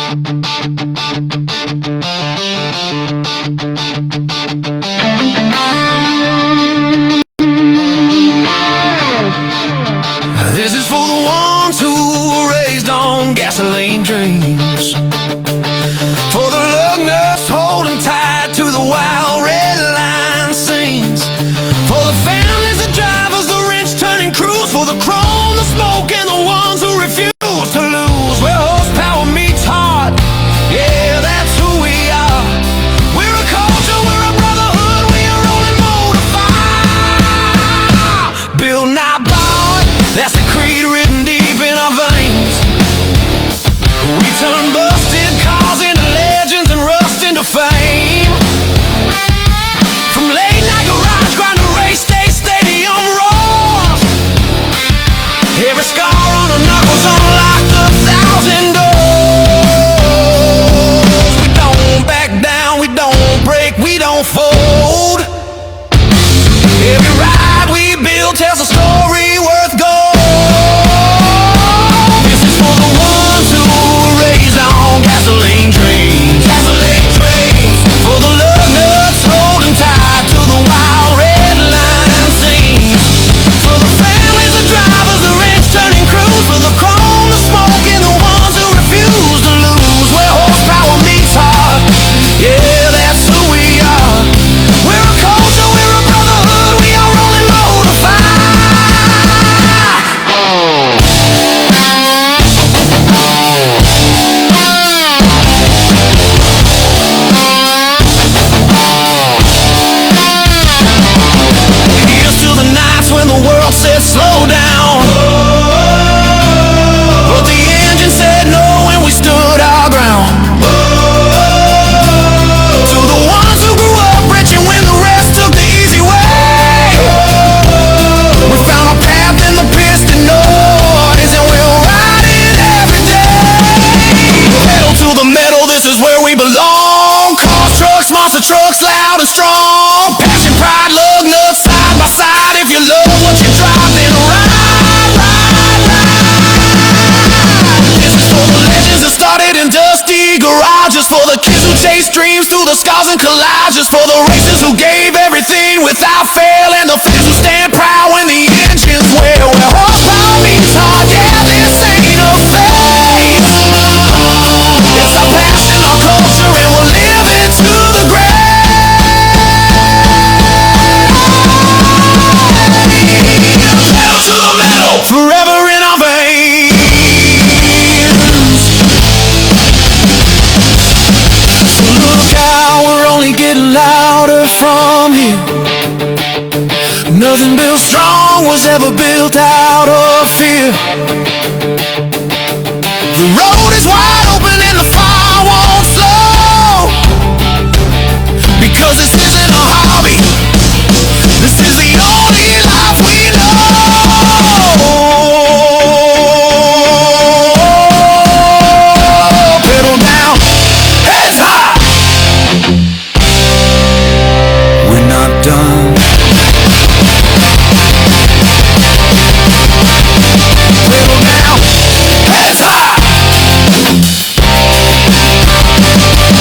This is for the ones who were raised on gasoline dreams, for the lug nuts holding tight to the wild red line scenes, for the families, the drivers, the wrench turning crews, for the chrome, the smoke, and the ones who refuse to lose. Where horsepower meets heart, yeah, that's who we are. We're a culture, we're a brotherhood, we are rolling motor fire. Build not born, that's the creed written deep in our veins. We turn busted cars into legends and rust into fame. From late night garage grind to race day stadium roars, every scar on our knuckles unlocked 1,000 doors. We don't back down, we don't break, we don't fold. Every ride we build tells a story worth gold. This is for the ones who were raised on gasoline trains, for the lug nuts holding tight to the wild red line scenes, for the families, the drivers, the wrench turning crews, for the chrome, the smoke, and the ones who refuse to lose. Where horsepower meets heart, yeah, that's who we are. We're a culture, we're a brotherhood, we are rolling motor fire. Here's to the nights when the world said slow down, but the engine said no and we stood our ground. To the ones who grew up rich and when the rest took the easy way, we found our path in the piston noise and we'll ride it every day. Pedal to the metal, this is where we belong. Cars, trucks, monster trucks, loud and strong. Passion, pride, lug nuts, side by side. If you love what you drive, then ride, ride, ride. This is for the legends that started in dusty garages, for the kids who chase dreams through the scars and collages, for the racers who gave everything without fail, and the fans who stand proud when the engines wail. Where horsepower meets heart, yeah, this ain't a phase. It's our passion, our culture, and we'll live it to the grave. Pedal to the metal, forever in our veins. Look out, we're only getting louder from here. Nothing built strong was ever built out of fear. The road is wide open and the fire won't slow, because this isn't a hobby, this is the only life we know. Pedal down, heads high. We're not done. Pedal down, heads high.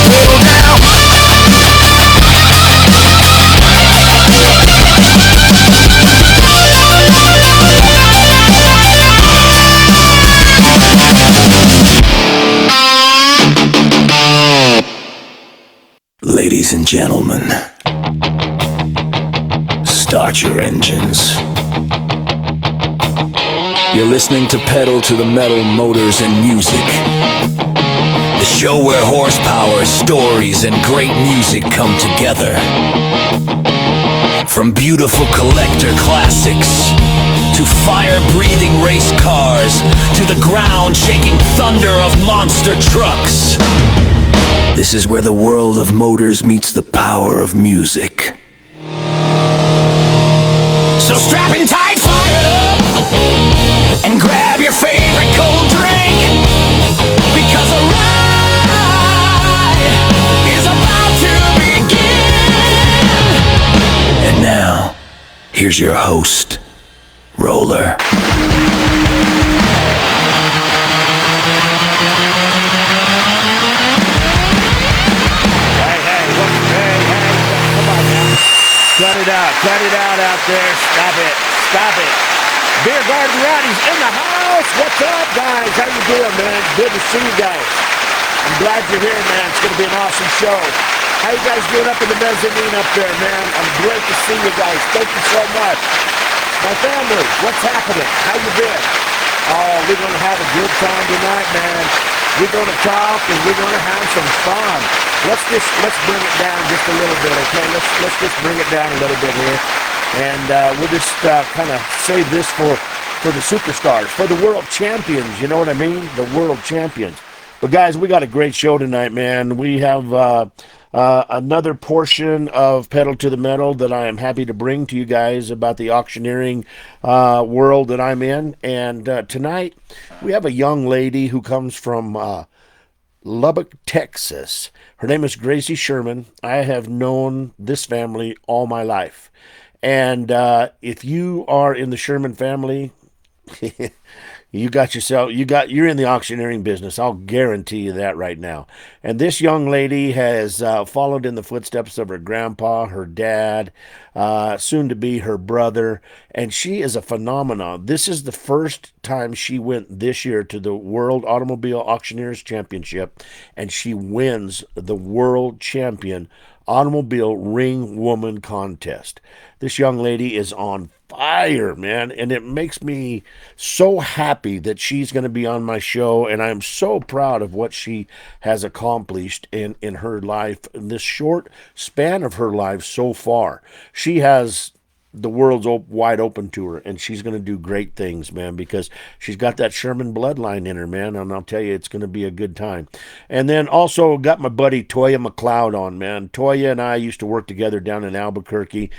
Pedal down. Ladies and gentlemen, start your engines. You're listening to Pedal to the Metal, Motors and Music, the show where horsepower, stories, and great music come together. From beautiful collector classics to fire-breathing race cars to the ground-shaking thunder of monster trucks, this is where the world of motors meets the power of music. So strap in tight, fire up, and grab your favorite cold drink, because a ride is about to begin. And now, here's your host, Roller. Cut it out there. Stop it. Stop it. Beer Garden Rowdy's in the house. What's up, guys? How you doing, man? Good to see you guys. I'm glad you're here, man. It's going to be an awesome show. How you guys doing up in the mezzanine up there, man? I'm great to see you guys. Thank you so much. My family, what's happening? How you been? Oh, we're going to have a good time tonight, man. We're going to talk and we're going to have some fun. Let's bring it down just a little bit, okay? Let's just bring it down a little bit here, and we'll just kind of save this for the superstars, for the world champions. You know what I mean? The world champions. But guys, we got a great show tonight, man. We have another portion of Pedal to the Metal that I am happy to bring to you guys about the auctioneering world that I'm in. And tonight we have a young lady who comes from Lubbock, Texas. Her name is Gracie Sherman. I have known this family all my life. And if you are in the Sherman family, you're in the auctioneering business. I'll guarantee you that right now. And this young lady has followed in the footsteps of her grandpa, her dad, soon to be her brother, and she is a phenomenon. This is the first time she went this year to the World Automobile Auctioneers Championship, and she wins the World Champion Automobile Ring Woman Contest. This young lady is on fire, man, and it makes me so happy that she's going to be on my show, and I'm so proud of what she has accomplished in her life, in this short span of her life so far. She has the world's wide open to her, and she's going to do great things, man, because she's got that Sherman bloodline in her, man, and I'll tell you, it's going to be a good time. And then also got my buddy Toya McLeod on, man. Toya and I used to work together down in Albuquerque.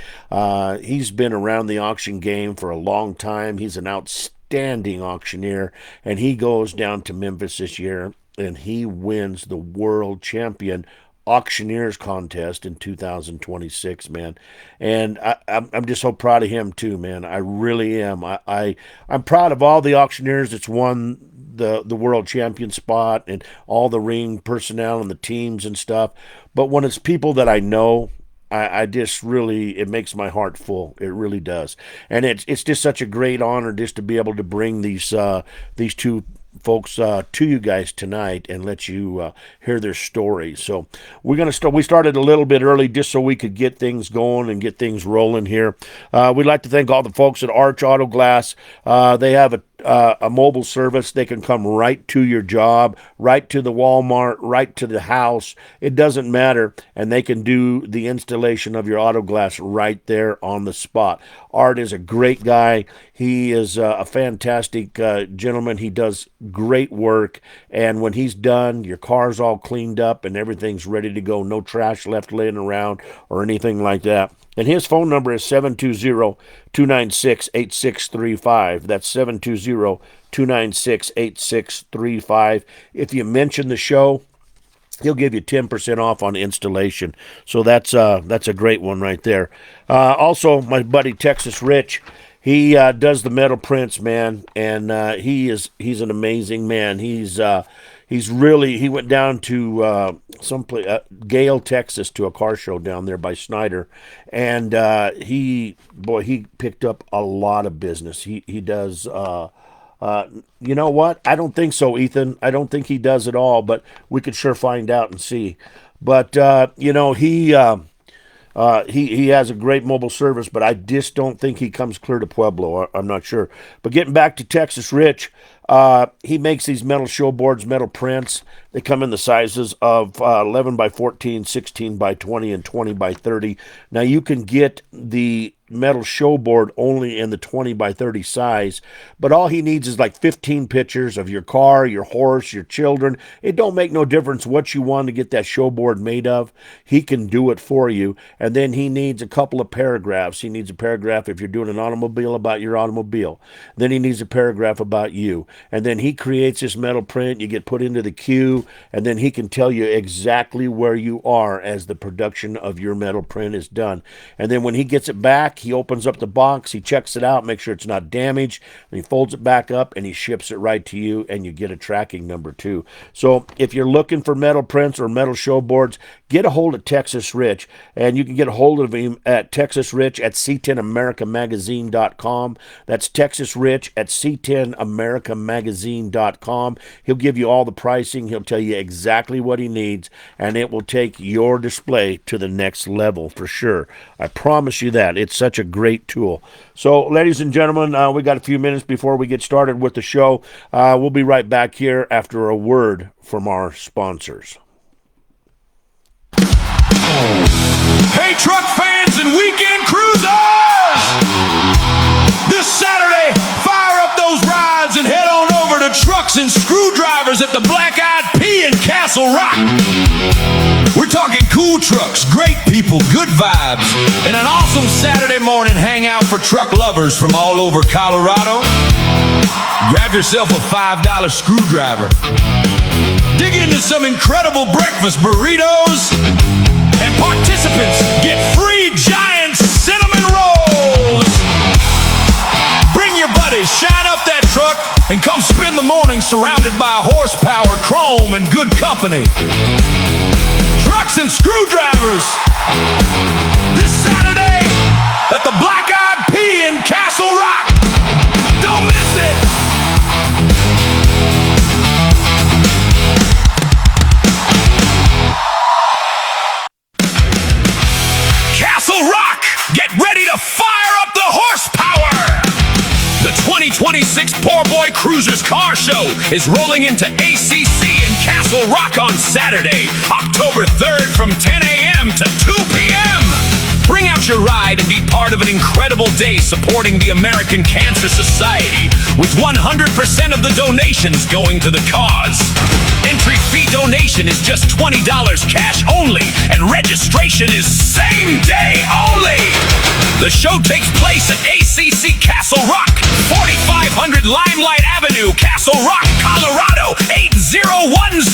He's been around the auction game for a long time. He's an outstanding auctioneer, and he goes down to Memphis this year, and he wins the world champion auctioneers contest in 2026, man. And I'm just so proud of him too, man. I really am. I'm proud of all the auctioneers that's won the world champion spot, and all the ring personnel and the teams and stuff. But when it's people that I know, I just really, it makes my heart full. It really does. And it's just such a great honor just to be able to bring these two folks to you guys tonight and let you hear their stories. So we're gonna start. We started a little bit early just so we could get things going and get things rolling here. We'd like to thank all the folks at Arch Auto Glass. They have a mobile service. They can come right to your job, right to the Walmart, right to the house. It doesn't matter, and they can do the installation of your auto glass right there on the spot. Art is a great guy. He is a fantastic gentleman. He does great work, and when he's done, your car's all cleaned up and everything's ready to go. No trash left laying around or anything like that. And his phone number is 720-296-8635. That's 720-296-8635. If you mention the show, he'll give you 10% off on installation. So that's a great one right there. Also, my buddy Texas Rich, he does the metal prints, man, and he's an amazing man. He went down to Gale, Texas, to a car show down there by Snyder, and he picked up a lot of business. He does. You know what? I don't think so, Ethan. I don't think he does it all, but we could sure find out and see. But he has a great mobile service, but I just don't think he comes clear to Pueblo. I'm not sure. But getting back to Texas Rich, he makes these metal show boards, metal prints. They come in the sizes of 11 by 14, 16 by 20, and 20 by 30. Now, you can get the metal show board only in the 20 by 30 size, but all he needs is like 15 pictures of your car, your horse, your children. It don't make no difference what you want to get that show board made of. He can do it for you. And then he needs a couple of paragraphs. He needs a paragraph if you're doing an automobile about your automobile. Then he needs a paragraph about you. And then he creates this metal print. You get put into the queue, and then he can tell you exactly where you are as the production of your metal print is done. And then when he gets it back, back. He opens up the box, he checks it out, make sure it's not damaged, and he folds it back up and he ships it right to you, and you get a tracking number too. So if you're looking for metal prints or metal show boards, get a hold of Texas Rich, and you can get a hold of him at Texas Rich at c10americamagazine.com. That's Texas Rich at c10americamagazine.com. He'll give you all the pricing. He'll tell you exactly what he needs, and it will take your display to the next level for sure. I promise you that. It's such a great tool. So, ladies and gentlemen, we got a few minutes before we get started with the show. We'll be right back here after a word from our sponsors. Hey, truck fans and weekend cruisers! This Saturday, fire up those rides and head on over to Trucks and Screwdrivers at the Black Eyed Pea in Castle Rock. We're talking cool trucks, great people, good vibes, and an awesome Saturday morning hangout for truck lovers from all over Colorado. Grab yourself a $5 screwdriver. Dig into some incredible breakfast burritos, and participants get free giant cinnamon rolls. Bring your buddies, shine up that truck, and come spend the morning surrounded by horsepower, chrome, and good company. Trucks and Screwdrivers, this Saturday at the Black Eyed Pea in Castle Rock. Don't miss it. Castle Rock, get ready to fire up the horsepower. The 2026 Poor Boy Cruisers Car Show is rolling into ACC in Castle Rock on Saturday, October 3rd from 10 a.m. to 2 p.m. Bring out your ride and be part of an incredible day supporting the American Cancer Society, with 100% of the donations going to the cause. Entry fee donation is just $20 cash only, and registration is same day only. The show takes place at ACC Castle Rock, 4500 Limelight Avenue, Castle Rock, Colorado, 80109.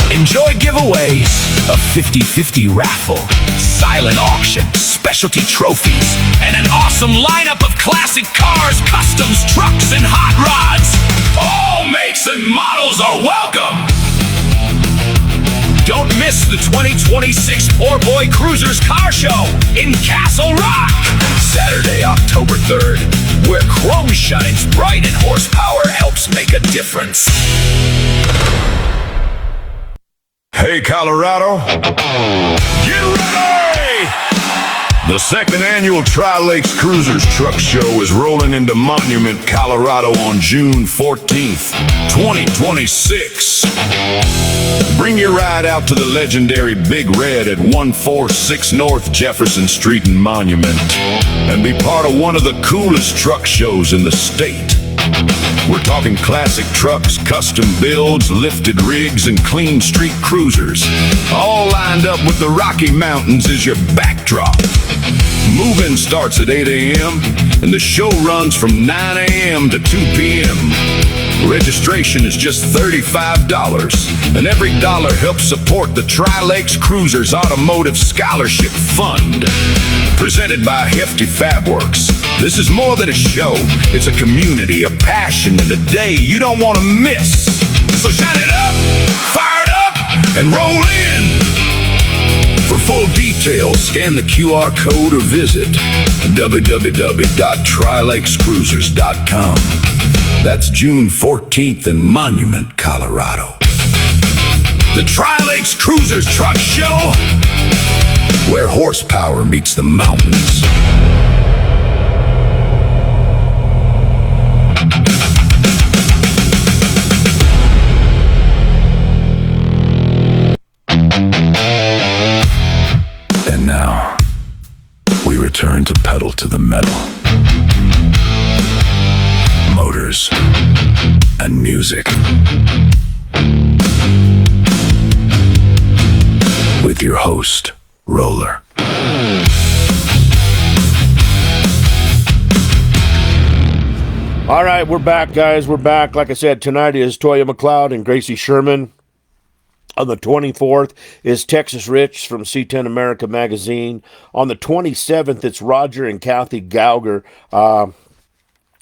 Enjoy giveaways, a 50-50 raffle, silent auction, specialty trophies, and an awesome lineup of classic cars, customs, trucks, and hot rods. All makes and models are welcome. Don't miss the 2026 Poor Boy Cruisers Car Show in Castle Rock, Saturday, October 3rd, where chrome shines bright and horsepower helps make a difference. Hey, Colorado, get ready! The second annual Tri-Lakes Cruisers Truck Show is rolling into Monument, Colorado on June 14th, 2026. Bring your ride out to the legendary Big Red at 146 North Jefferson Street in Monument and be part of one of the coolest truck shows in the state. We're talking classic trucks, custom builds, lifted rigs, and clean street cruisers, all lined up with the Rocky Mountains as your backdrop. Move-in starts at 8 a.m. and the show runs from 9 a.m. to 2 p.m. Registration is just $35, and every dollar helps support the Tri-Lakes Cruisers Automotive Scholarship Fund, presented by Hefty Fabworks. This is more than a show. It's a community, a passion, and a day you don't want to miss. So shine it up, fire it up, and roll in. For full details, scan the QR code or visit www.trilakescruisers.com. That's June 14th in Monument, Colorado. The Tri-Lakes Cruisers Truck Show, where horsepower meets the mountains. And now, we return to pedal to the metal. Motors and music. With your host, Roller. All right, we're back, guys. We're back. Like I said, tonight is Toya McLeod and Gracie Sherman. On the 24th is Texas Rich from C10 America Magazine. On the 27th, it's Roger and Kathy Gauger,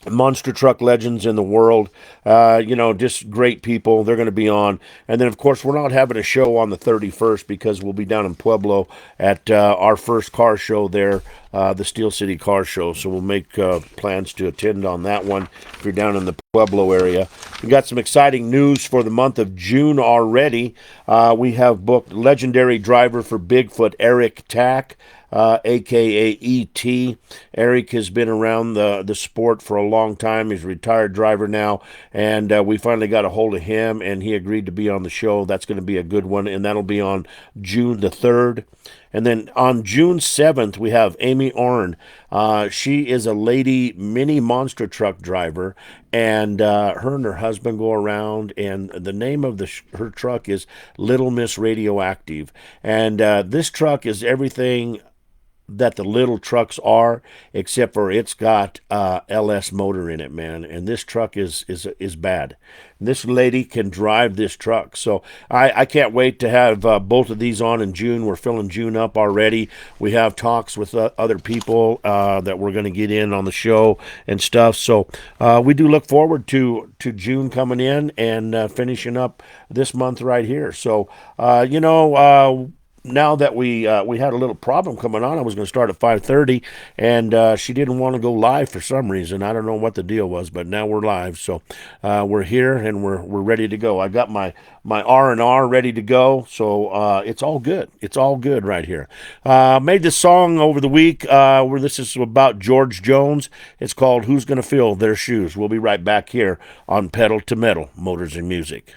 monster truck legends in the world. Just great people. They're going to be on. And then, of course, we're not having a show on the 31st because we'll be down in Pueblo at our first car show there, the Steel City Car Show. So we'll make plans to attend on that one if you're down in the Pueblo area. We got some exciting news for the month of June already. We have booked legendary driver for Bigfoot, Eric Tack, a.k.a. E.T. Eric has been around the sport for a long time. He's a retired driver now, and we finally got a hold of him, and he agreed to be on the show. That's going to be a good one, and that'll be on June the 3rd. And then on June 7th, we have Amy Orrin. She is a lady mini monster truck driver, and her and her husband go around, and the name of her truck is Little Miss Radioactive. And this truck is everything that the little trucks are, except for it's got LS motor in it, man. And this truck is bad. This lady can drive this truck. So I can't wait to have both of these on in June. We're filling June up already. We have talks with other people that we're going to get in on the show and stuff. So we do look forward to June coming in and finishing up this month right here. So, now that we had a little problem coming on, I was going to start at 5:30, and she didn't want to go live for some reason. I don't know what the deal was, but now we're live, so we're here and we're ready to go. I got my R&R ready to go, so it's all good. It's all good right here. Made this song over the week where this is about George Jones. It's called "Who's Gonna Fill Their Shoes." We'll be right back here on Pedal to Metal, Motors and Music.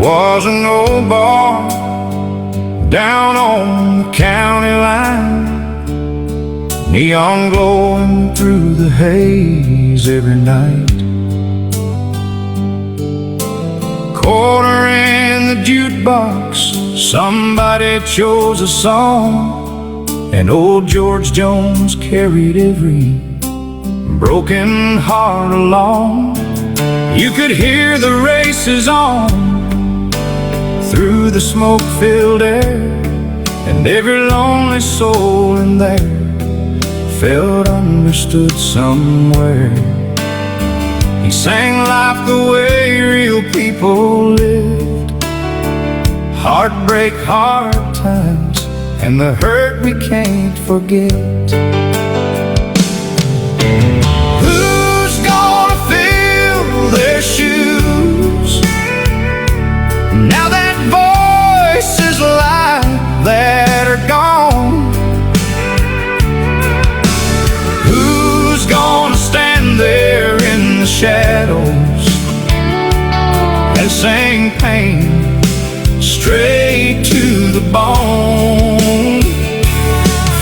Was an old bar down on the county line, neon glowing through the haze every night. Quarter in the jukebox, somebody chose a song, and old George Jones carried every broken heart along. You could hear the races on through the smoke-filled air, and every lonely soul in there felt understood somewhere. He sang life the way real people lived, heartbreak, hard times, and the hurt we can't forget. Who's gonna fill their shoes now that voices alive that are gone? Who's gonna stand there in the shadows and sing pain straight to the bone?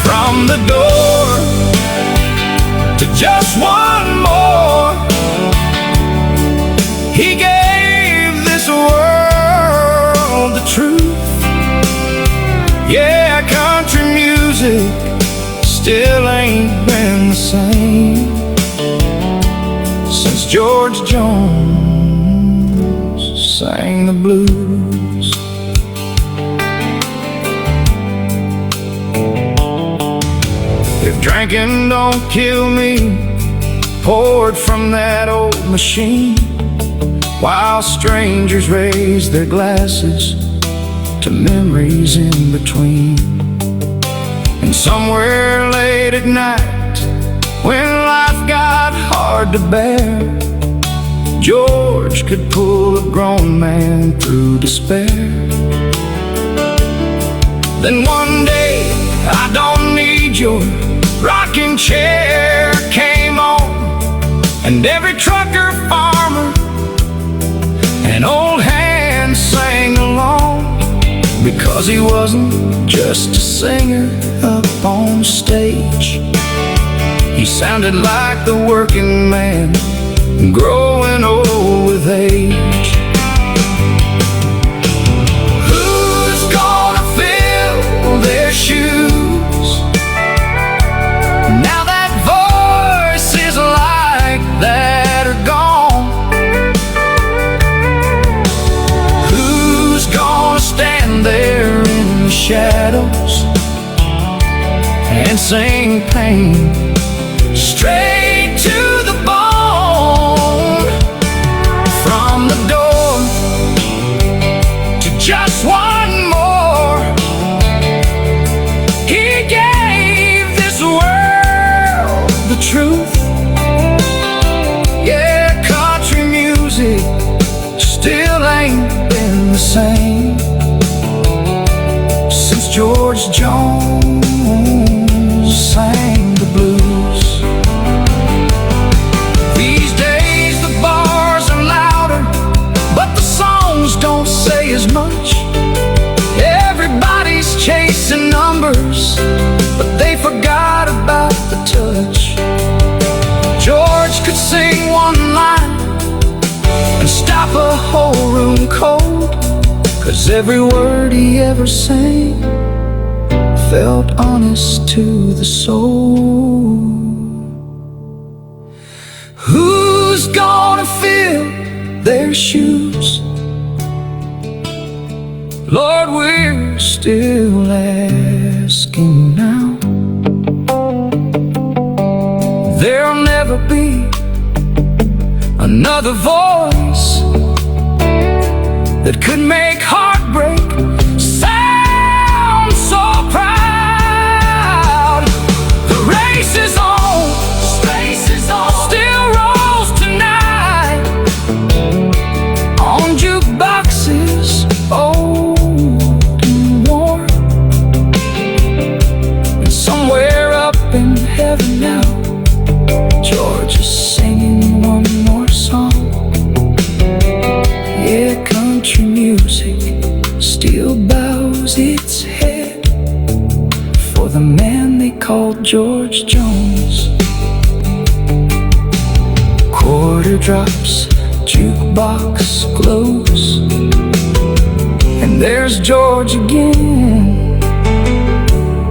From the door to just one more, he gave this world the truth. Yeah, country music still ain't been the same since George Jones sang the blues. If drinking don't kill me, poured from that old machine, while strangers raise their glasses to memories in between. And somewhere late at night, when life got hard to bear, George could pull a grown man through despair. Then one day, I don't need your rocking chair came on, and every trucker, farmer, and old hand sang along, because he wasn't just a singer up on stage. He sounded like the working man growing old with age. Who's gonna fill their shoes Now that voices like that are gone. Who's gonna stand there in the shadows and sing pain straight to the bone? From the door to just one more, he gave this world the truth. Yeah, country music still ain't been the same since George Jones sang the blues. These days the bars are louder, but the songs don't say as much. Everybody's chasing numbers, but they forgot about the touch. George could sing one line and stop a whole room cold, 'cause every word he ever sang felt honest to the soul. Who's gonna fill their shoes? Lord, we're still asking now. There'll never be another voice that could make heartbreak sound so proud. The race is on, still rolls tonight on jukeboxes old and worn. And somewhere up in heaven now, George is singing one more song. Yeah, country music still bows its head for the man they called George Jones. Quarter drops, jukebox glows, and there's George again,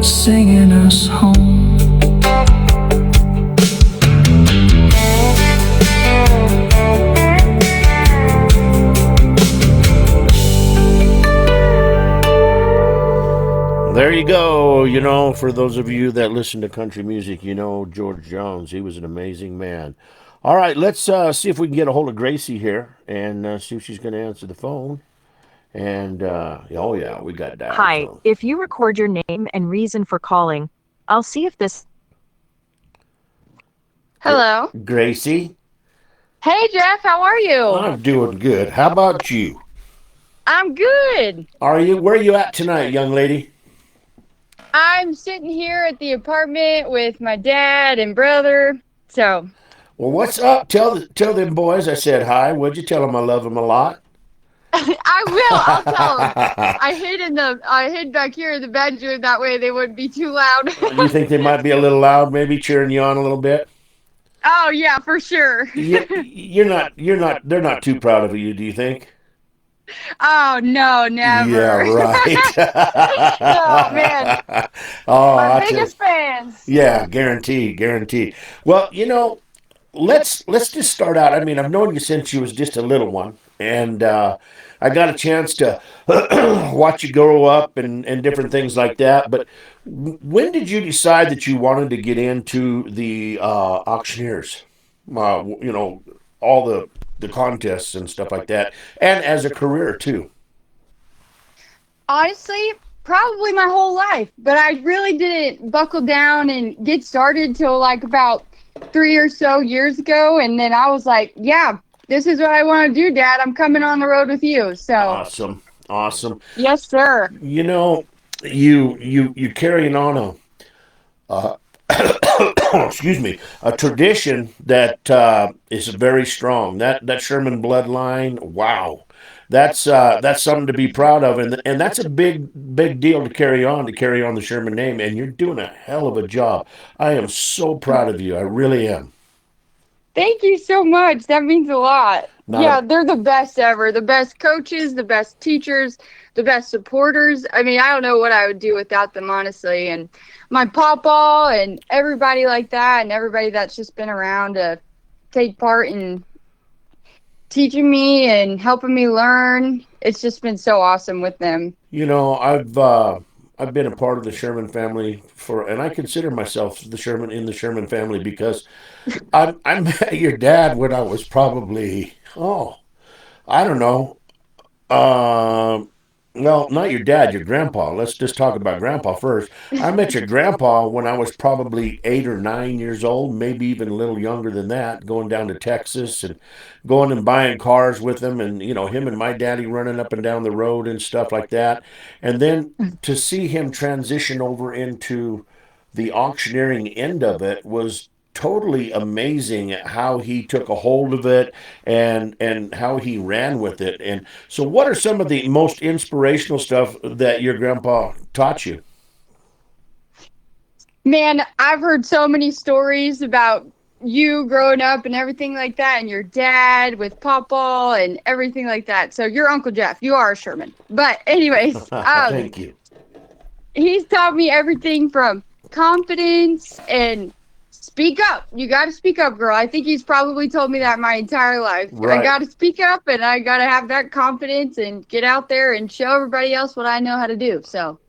singing us home. There you go. You know, for those of you that listen to country music, you know George Jones. He was an amazing man. All right, let's see if we can get a hold of Gracie here and see if she's going to answer the phone. And, oh, yeah, we got dial Hi, tone. if you record your name and reason for calling, I'll see if this. Hello. Gracie, Hey, Jeff, how are you? I'm doing good. How about you? I'm good. Are you? Where are you at tonight, young lady? I'm sitting here at the apartment with my dad and brother. So, Well, what's up? Tell them boys I said hi. Would you tell them I love them a lot? I will. I'll tell them. I hid back here in the bedroom. That way they wouldn't be too loud. You think they might be a little loud, maybe cheering you on a little bit? Oh yeah, for sure. They're not too proud of you, do you think? Oh no, Yeah, never. right. No, man. Oh, My I tell- biggest fans. yeah, guaranteed. Well, you know, let's just start out. I mean, I've known you since you was just a little one, and I got a chance to watch you grow up and different things like that. But when did you decide that you wanted to get into the auctioneers? You know, all the contests and stuff like that, and as a career too. Honestly, probably my whole life, but I really didn't buckle down and get started till like about 3 or so years ago, and then I was like, yeah, this is what I want to do, Dad. I'm coming on the road with you. So, Awesome. yes, sir. You know, you carrying on a excuse me, a tradition that is very strong. That Sherman bloodline, wow, that's something to be proud of, and that's a big deal to carry on the Sherman name. And you're doing a hell of a job. I am so proud of you. I really am. Thank you so much. That means a lot. Not Yeah, a, they're the best ever. The best coaches, the best teachers, the best supporters. I mean, I don't know what I would do without them, honestly. And my papa and everybody like that, and everybody that's just been around to take part in teaching me and helping me learn. It's just been so awesome with them. I've been a part of the Sherman family and I consider myself the Sherman family because I met your dad when I was probably, I don't know. Um, well, not your dad, your grandpa. Let's just talk about grandpa first. I met your grandpa when I was probably 8 or 9 years old, maybe even a little younger than that, going down to Texas and going and buying cars with him, and him and my daddy running up and down the road and stuff like that. And then to see him transition over into the auctioneering end of it was totally amazing how he took a hold of it and how he ran with it. And so what are some of the most inspirational stuff that your grandpa taught you? Man, I've heard so many stories about you growing up and everything like that, and your dad with Papa and everything like that. So you're Uncle Jeff. You are a Sherman. But anyways, Thank you. he's taught me everything from confidence and speak up. You got to speak up, girl. I think he's probably told me that my entire life. Right. I got to speak up and I got to have that confidence and get out there and show everybody else what I know how to do. So,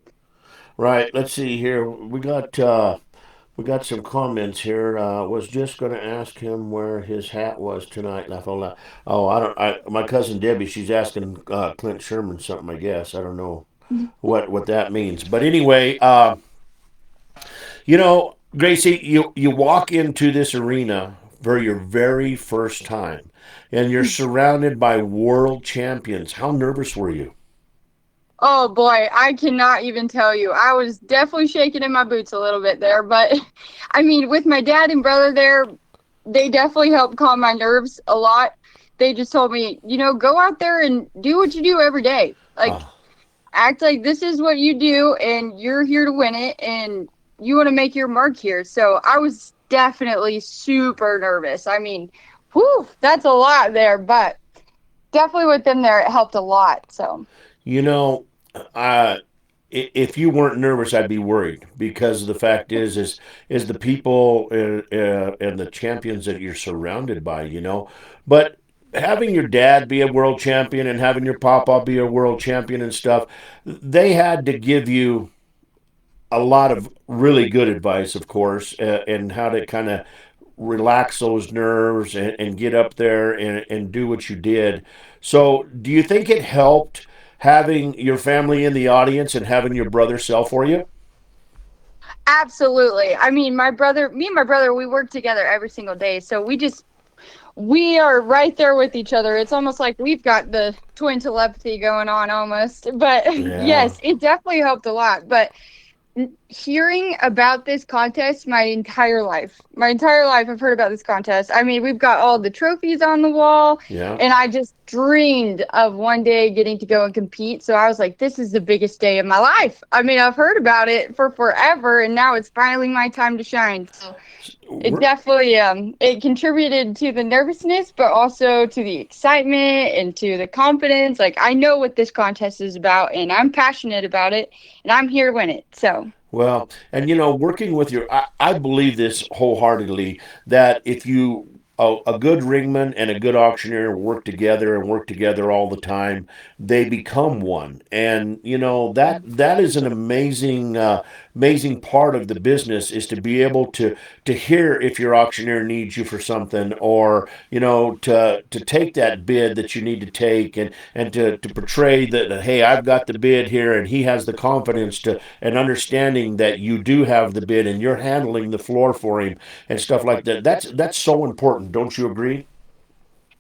Right. Let's see here. We got some comments here. Was just going to ask him where his hat was tonight. La fola. Oh, I don't. My cousin Debbie, she's asking Clint Sherman something. I guess I don't know what that means. But anyway, Gracie, you walk into this arena for your very first time, and you're surrounded by world champions. How nervous were you? oh boy, I cannot even tell you. I was definitely shaking in my boots a little bit there, but I mean, with my dad and brother there, they definitely helped calm my nerves a lot. They just told me, go out there and do what you do every day. Like, Oh, act like this is what you do and you're here to win it and you want to make your mark here. So I was definitely super nervous. I mean, whew, that's a lot there, but definitely with them there, it helped a lot. So. you know, uh, if you weren't nervous, I'd be worried because the fact is the people and the champions that you're surrounded by. But having your dad be a world champion and having your papa be a world champion and stuff, they had to give you a lot of really good advice, of course, and how to kind of relax those nerves and get up there and do what you did. So, do you think it helped having your family in the audience and having your brother sell for you? Absolutely. I mean, me and my brother, we work together every single day. So we are right there with each other. It's almost like we've got the twin telepathy going on almost. But Yeah. yes, it definitely helped a lot. But hearing about this contest my entire life I've heard about this contest. I mean, we've got all the trophies on the wall, Yeah. and I just dreamed of one day getting to go and compete. So I was like, this is the biggest day of my life. I mean, I've heard about it for forever and now it's finally my time to shine. So it We're, definitely it contributed to the nervousness, but also to the excitement and to the confidence. Like, I know what this contest is about and I'm passionate about it and I'm here to win it. So Well, and working with I believe this wholeheartedly that if a good ringman and a good auctioneer work together and work together all the time, they become one. And that is an amazing part of the business is to be able to hear if your auctioneer needs you for something, or to take that bid that you need to take and to portray that, hey, I've got the bid here, and he has the confidence to and understanding that you do have the bid and you're handling the floor for him and stuff like that. That's so important. Don't you agree?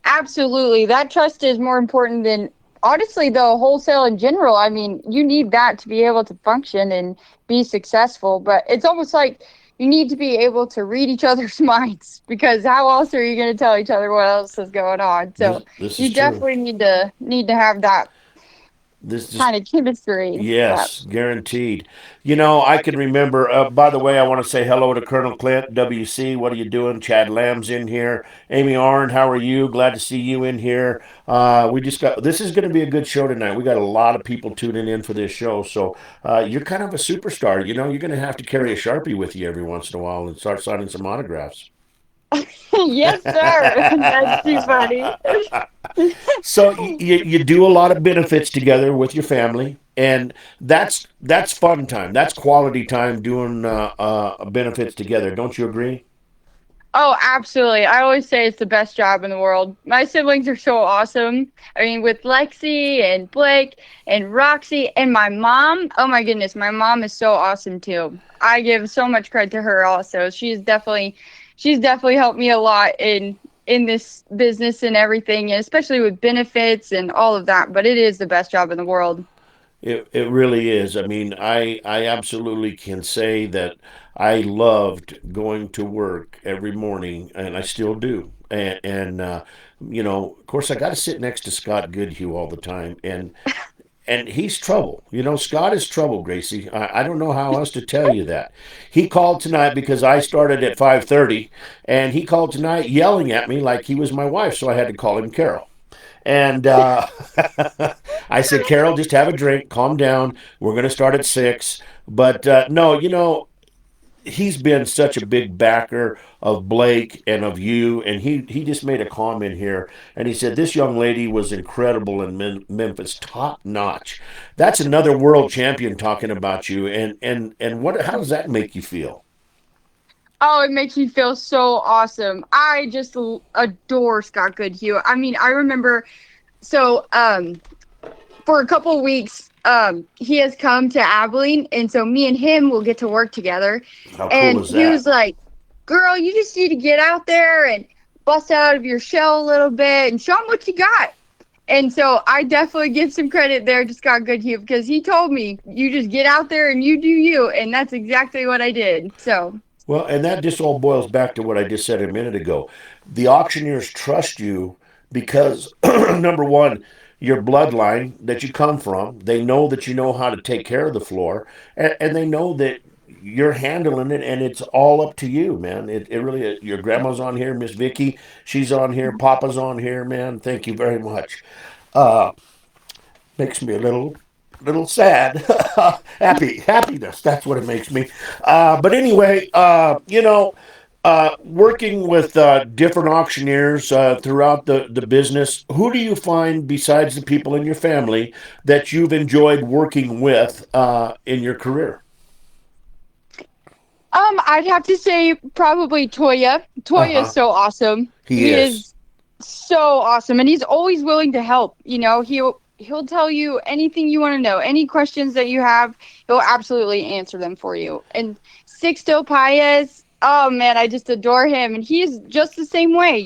absolutely. That trust is more important than, honestly, the wholesale in general. I mean, you need that to be able to function and be successful, but it's almost like you need to be able to read each other's minds, because how else are you going to tell each other what else is going on? This So this is you true. definitely need to have that This just kind of chemistry. Yeah. Yes, guaranteed. I can remember. By the way, I want to say hello to Colonel Clint, WC. What are you doing? Chad Lamb's in here. Amy Arndt, how are you? Glad to see you in here. We just got. This is going to be a good show tonight. We got a lot of people tuning in for this show. So you're kind of a superstar. You're going to have to carry a Sharpie with you every once in a while and start signing some autographs. Yes, sir. That's too funny. So you do a lot of benefits together with your family, and that's fun time. That's quality time doing benefits together. Don't you agree? Oh, absolutely. I always say it's the best job in the world. My siblings are so awesome. I mean, with Lexi and Blake and Roxy and my mom. Oh my goodness, my mom is so awesome too. I give so much credit to her also. She's definitely helped me a lot in this business and everything, and especially with benefits and all of that. But it is the best job in the world. It really is. I mean, I absolutely can say that I loved going to work every morning, and I still do. And of course, I got to sit next to Scott Goodhue all the time, and he's trouble. Scott is trouble, Gracie. I don't know how else to tell you that. He called tonight because I started at 5:30, and he called tonight yelling at me like he was my wife, so I had to call him Carol. And I said, Carol, just have a drink, calm down. We're going to start at 6. But no, he's been such a big backer of Blake and of you. And he just made a comment here. And he said, this young lady was incredible in Memphis, top notch. That's another world champion talking about you. And how does that make you feel? Oh, it makes me feel so awesome. I just adore Scott Goodhue. I mean, I remember so for a couple of weeks he has come to Abilene, and so me and him will get to work together. How And cool is he was that? like, "Girl, you just need to get out there and bust out of your shell a little bit and show them what you got." And so I definitely give some credit there to Scott Goodhue, because he told me, "You just get out there and you do you," and that's exactly what I did. So. Well, and that just all boils back to what I just said a minute ago. The auctioneers trust you because, number one, your bloodline that you come from, they know that you know how to take care of the floor, and they know that you're handling it, and it's all up to you, man. It really is. Your grandma's on here, Miss Vicky. She's on here. Papa's on here, man. Thank you very much. Uh, Makes me a little sad. Happiness, that's what it makes me. But anyway, working with different auctioneers throughout the business, who do you find besides the people in your family that you've enjoyed working with in your career? I'd have to say probably Toya. Toya is Uh-huh. so awesome. He He is. is so awesome, and he's always willing to help. He'll tell you anything you want to know, any questions that you have. He'll absolutely answer them for you. And Sixto Paez, oh man, I just adore him, and he's just the same way.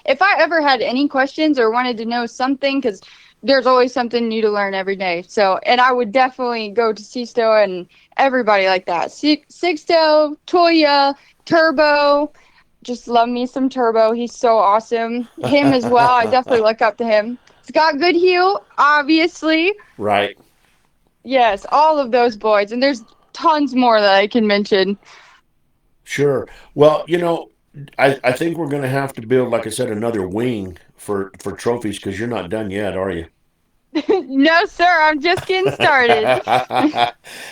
If I ever had any questions or wanted to know something, because there's always something new to learn every day. So, and I would definitely go to Sixto and everybody like that. Sixto, Toya, Turbo. Just love me some Turbo. He's so awesome. Him as well. I definitely look up to him. Scott Goodhue, obviously. Right. Yes, all of those boys. And there's tons more that I can mention. Sure. Well, I think we're going to have to build, like I said, another wing for trophies because you're not done yet, are you? No, sir. I'm just getting started.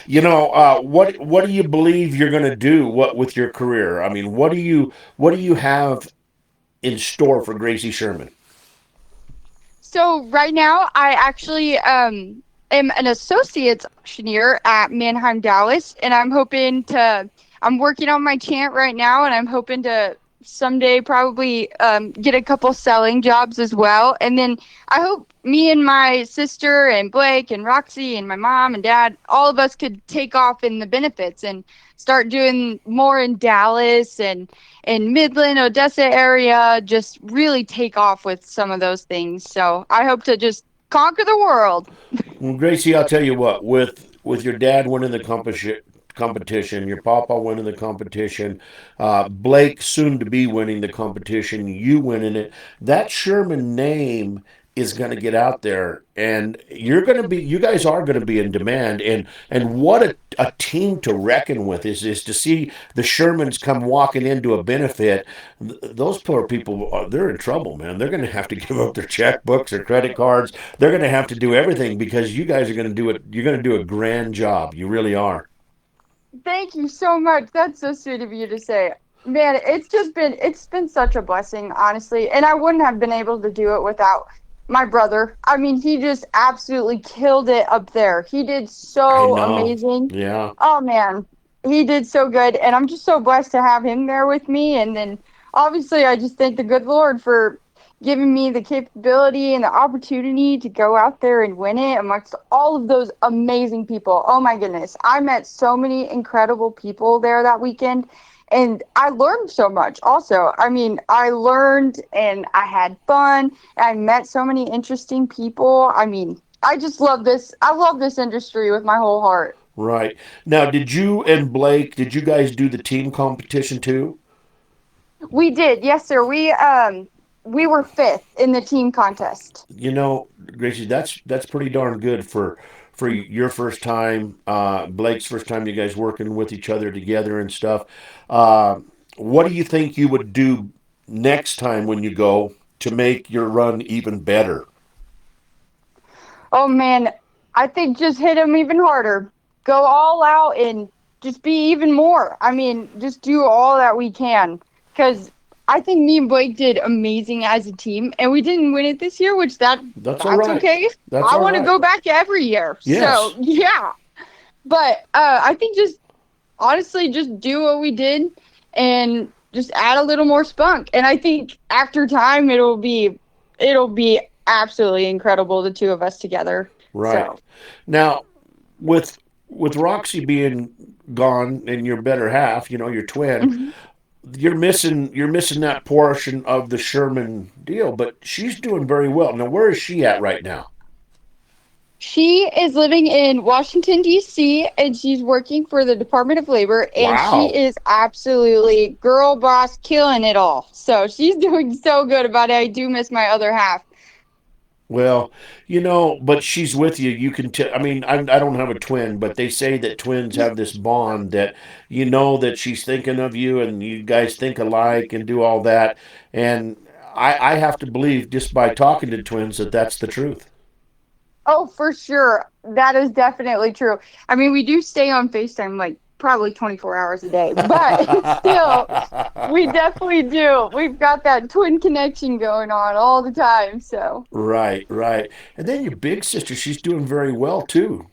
What do you believe you're going to do? What with your career? I mean, what do you have in store for Gracie Sherman? So right now, I actually am an associate's auctioneer at Mannheim, Dallas, and I'm working on my chant right now, and I'm hoping to someday probably get a couple selling jobs as well. And then I hope me and my sister and Blake and Roxy and my mom and dad, all of us could take off in the benefits and start doing more in Dallas and in Midland, Odessa area, just really take off with some of those things. So I hope to just conquer the world. Well, Gracie, I'll tell you what. With your dad winning the competition, your papa winning the competition, Blake soon to be winning the competition, you winning it. That Sherman name is going to get out there, and you guys are going to be in demand, and what a team to reckon with is to see the Shermans come walking into a benefit. Those poor people, they're in trouble, man. They're going to have to give up their checkbooks or credit cards. They're going to have to do everything because you guys are going to do it. You're going to do a grand job. You really are. Thank you so much. That's so sweet of you to say. Man, it's been such a blessing, honestly. And I wouldn't have been able to do it without my brother. I mean, he just absolutely killed it up there. He did so amazing. Yeah. Oh man, he did so good. And I'm just so blessed to have him there with me. And then obviously I just thank the good Lord for giving me the capability and the opportunity to go out there and win it amongst all of those amazing people. Oh my goodness. I met so many incredible people there that weekend, and I learned so much also. I mean, I learned and I had fun. And I met so many interesting people. I mean, I just love this. I love this industry with my whole heart. Right. Now, did you and Blake, did you guys do the team competition too? We did. Yes, sir. We were fifth in the team contest. You know, Gracie, that's pretty darn good for your first time, Blake's first time, you guys working with each other together and stuff. Uh, what do you think you would do next time when you go to make your run even better? Oh man, I think just hit him even harder. Go all out and just be even more. I mean, just do all that we can. Because I think me and Blake did amazing as a team, and we didn't win it this year, which That's that's all right. okay. That's I all want to right. go back every year. Yes. So yeah. But I think just honestly just do what we did and just add a little more spunk. And I think after time it'll be absolutely incredible, the two of us together. Right. So Now, with Roxy being gone and your better half, your twin, mhm. you're missing that portion of the Sherman deal, but she's doing very well. Now, where is she at right now? She is living in Washington, D.C., and she's working for the Department of Labor, and she Wow. is absolutely girl boss killing it all. So she's doing so good about it. I do miss my other half. Well, but she's with you. You can tell. I mean, I don't have a twin, but they say that twins have this bond that that she's thinking of you and you guys think alike and do all that. And I have to believe just by talking to twins that that's the truth. Oh, for sure. That is definitely true. I mean, we do stay on FaceTime like probably 24 hours a day, but still, we definitely do. We've got that twin connection going on all the time. So. Right, right. And then your big sister, she's doing very well too.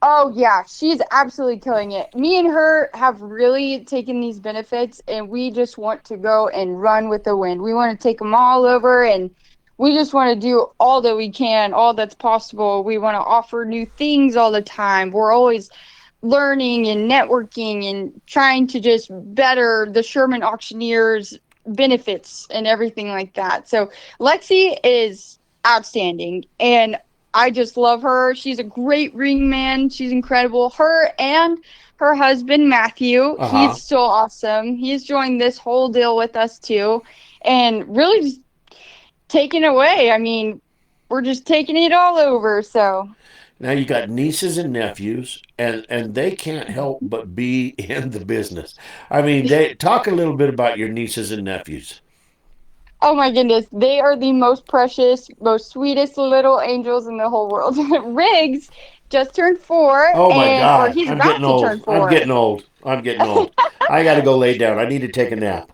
Oh yeah, she's absolutely killing it. Me and her have really taken these benefits, and we just want to go and run with the wind. We want to take them all over, and we just want to do all that we can, all that's possible. We want to offer new things all the time. We're always learning and networking and trying to just better the Sherman Auctioneers benefits and everything like that. So Lexi is outstanding, and I just love her. She's a great ring man. She's incredible. Her and her husband Matthew, Uh-huh. he's so awesome. He's joined this whole deal with us too, and really just taking away. I mean, we're just taking it all over. So Now you got nieces and nephews, and they can't help but be in the business. I mean, they talk a little bit about your nieces and nephews. oh my goodness, they are the most precious, most sweetest little angels in the whole world. Riggs just turned 4, Oh my or God, he's I'm about getting to old. turn I'm 4. getting old. I'm getting old. I got to go lay down. I need to take a nap.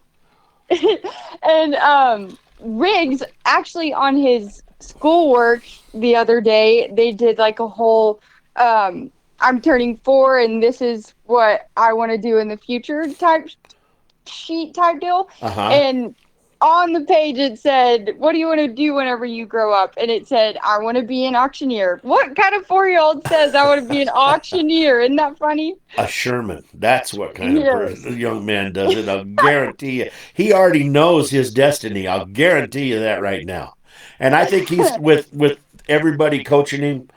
And Riggs actually on his schoolwork the other day, they did like a whole I'm turning 4 and this is what I want to do in the future type sheet type deal. Uh huh. And on the page it said, "What do you want to do whenever you grow up?" And it said, "I want to be an auctioneer." What kind of 4-year-old says I want to be an auctioneer? Isn't that funny? A Sherman. That's what kind of Yes. young man does it. I'll guarantee you. He already knows his destiny. I'll guarantee you that right now. And I think he's with everybody coaching him.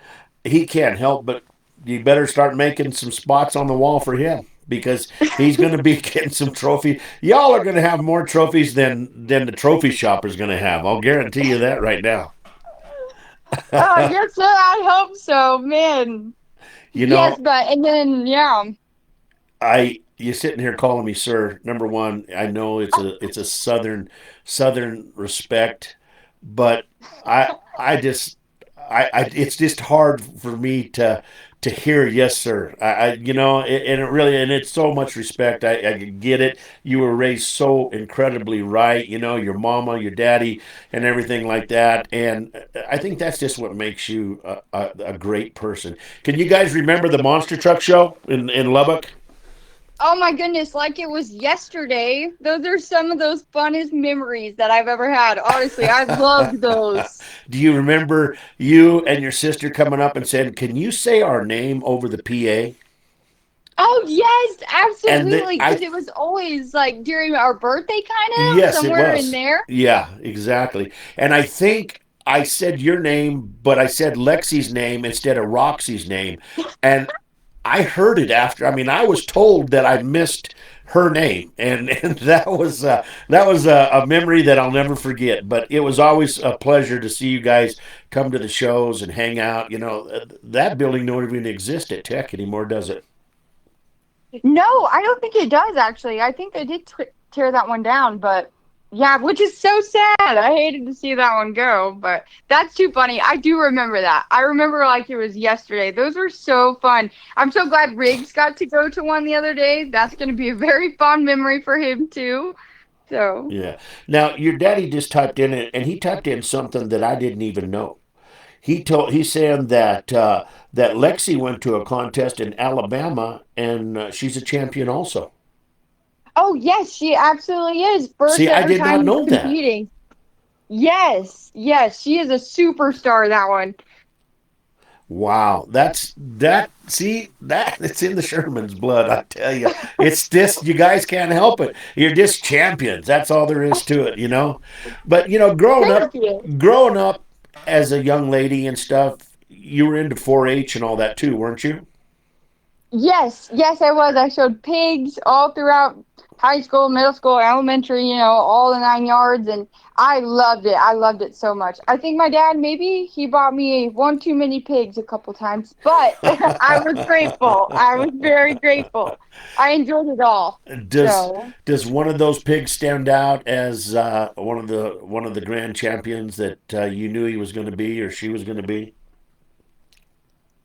He can't help but you better start making some spots on the wall for him because he's going to be getting some trophies. Y'all are going to have more trophies than the trophy shopper's going to have. I'll guarantee you that right now. Oh, yes, sir. I hope so, man. You Yes, know, but and then yeah. you're sitting here calling me sir. Number one, I know it's a southern respect, but I just it's just hard for me to hear yes sir. And it really and it's so much respect. I get it. You were raised so incredibly right. Your mama, your daddy, and everything like that. And I think that's just what makes you a great person. Can you guys remember the monster truck show in Lubbock? Oh my goodness, like it was yesterday. Those are some of those funnest memories that I've ever had. Honestly, I loved those. Do you remember you and your sister coming up and saying, "Can you say our name over the PA?" Oh yes, And absolutely. I Because it was always like during our birthday, kind of yes, it somewhere in was. there. Yeah, exactly. And I think I said your name, but I said Lexi's name instead of Roxy's name. And I heard it after. I mean, I was told that I missed her name, and that was a memory that I'll never forget. But it was always a pleasure to see you guys come to the shows and hang out. That building don't even exist at Tech anymore, does it? No, I don't think it does actually. I think they did tear that one down, but yeah, which is so sad. I hated to see that one go, but that's too funny. I do remember that. I remember like it was yesterday. Those were so fun. I'm so glad Riggs got to go to one the other day. That's going to be a very fond memory for him too. So, Yeah. Now your daddy just typed in it, and he typed in something that I didn't even know. He's saying that Lexi went to a contest in Alabama, and she's a champion also. oh yes, she absolutely is. First See, I ever did not time know that. competing. Yes, yes, she is a superstar. That one. Wow, that. See, that it's in the Sherman's blood. I tell you, it's this. You guys can't help it. You're just champions. That's all there is to it. But Thank you. growing up as a young lady and stuff, you were into 4-H and all that too, weren't you? Yes, yes, I was. I showed pigs all throughout high school, middle school, elementary, all the 9 yards, and I loved it. I loved it so much. I think my dad maybe he bought me one too many pigs a couple times, but I was grateful. I was very grateful. I enjoyed it all. Does So, does one of those pigs stand out as one of the grand champions that you knew he was going to be or she was going to be?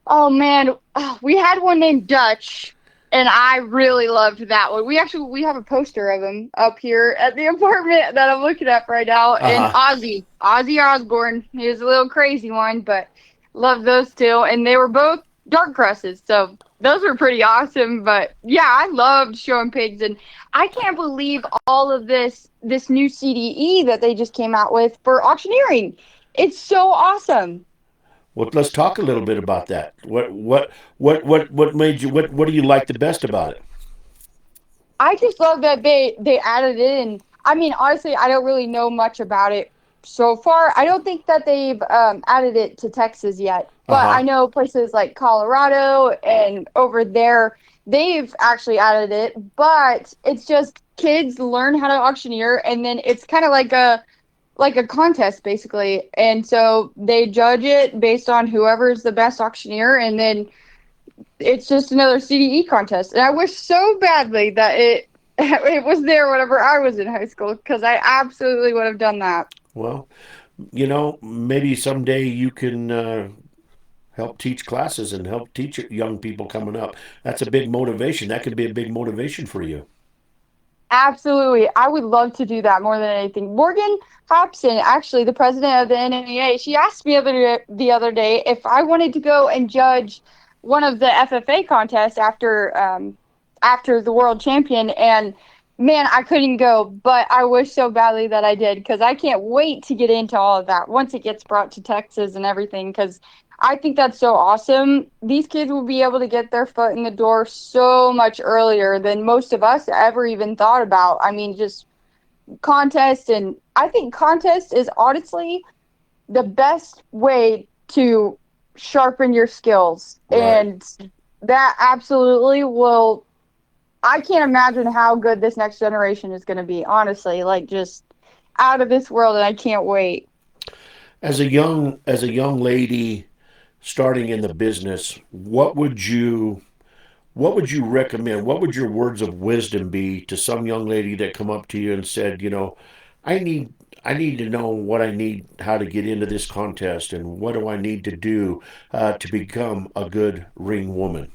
oh man, we had one named Dutch, and I really loved that one. We have a poster of him up here at the apartment that I'm looking at right now. And Uh-huh. Ozzy Osbourne, he was a little crazy one, but loved those two. And they were both dark crosses, so those were pretty awesome. But yeah, I loved showing pigs, and I can't believe all of this new CDE that they just came out with for auctioneering. It's so awesome. Well, let's talk a little bit about that. What made you what do you like the best about it? I just love that they added in. I mean, honestly, I don't really know much about it so far. I don't think that they've added it to Texas yet, but I Uh-huh. know places like Colorado and over there they've actually added it. But it's just kids learn how to auctioneer, and then it's kind of like a contest basically, and so they judge it based on whoever's the best auctioneer, and then it's just another CDE contest. And I wish so badly that it it was there whenever I was in high school because I absolutely would have done that. Well, maybe someday you can help teach classes and help teach young people coming up. That's a big motivation. That could be a big motivation for you. Absolutely. I would love to do that more than anything. Morgan Hobson, actually the president of the NNEA, she asked me the other day if I wanted to go and judge one of the FFA contests after the world champion, and man, I couldn't go, but I wish so badly that I did because I can't wait to get into all of that once it gets brought to Texas and everything because I think that's so awesome. These kids will be able to get their foot in the door so much earlier than most of us ever even thought about. I mean, just contest, and I think contest is honestly the best way to sharpen your skills, Right. and that absolutely will. I can't imagine how good this next generation is going to be, honestly, like just out of this world, and I can't wait. As a young lady starting in the business, what would you recommend? What would your words of wisdom be to some young lady that come up to you and said, I need I need to know what I need, how to get into this contest, and what do I need to do to become a good ring woman?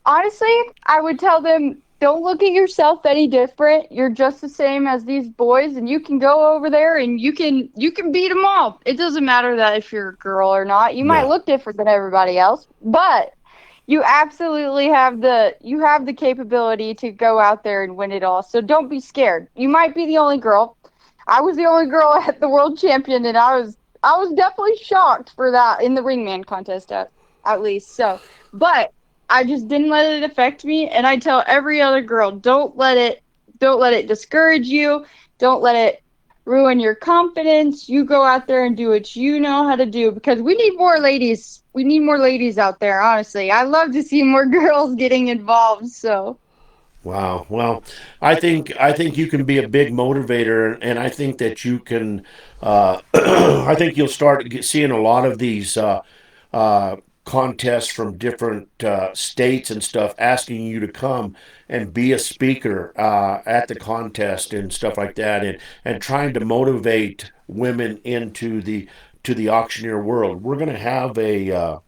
Honestly, I would tell them don't look at yourself any different. You're just the same as these boys, and you can go over there and you can beat them all. It doesn't matter that if you're a girl or not. You might Yeah. look different than everybody else, but you absolutely have the capability to go out there and win it all. So don't be scared. You might be the only girl. I was the only girl at the world champion, and I was definitely shocked for that in the ringman contest at least. So, but I just didn't let it affect me, and I tell every other girl, don't let it discourage you. Don't let it ruin your confidence. You go out there and do what you know how to do because we need more ladies. We need more ladies out there, honestly. I love to see more girls getting involved, so Wow. Well, I think you can be a big motivator, and I think that you can. I think you'll start seeing a lot of these uh, contests from different states and stuff, asking you to come and be a speaker at the contest and stuff like that, and trying to motivate women into the auctioneer world. We're going to have a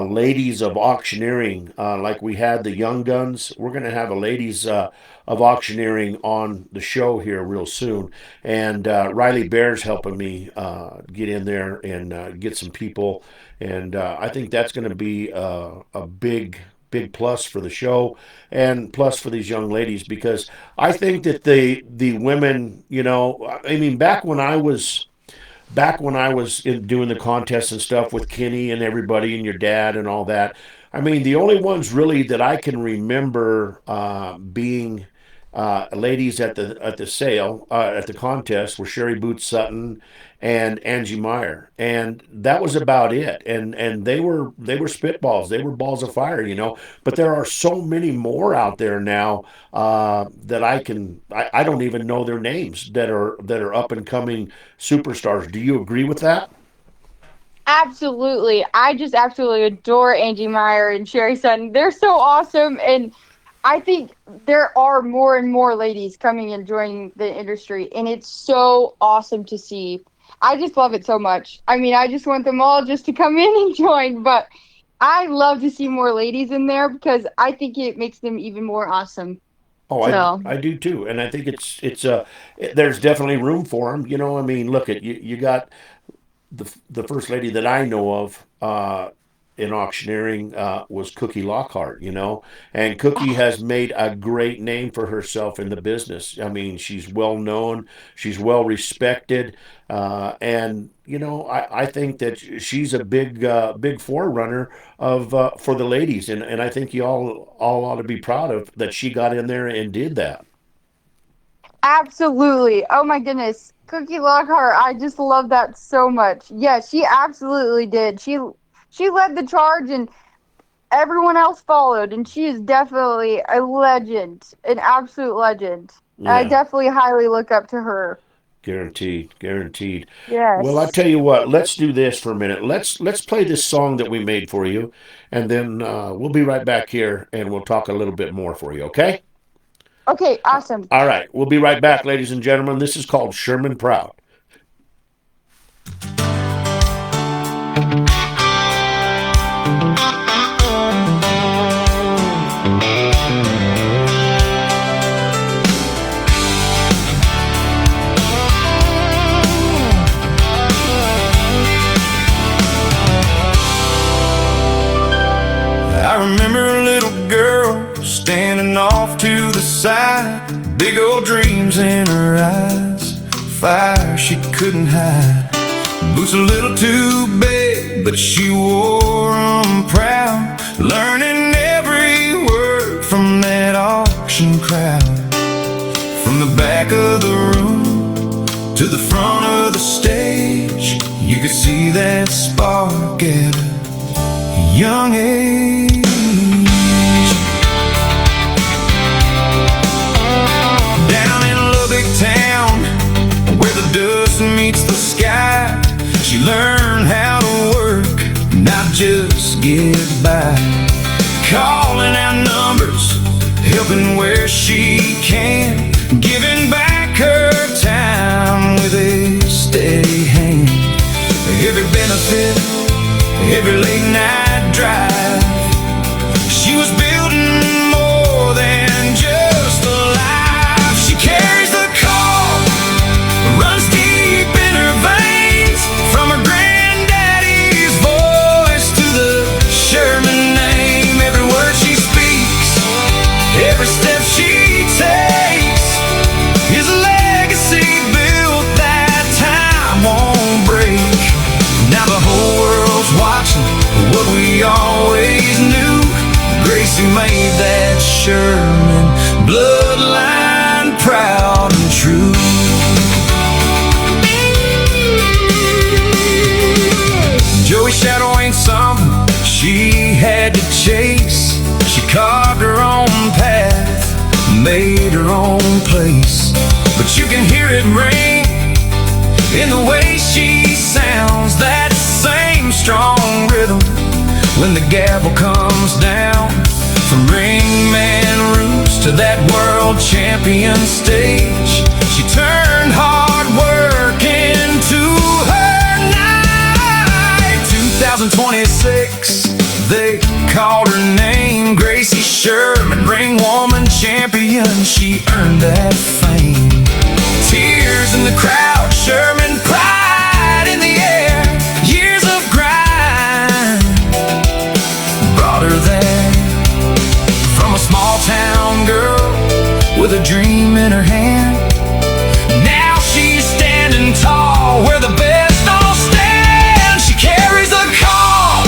ladies of auctioneering, like we had the Young Guns. We're going to have a ladies of auctioneering on the show here real soon. And Riley Bear's helping me get in there and get some people. And I think that's going to be a big plus for the show and plus for these young ladies because I think that the women, I mean, back when I was doing the contests and stuff with Kenny and everybody and your dad and all that, I mean, the only ones really that I can remember being ladies at the sale at the contest were Sherry Boots Sutton and Angie Meyer, and that was about it. And they were spitballs, they were balls of fire. But there are so many more out there now that I don't even know their names that are up and coming superstars. Do you agree with that? absolutely. I just absolutely adore Angie Meyer and Sherry Sutton. They're so awesome, and I think there are more and more ladies coming and joining the industry, and it's so awesome to see. I just love it so much. I mean, I just want them all just to come in and join, but I love to see more ladies in there because I think it makes them even more awesome. Oh, I So, I do too, and I think there's definitely room for them. I mean, look at you got the first lady that I know of in auctioneering was Cookie Lockhart, and Cookie has made a great name for herself in the business. I mean, she's well known, she's well respected, and I think that she's a big forerunner of for the ladies, and I think you all ought to be proud of that she got in there and did that. absolutely. Oh my goodness. Cookie Lockhart, I just love that so much. Yeah, she absolutely did. She led the charge and everyone else followed, and she is definitely a legend, an absolute legend. I Yeah. definitely highly look up to her. Guaranteed, guaranteed. Well, I Yes. tell you what, let's do this for a minute. Let's play this song that we made for you, and then we'll be right back here, and we'll talk a little bit more for you. Okay? Okay, awesome. All right, we'll be right back, ladies and gentlemen. This is called Sherman Proud. I remember a little girl standing off to the side, big old dreams in her eyes, fire she couldn't hide. Boots a little too big, but she wore 'em proud, learning every word from that auction crowd. From the back of the room to the front of the stage, you could see that spark at a young age. Down in Lubbock town, where the dust meets the sky, get by. Calling out numbers, helping where she can, giving back her time with a steady hand. Every benefit, every late night drive, she was building more than just a life. She carries the call, runs deep in her veins, from her granddaddy's voice to the Sherman name. Every word she speaks, every step she takes is a legacy built that time won't break. Now the whole world's watching what we always knew. Gracie made that Sherman bloodline proud and true. Joey's shadow ain't something she had to chase. She carved her own path, made her own place. But you can hear it ring in the way she sounds, that same strong rhythm when the gavel comes down. From ringman roots to that world champion stage, she turned hard work into her night. 2026, they called her name, Gracie Sherman, ring woman champion. She earned that fame. Tears in the crowd, Sherman pride in the air. Years of grind brought her there. From a small town girl with a dream in her hand, now she's standing tall where the best all stand. She carries a call,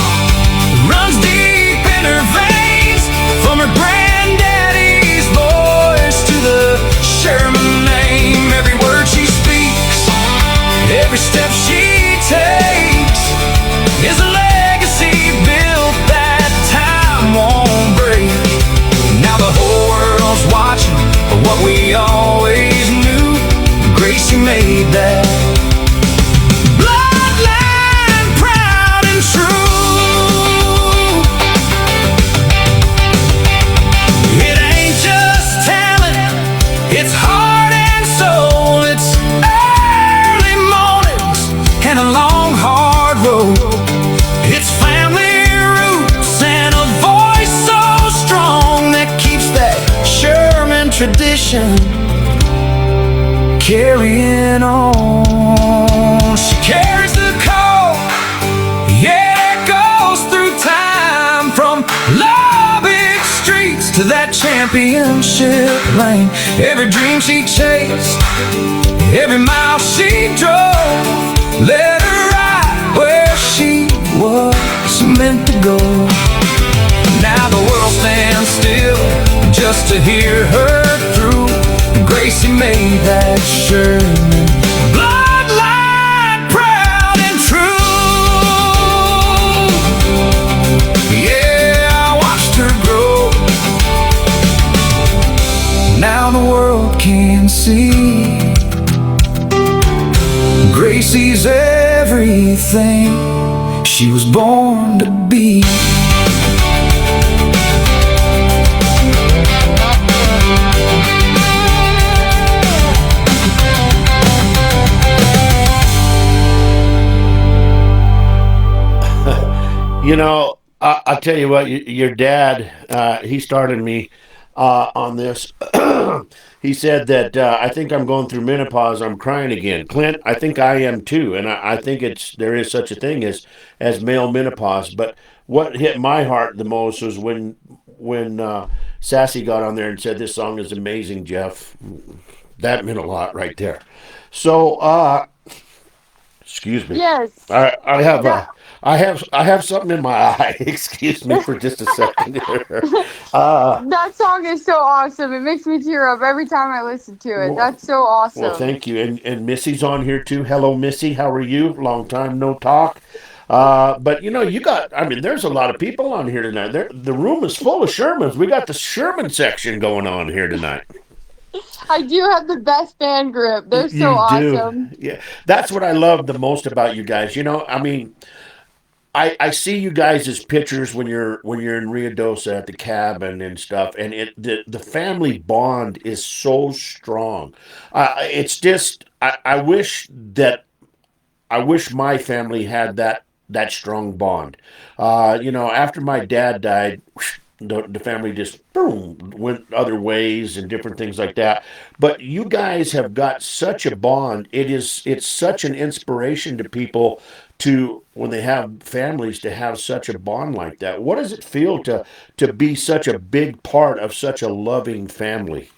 runs deep in her veins, from her granddaddy's voice to the Sherman name. Every word she speaks, every step she takes is a legacy built that time won't break. Now the whole world's watching what we always knew. Gracie made that bloodline proud and true. It ain't just talent, it's heart and soul. It's early mornings and a long hard road. It's family roots and a voice so strong that keeps that Sherman tradition carrying on. She carries the call, yeah, it goes through time, from lobby streets to that championship lane. Every dream she chased, every mile she drove, led her right where she was meant to go. Now the world stands still just to hear her through. Gracie made that Sherman bloodline proud and true. Yeah, I watched her grow. Now the world can see Gracie's everything she was born to be. You know, I'll tell you what, your dad, he started me on this. He said that I think I'm going through menopause. I'm crying again. Clint, I think I am too. And I think there is such a thing as male menopause. But what hit my heart the most was when Sassy got on there and said, "This song is amazing, Jeff." That meant a lot right there. So, excuse me. Yes. I have something in my eye. Excuse me for just a second here. That song is so awesome. It makes me tear up every time I listen to it. That's so awesome. Well, thank you. And Missy's on here too. Hello, Missy. How are you? Long time no talk. But there's a lot of people on here tonight. The room is full of Shermans. We got the Sherman section going on here tonight. I do have the best fan group. They're so awesome. Yeah, that's what I love the most about you guys. I see you guys as pictures when you're in Rio Dosa at the cabin and stuff, and the family bond is so strong. It's just I wish my family had that strong bond. After my dad died, the family just boom went other ways and different things like that. But you guys have got such a bond. It's such an inspiration to people to when they have families to have such a bond like that. What does it feel to be such a big part of such a loving family?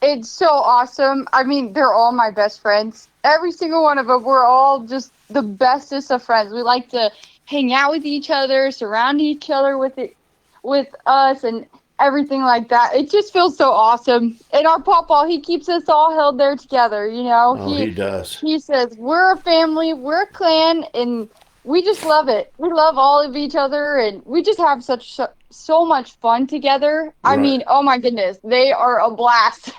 It's so awesome. I mean, they're all my best friends. Every single one of them. We're all just the bestest of friends. We like to hang out with each other, surround each other with us, and everything like that. It just feels so awesome. And our papa, he keeps us all held there together. You know, Oh, he does. he says we're a family, we're a clan, and we just love it. We love all of each other, and we just have so much fun together. I Right. mean, oh my goodness, they are a blast.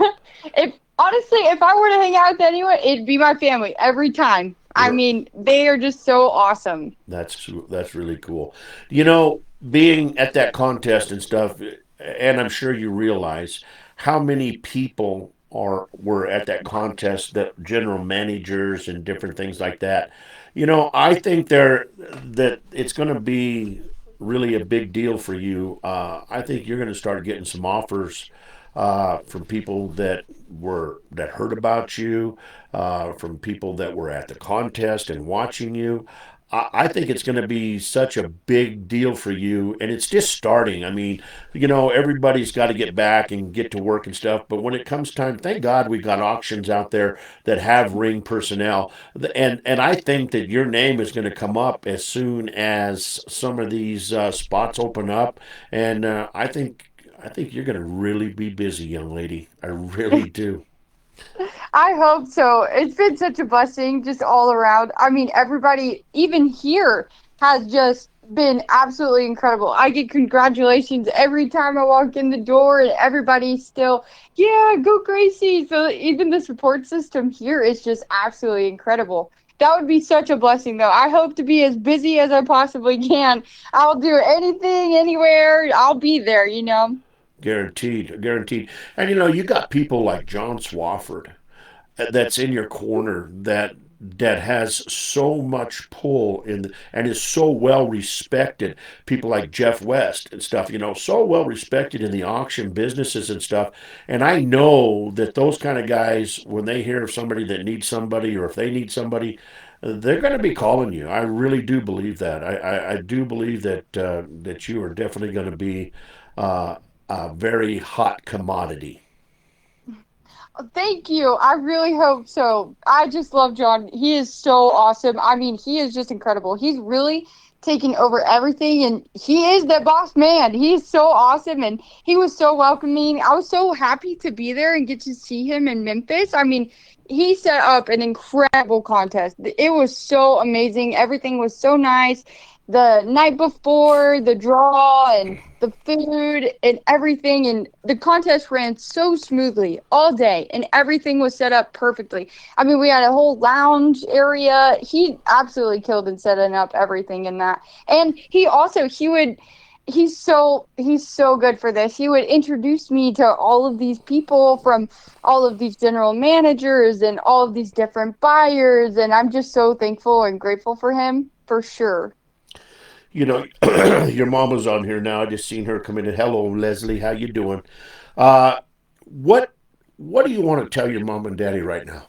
If honestly, if I were to hang out with anyone, it'd be my family every time. I R- mean, they are just so awesome. That's really cool. You know, being at that contest and stuff, and I'm sure you realize how many people are were at that contest, that general managers and different things like that. I think that it's going to be really a big deal for you. I think you're going to start getting some offers from people that heard about you, from people that were at the contest and watching you. I think it's going to be such a big deal for you, and it's just starting. I mean, everybody's got to get back and get to work and stuff. But when it comes time, thank God we've got auctions out there that have ring personnel, and I think that your name is going to come up as soon as some of these spots open up, and I think you're going to really be busy, young lady. I really do. I hope so. It's been such a blessing just all around. I mean, everybody, even here, has just been absolutely incredible. I get congratulations every time I walk in the door, and everybody's still, yeah, go Gracie. So even the support system here is just absolutely incredible. That would be such a blessing, though. I hope to be as busy as I possibly can. I'll do anything, anywhere. I'll be there, you know. Guaranteed, guaranteed. And you got people like John Swafford that's in your corner that has so much pull and is so well respected. People like Jeff West and stuff, so well respected in the auction businesses and stuff. And I know that those kind of guys, when they hear of somebody that needs somebody, or if they need somebody, they're going to be calling you. I really do believe that. I do believe that you are definitely going to be a very hot commodity. Thank you. I really hope so. I just love John. He is so awesome. I mean, he is just incredible. He's really taken over everything, and he is the boss man. He's so awesome, and he was so welcoming. I was so happy to be there and get to see him in Memphis. I mean, he set up an incredible contest. It was so amazing. Everything was so nice. The night before, the draw and the food and everything, and the contest ran so smoothly all day, and everything was set up perfectly. I mean, we had a whole lounge area. He absolutely killed in setting up everything in that. And he's so good for this. He would introduce me to all of these people, from all of these general managers and all of these different buyers, and I'm just so thankful and grateful for him, for sure. you know your mama's on here now. I just seen her come in. Hello, Leslie, how you doing? What what do you want to tell your mom and daddy right now?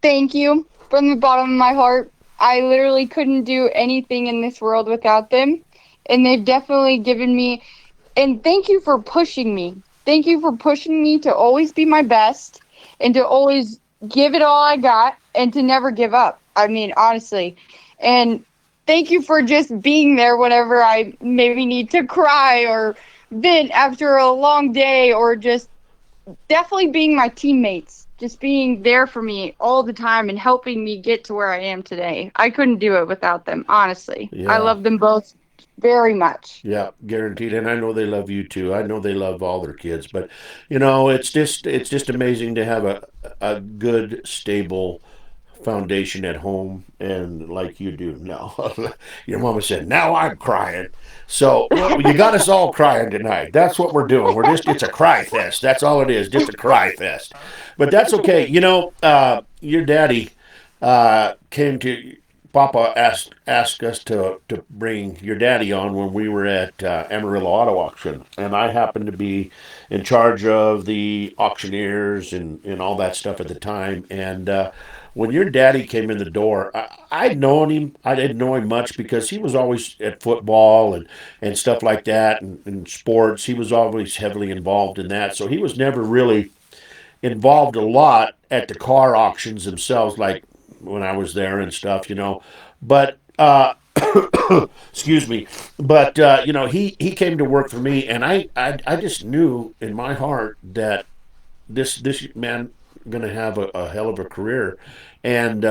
Thank you from the bottom of my heart. I literally couldn't do anything in this world without them. And they've definitely given me, and thank you for pushing me. Thank you for pushing me to always be my best and to always give it all I got and to never give up. I mean, honestly. And thank you for just being there whenever I maybe need to cry or vent after a long day, or just definitely being my teammates, just being there for me all the time and helping me get to where I am today. I couldn't do it without them, honestly. I Yeah. love them both very much. Yeah, guaranteed. And I know they love you too. I know they love all their kids, but it's just amazing to have a good, stable foundation at home and like you do. No, your mama said, now I'm crying. So well, you got us all crying tonight. That's what we're doing. It's a cry fest. That's all it is, just a cry fest. But that's okay. Your daddy came to Papa asked us to bring your daddy on when we were at Amarillo Auto Auction, and I happened to be in charge of the auctioneers and all that stuff at the time. And when your daddy came in the door, I'd known him. I didn't know him much because he was always at football and stuff like that and sports. He was always heavily involved in that, so he was never really involved a lot at the car auctions themselves, like when I was there and stuff, But excuse me, but he came to work for me, and I just knew in my heart that this man going to have a hell of a career, and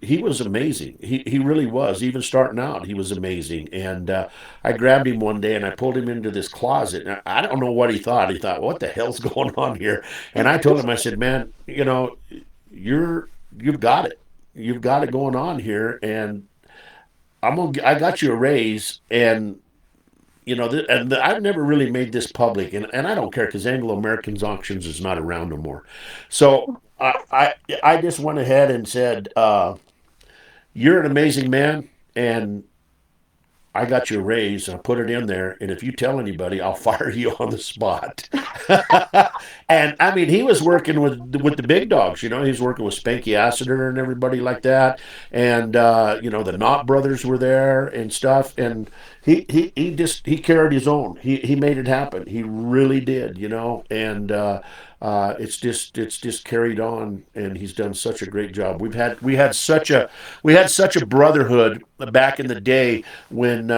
he was amazing. He really was. Even starting out, he was amazing. And I grabbed him one day and I pulled him into this closet. And I don't know what he thought. He thought, "What the hell's going on here?" And I told him, I said, "Man, you've got it. You've got it going on here, and I got you a raise." And I've never really made this public, and I don't care because Anglo Americans auctions is not around no more. So I just went ahead and said, "You're an amazing man, and I got you a raise, and I put it in there. And if you tell anybody, I'll fire you on the spot." And I mean, he was working with the big dogs. He was working with Spanky Assiter and everybody like that. And the Knott brothers were there and stuff. And he carried his own. He made it happen. He really did. And it's just carried on, and he's done such a great job. We had such a brotherhood back in the day when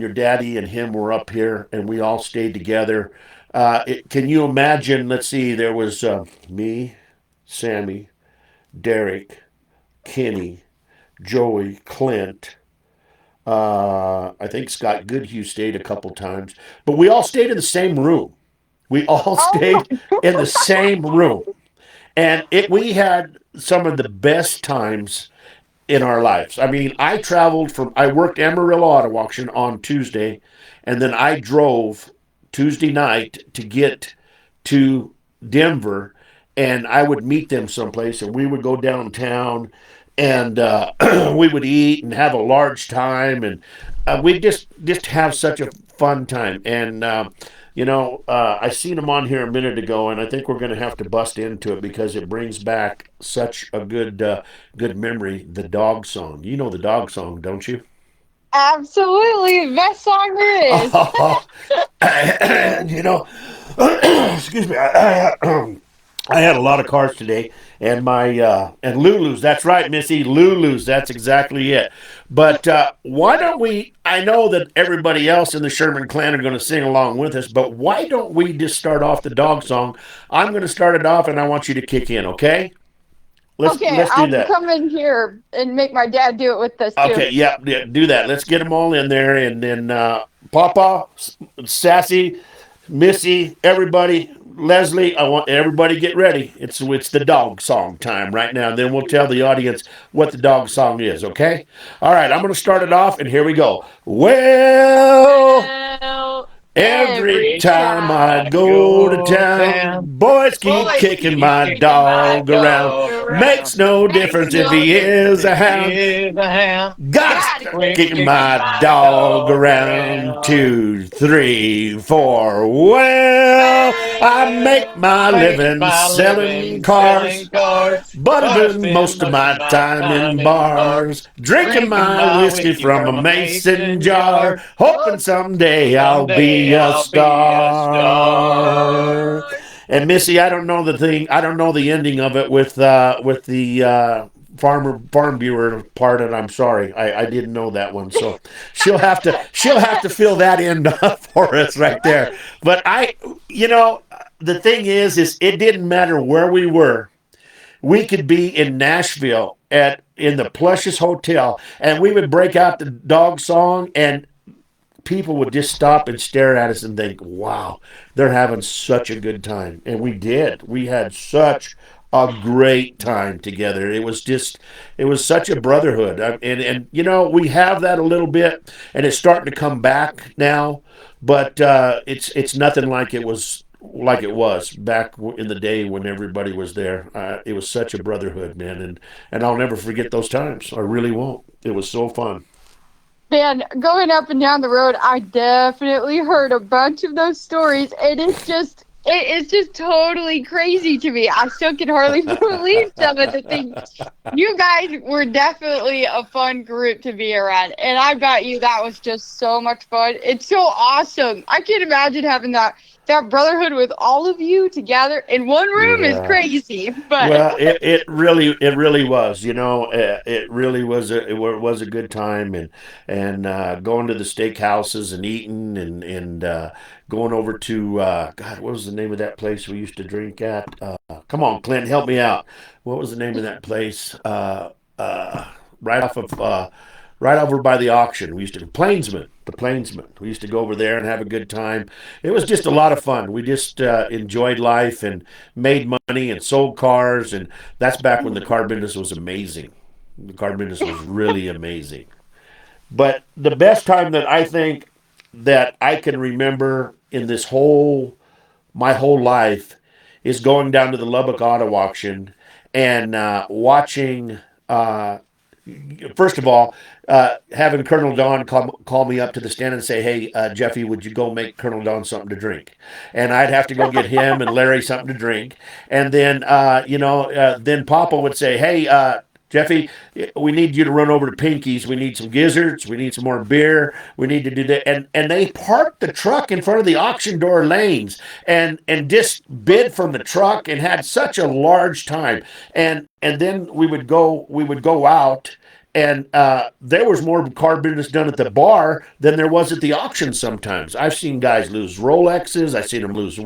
your daddy and him were up here, and we all stayed together. Can you imagine? Let's see. There was me, Sammy, Derek, Kenny, Joey, Clint. I think Scott Goodhue stayed a couple times, but we all stayed in the same room. We all stayed in the same room, and we had some of the best times in our lives. I mean, I worked Amarillo Auto Auction on Tuesday, and then I drove Tuesday night to get to Denver, and I would meet them someplace, and we would go downtown, and we would eat and have a large time, and we just have such a fun time. And I seen him on here a minute ago, and I think we're going to have to bust into it because it brings back such a good memory. The dog song. You know the dog song, don't you? Absolutely. The best song there is. And, excuse me. I had a lot of cars today, and and Lulu's. That's right, Missy. Lulu's. That's exactly it. But why don't we? I know that everybody else in the Sherman clan are going to sing along with us, but why don't we just start off the dog song? I'm going to start it off, and I want you to kick in. Okay? Let's do I'll that. come in here and make my dad do it with us too. Okay, yeah, do that. Let's get them all in there, and then Papa, Sassy, Missy, everybody, Leslie, I want everybody get ready. It's the dog song time right now, and then we'll tell the audience what the dog song is, okay? All right, I'm going to start it off, and here we go. Well, every time I go to town, boys keep kicking my dog around. Makes no difference if he is a hound. Got kicking my dog around. 2, 3, 4. Well, I make my living selling cars, but I spend most of my time in bars, drinking my whiskey from a mason jar, hoping someday I'll be a star. And Missy, I don't know the thing. I don't know the ending of it with the farm viewer part, and I'm sorry, I didn't know that one. So she'll have to fill that in for us right there. But the thing is it didn't matter where we were. We could be in Nashville in the plushest hotel, and we would break out the dog song, and people would just stop and stare at us and think, wow, they're having such a good time. And we did. We had such a great time together. It was such a brotherhood. And you know, we have that a little bit, and it's starting to come back now, but it's nothing like it was back in the day when everybody was there. It was such a brotherhood, man, and I'll never forget those times. I really won't. It was so fun. Man, going up and down the road, I definitely heard a bunch of those stories, and it's just totally crazy to me. I still can hardly believe some of the things. You guys were definitely a fun group to be around, and I bet you that was just so much fun. It's so awesome. I can't imagine having that brotherhood with all of you together in one room is Yeah. crazy. But Well, it really was. You know, it really was was a good time, and going to the steakhouses and eating and going over to God, what was the name of that place we used to drink at? Come on, Clint, help me out. What was the name of that place? Uh, right off of right over by the auction. We used to Plainsman, the Plainsman. We used to go over there and have a good time. It was just a lot of fun. We just enjoyed life and made money and sold cars, and that's back when the car business was amazing. The car business was really amazing. But the best time that I think that I can remember in this whole my whole life is going down to the Lubbock Auto Auction and watching. First of all, having Colonel Don call me up to the stand and say, "Hey, Jeffy, would you go make Colonel Don something to drink?" And I'd have to go get him and Larry something to drink, and then then Papa would say, "Hey, Jeffy, we need you to run over to Pinky's. We need some gizzards. We need some more beer. We need to do that." And they parked the truck in front of the auction door lanes and just bid from the truck and had such a large time. And then we would go out, and there was more car business done at the bar than there was at the auction sometimes. I've seen guys lose Rolexes. I've seen them lose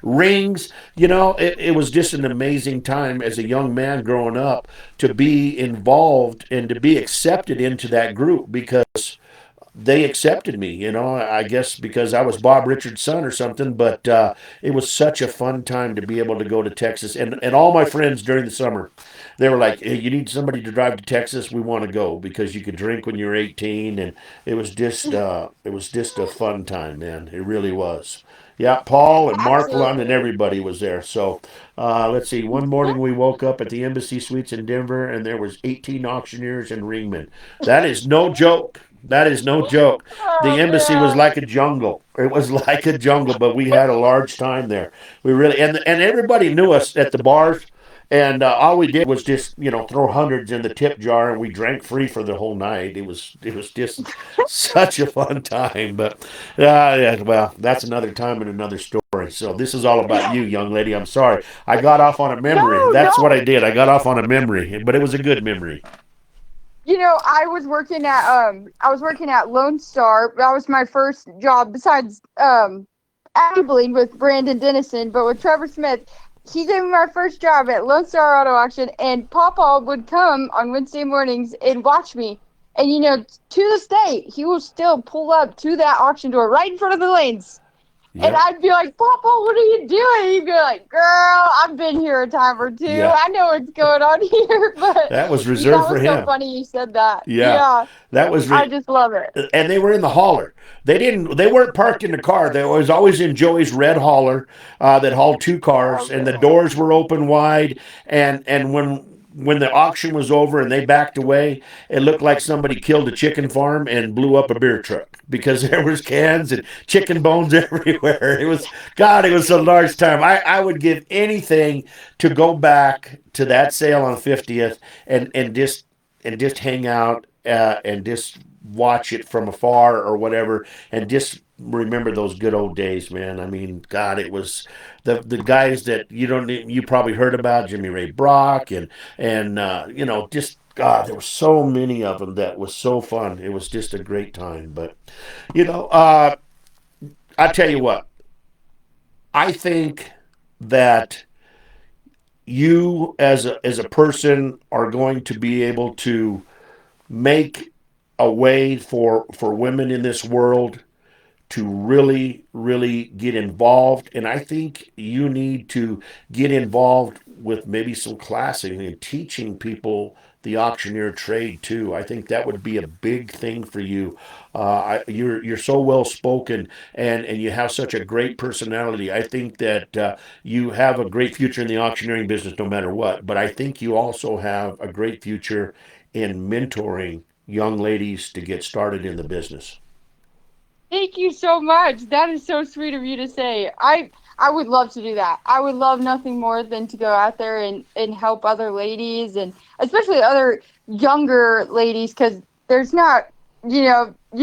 rings. You know, it was just an amazing time as a young man growing up to be involved and to be accepted into that group because they accepted me, you know, I guess because I was Bob Richards' son or something, but it was such a fun time to be able to go to Texas. And all my friends during the summer, they were like, "Hey, you need somebody to drive to Texas? We want to go because you could drink when you're 18." And it was just a fun time, man. It really was. Yeah, Paul and Mark Lund and absolutely. everybody was there. So let's see. One morning we woke up at the Embassy Suites in Denver, and there was 18 auctioneers and ringmen. That is no joke. That is no joke. The Oh embassy was man. like a jungle. It was like a jungle, but we had a large time there. We really and everybody knew us at the bars, and all we did was just throw hundreds in the tip jar, and we drank free for the whole night. It was just such a fun time. But yeah, well, that's another time and another story. So this is all about you, young lady. I'm sorry I got off on a memory. No, That's what I no. did. I got off on a memory, but it was a good memory. I was working at Lone Star. That was my first job besides Abilene with Brandon Dennison, but with Trevor Smith. He gave me my first job at Lone Star Auto Auction, and Papa would come on Wednesday mornings and watch me. And to this day, he will still pull up to that auction door right in front of the lanes. And Yep. I'd be like, "Papa, what are you doing?" He'd be like, "Girl, I've been here a time or two. Yeah. I know what's going on here." But That was that reserved for was so him. funny you said that. Yeah. Yeah, That was I just love it. and they were in the hauler. They weren't parked in the car. They was always in Joey's red hauler that hauled two cars, and the doors were open wide. And when the auction was over and they backed away, it looked like somebody killed a chicken farm and blew up a beer truck because there was cans and chicken bones everywhere. It was God. It was a large time. I would give anything to go back to that sale on 50th and just hang out and just watch it from afar or whatever, and just remember those good old days, man. I mean, God, it was the guys that you probably heard about, Jimmy Ray Brock and just God, there were so many of them that was so fun. It was just a great time. But you know, I tell you what, I think that you as a person are going to be able to make a way for women in this world to really get involved, and I think you need to get involved with maybe some classes and teaching people the auctioneer trade too. I think that would be a big thing for you. You're so well spoken, and you have such a great personality. I think that you have a great future in the auctioneering business, no matter what. But I think you also have a great future in mentoring young ladies to get started in the business. Thank you so much. That is so sweet of you to say. I would love to do that. I would love nothing more than to go out there and help other ladies, and especially other younger ladies, because there's not, you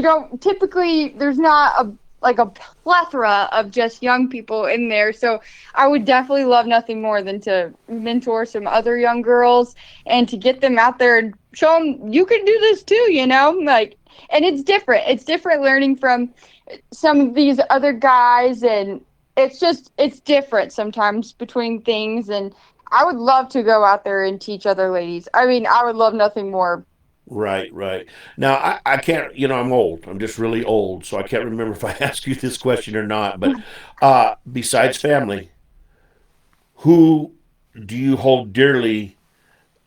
don't typically, there's not a like a plethora of just young people in there. So I would definitely love nothing more than to mentor some other young girls and to get them out there and show them you can do this too, like, and it's different. It's different learning from some of these other guys, and it's different sometimes between things. And I would love to go out there and teach other ladies. I mean, I would love nothing more. Right, right. Now, I can't, I'm old. I'm just really old, so I can't remember if I asked you this question or not. But besides family, who do you hold dearly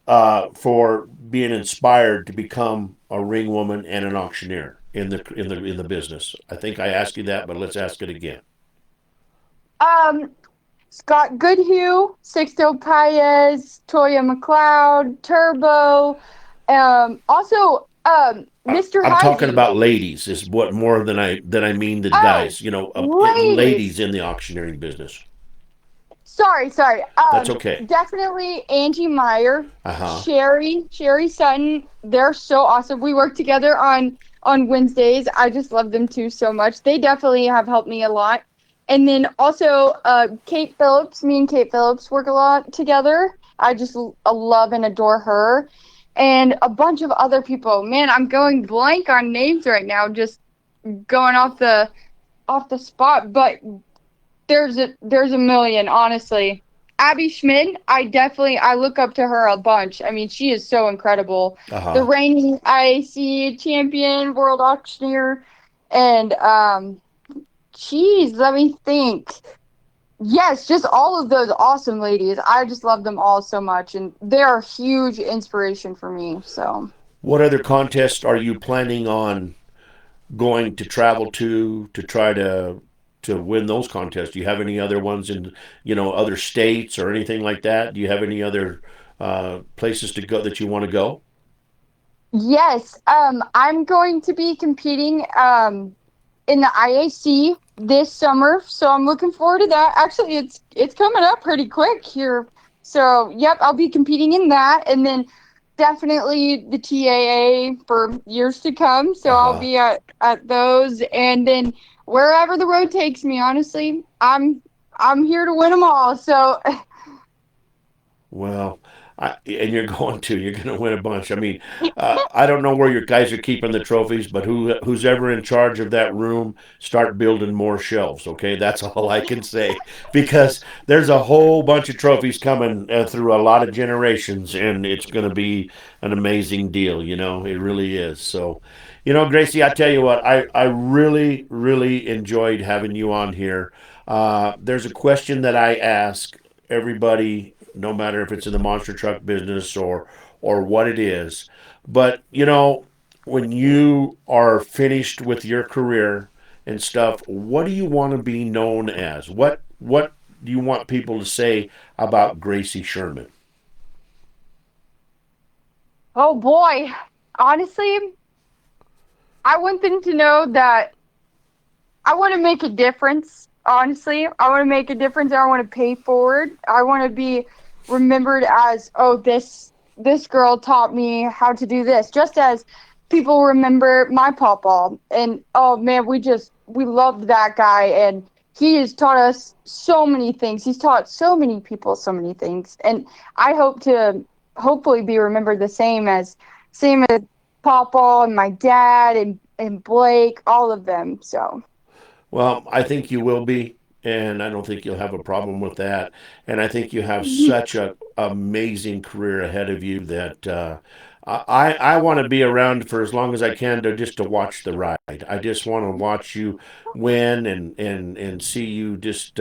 for being inspired to become a ring woman and an auctioneer in the business? I think I asked you that, but let's ask it again. Um, Scott Goodhue, Sixto Paez, Toya McLeod, Turbo, also Mr. I'm talking Heisey. about ladies is what more than I mean the Oh, guys. Ladies ladies. in the auctioneering business. Sorry. That's okay. Definitely Angie Meyer, Uh huh. Sherry Sutton. They're so awesome. We work together on Wednesdays. I just love them too so much. They definitely have helped me a lot. And then also Kate Phillips. Me and Kate Phillips work a lot together. I just love and adore her, and a bunch of other people. Man, I'm going blank on names right now. Just going off the spot, but there's a million, honestly. Abby Schmidt, I look up to her a bunch. I mean, she is so incredible. Uh The huh. reigning IAC champion, world auctioneer, and geez, let me think. Yes, just all of those awesome ladies. I just love them all so much, and they're a huge inspiration for me. So. What other contests are you planning on going to travel to try to win those contests? Do you have any other ones in other states or anything like that? Do you have any other places to go that you want to go? Yes, I'm going to be competing in the IAC this summer, so I'm looking forward to that. Actually, it's coming up pretty quick here. So, yep, I'll be competing in that, and then definitely the TAA for years to come. So Uh I'll huh. be at those, and then wherever the road takes me. Honestly, I'm here to win them all. So Well, and you're going to win a bunch. I mean, I don't know where your guys are keeping the trophies, but who's ever in charge of that room, start building more shelves. Okay, that's all I can say because there's a whole bunch of trophies coming through a lot of generations, and it's going to be an amazing deal. It really is. So, Gracie, I tell you what, I really really enjoyed having you on here. There's a question that I ask everybody, no matter if it's in the monster truck business or what it is. But when you are finished with your career and stuff, what do you want to be known as? What do you want people to say about Gracie Sherman? oh boy, honestly, I want them to know that I want to make a difference. Honestly, I want to make a difference. I want to pay forward. I want to be remembered as, oh, this girl taught me how to do this. Just as people remember my pawpaw, and oh man, we loved that guy, and he has taught us so many things. He's taught so many people so many things, and I hope to hopefully be remembered the same as pawpaw and my dad and Blake, all of them. So. Well, I think you will be, and I don't think you'll have a problem with that. And I think you have such a amazing career ahead of you that I want to be around for as long as I can to watch the ride. I just want to watch you win and see you just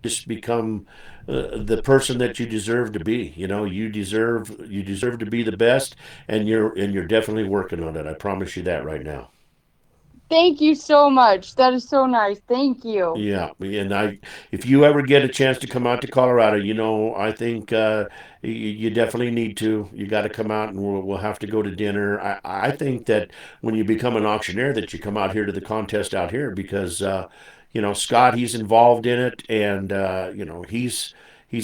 just become the person that you deserve to be. You know, you deserve to be the best, and you're definitely working on it. I promise you that right now. Thank you so much. That is so nice. Thank you. Yeah, and if you ever get a chance to come out to Colorado, you know, I think you definitely need to. You got to come out, and we'll have to go to dinner. I think that when you become an auctioneer, that you come out here to the contest out here because, you know, Scott, he's involved in it, and you know, he's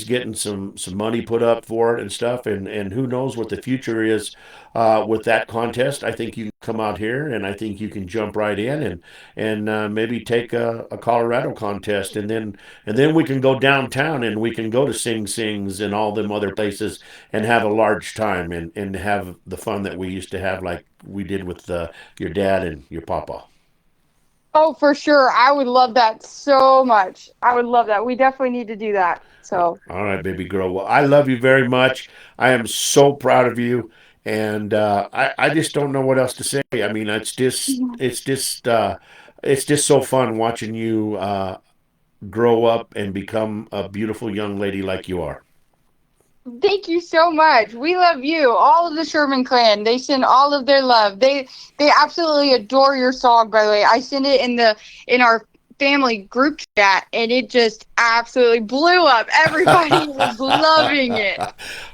getting some money put up for it and stuff, and who knows what the future is with that contest. I think you can come out here, and I think you can jump right in and maybe take a Colorado contest, and then we can go downtown and we can go to Sing Sings and all them other places and have a large time and have the fun that we used to have like we did with your dad and your papa. Oh, for sure. I would love that so much. I would love that. We definitely need to do that. So, All right, baby girl. Well, I love you very much. I am so proud of you, and I just don't know what else to say. I mean, it's just so fun watching you grow up and become a beautiful young lady like you are. thank you so much. We love you. All of the Sherman clan. They send all of their love. They absolutely adore your song, by the way. I sent it in our family group chat, and it just absolutely blew up. Everybody was loving it.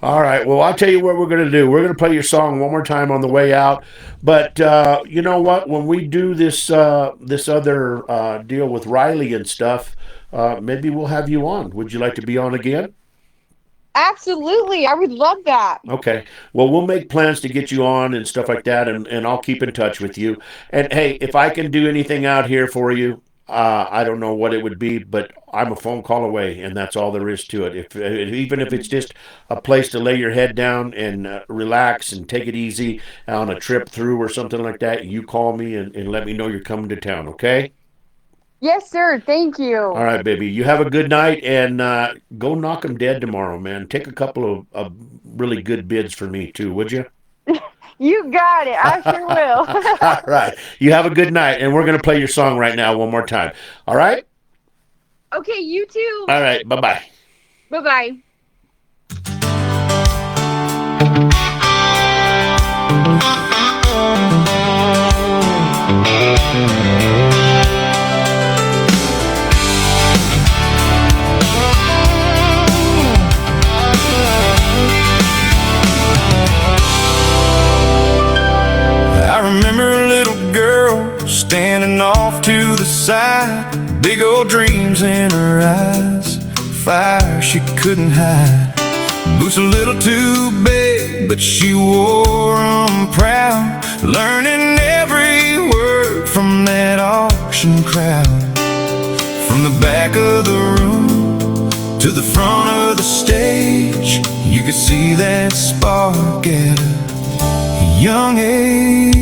All right. Well, I'll tell you what we're going to do. We're going to play your song one more time on the way out. But you know what? When we do this other deal with Riley and stuff, maybe we'll have you on. Would you like to be on again? Absolutely. I would love that. Okay. Well, we'll make plans to get you on and stuff like that, and I'll keep in touch with you. And hey, if I can do anything out here for you, I don't know what it would be, but I'm a phone call away, and that's all there is to it. Even if it's just a place to lay your head down and relax and take it easy on a trip through or something like that, you call me and let me know you're coming to town, okay? Yes, sir. Thank you. All right, baby. You have a good night, and go knock 'em dead tomorrow, man. Take a couple of really good bids for me, too, would you? You got it. I sure will. All right. You have a good night, and we're going to play your song right now one more time. All right? Okay, you too. All right. Bye-bye. Bye-bye. I remember a little girl standing off to the side, big old dreams in her eyes, fire she couldn't hide. Boots a little too big, but she wore 'em proud, learning every word from that auction crowd. From the back of the room to the front of the stage, you could see that spark at a young age.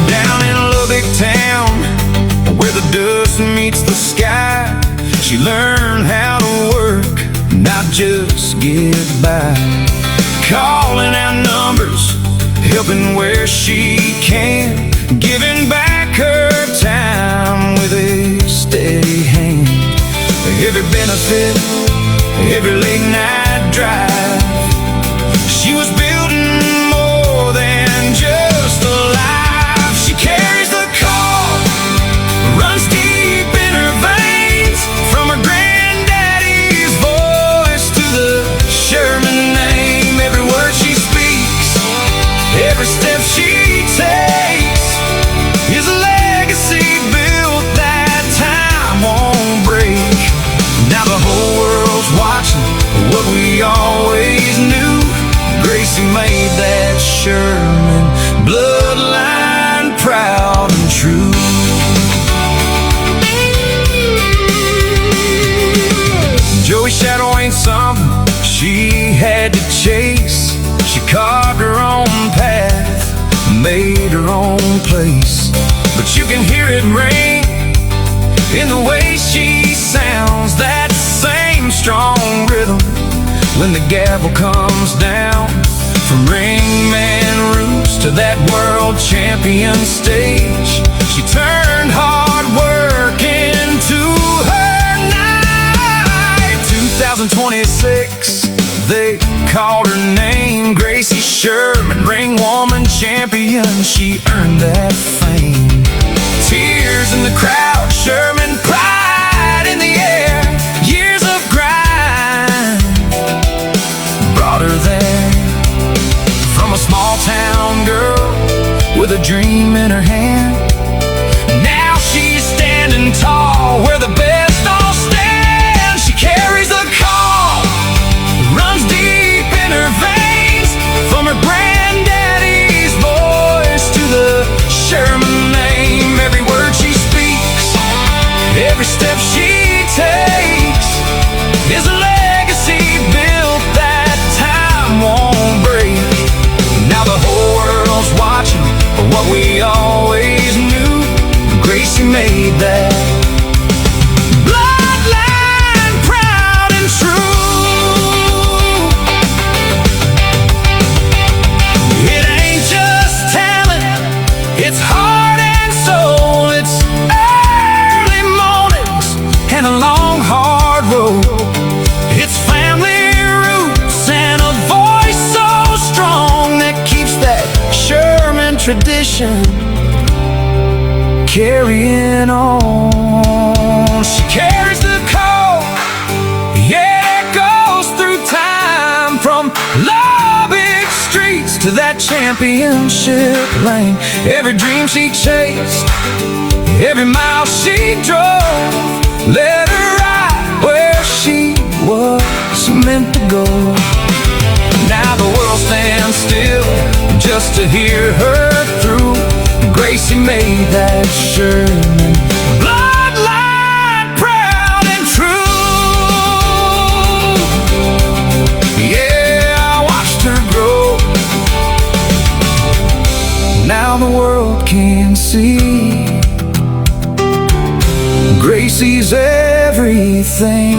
Down in a little big town where the dust meets the sky, she learned how to work, not just get by. Calling out numbers, helping where she can, giving back her time with a steady hand. Every benefit, every late night drive, she was building more than just a life. She carries the call, runs deep in her veins, from her granddaddy's voice to the Sherman name. Every word she speaks, every step she takes is a legacy built that time won't break. Now the whole world's watching what we always knew. Gracie made that Sherman bloodline proud and true. Joey's shadow ain't something she had to chase. She carved her own path, made her own place. But you can hear it ring in the way she sounds, that same strong rhythm when the gavel comes down. From ringman roots to that world champion stage, she turned hard day. Bloodline proud and true. It ain't just talent, it's heart and soul. It's early mornings and a long hard road. It's family roots and a voice so strong that keeps that Sherman tradition carrying on. She carries the call, yeah, it goes through time. From lobby streets to that championship lane. Every dream she chased, every mile she drove, let her ride where she was meant to go. Now the world stands still just to hear her through. Gracie made that Sherman bloodline proud and true. Yeah, I watched her grow. Now the world can see Gracie's everything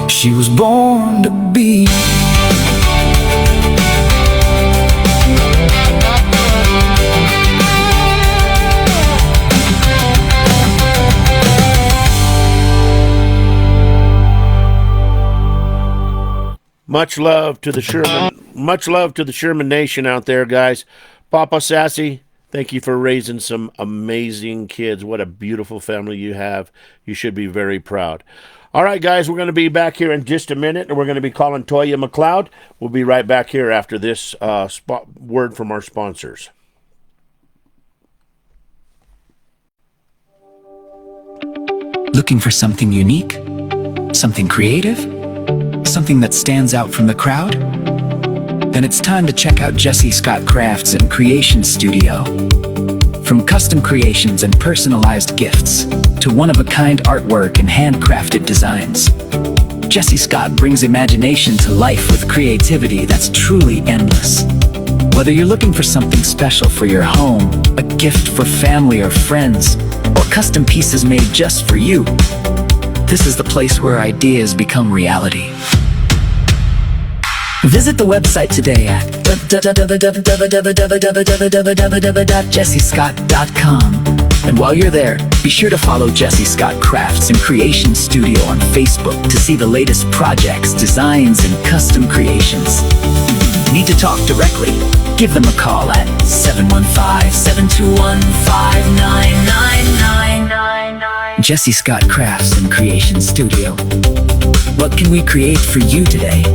she was born to be. Much love to the Sherman Nation out there, guys. Papa Sassy, thank you for raising some amazing kids. What a beautiful family you have. You should be very proud. All right, guys, we're going to be back here in just a minute, and we're going to be calling Toya McLeod. We'll be right back here after this word from our sponsors. Looking for something unique? Something creative? Something that stands out from the crowd? Then it's time to check out Jesse Scott Crafts and Creation Studio. From custom creations and personalized gifts to one-of-a-kind artwork and handcrafted designs, Jesse Scott brings imagination to life with creativity that's truly endless. Whether you're looking for something special for your home, a gift for family or friends, or custom pieces made just for you, this is the place where ideas become reality. Visit the website today at www.jessescott.com. And while you're there, be sure to follow Jesse Scott Crafts and Creation Studio on Facebook to see the latest projects, designs, and custom creations. Need to talk directly? Give them a call at 715-721-5999. Jesse Scott Crafts and Creation Studio. What can we create for you today?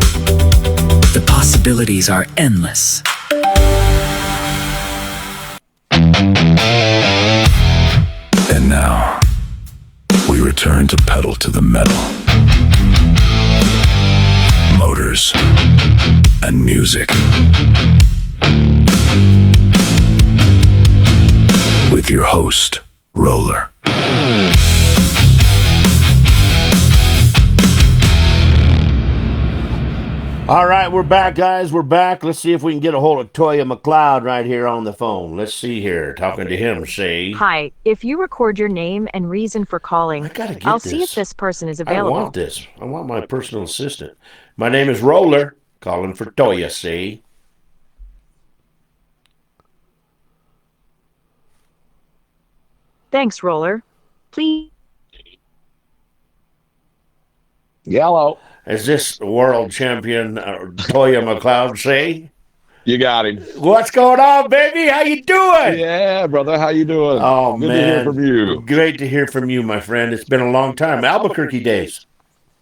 The possibilities are endless. And now, we return to pedal to the metal. Motors and music. With your host, Roller. All right, we're back, guys. We're back. Let's see if we can get a hold of Toya McLeod right here on the phone. Let's see here. Talking to him, say. Hi, if you record your name and reason for calling, I'll see if this person is available. I want this. I want my personal assistant. My name is Roller, calling for Toya, see. Thanks, Roller. Please. Yellow. Is this world champion Toya McLeod, say? You got him. What's going on, baby? How you doing? Yeah, brother. How you doing? Oh, Good man. to hear from you. Great to hear from you, my friend. It's been a long time. Albuquerque days.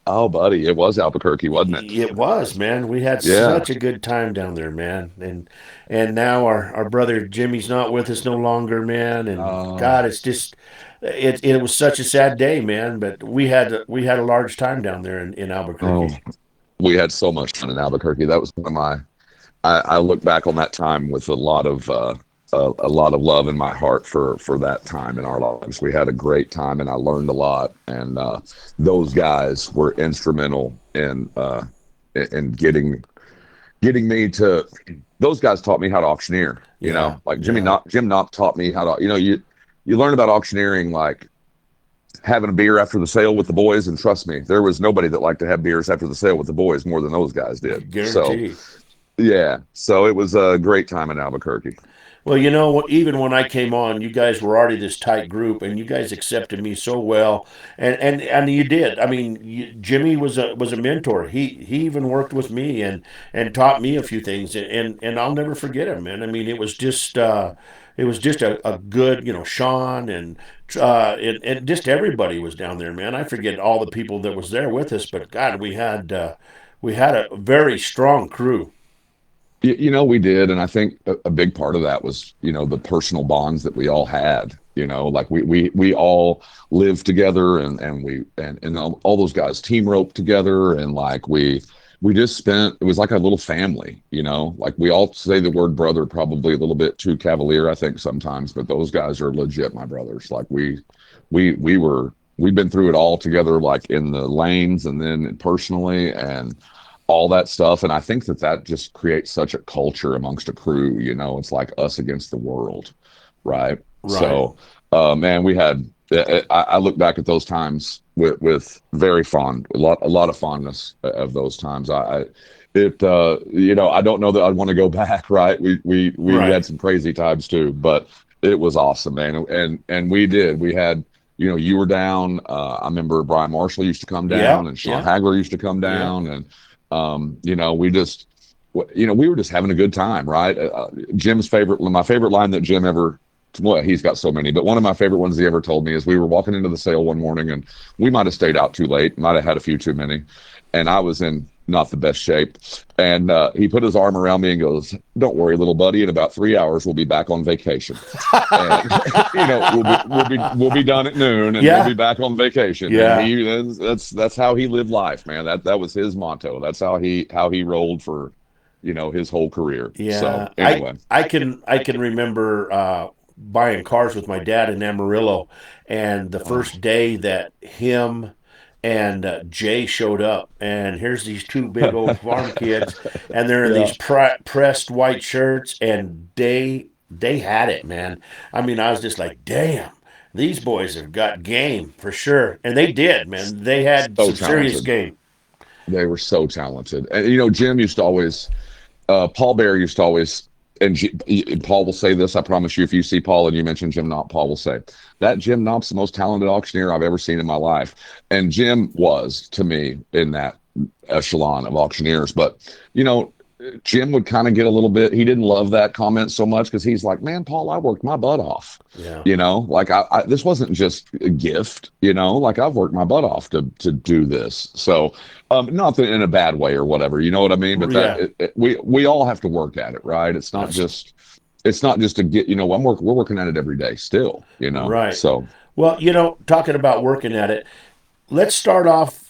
Oh, buddy. It was Albuquerque, wasn't it? It was, man. We had such a good time down there, man. And now our brother Jimmy's not with us no longer, man. And God, it's just it was such a sad day, man. But we had a large time down there in Albuquerque. Oh, we had so much fun in Albuquerque. That was one of my. I look back on that time with a lot of love in my heart for that time in our lives. We had a great time, and I learned a lot. And those guys were instrumental in getting me to. Those guys taught me how to auctioneer. You know, like Jim Knopp taught me how to. You know, you learn about auctioneering like having a beer after the sale with the boys, and trust me, there was nobody that liked to have beers after the sale with the boys more than those guys did. Guarantee. So, yeah, so it was a great time in Albuquerque. Well, even when I came on, you guys were already this tight group, and you guys accepted me so well, and you did. I mean, Jimmy was a mentor. He even worked with me and taught me a few things, and I'll never forget him, man. I mean, it was just a good, Sean and just everybody was down there, man. I forget all the people that was there with us, but God, we had a very strong crew. We did, and I think a big part of that was, the personal bonds that we all had. Like we all lived together, and all those guys team roped together, and like we just spent. It was like a little family. Like we all say the word brother probably a little bit too cavalier, I think sometimes, but those guys are legit my brothers. Like we've been through it all together, like in the lanes and then personally and all that stuff. And I think that just creates such a culture amongst a crew. It's like us against the world, right? So man, we had I look back at those times with very a lot of fondness of those times. I don't know that I'd want to go back, right? We had some crazy times too, but it was awesome, man. And we had you were down. I remember Brian Marshall used to come down, and Sean Hagler used to come down, and we were just having a good time, right? My favorite line that Jim ever, well, he's got so many, but one of my favorite ones he ever told me is we were walking into the sale one morning, and we might have stayed out too late, might have had a few too many, and I was in not the best shape. And he put his arm around me and goes, "Don't worry, little buddy. In about 3 hours, we'll be back on vacation. And, we'll be done at noon, and we'll be back on vacation." Yeah, and that's how he lived life, man. That was his motto. That's how he rolled for, his whole career. Yeah. So anyway, I can remember buying cars with my dad in Amarillo, and the first day that him and Jay showed up, and here's these two big old farm kids, and they're in these pressed white shirts, and they had it, man. I mean, I was just like, damn, these boys have got game for sure, and they did, man. They had some serious game. They were so talented, and Jim used to always, Paul Bear used to always. And Paul will say this, I promise you, if you see Paul and you mention Jim Knopp, Paul will say, that Jim Knopp's the most talented auctioneer I've ever seen in my life. And Jim was, to me, in that echelon of auctioneers. But, Jim would kind of get a little bit, he didn't love that comment so much because he's like, "Man, Paul, I worked my butt off." Yeah. Like I this wasn't just a gift, like I've worked my butt off to do this. So not that in a bad way or whatever, you know what I mean? But we all have to work at it, right? It's not just to get, we're working at it every day still, Right. So, well, talking about working at it, let's start off.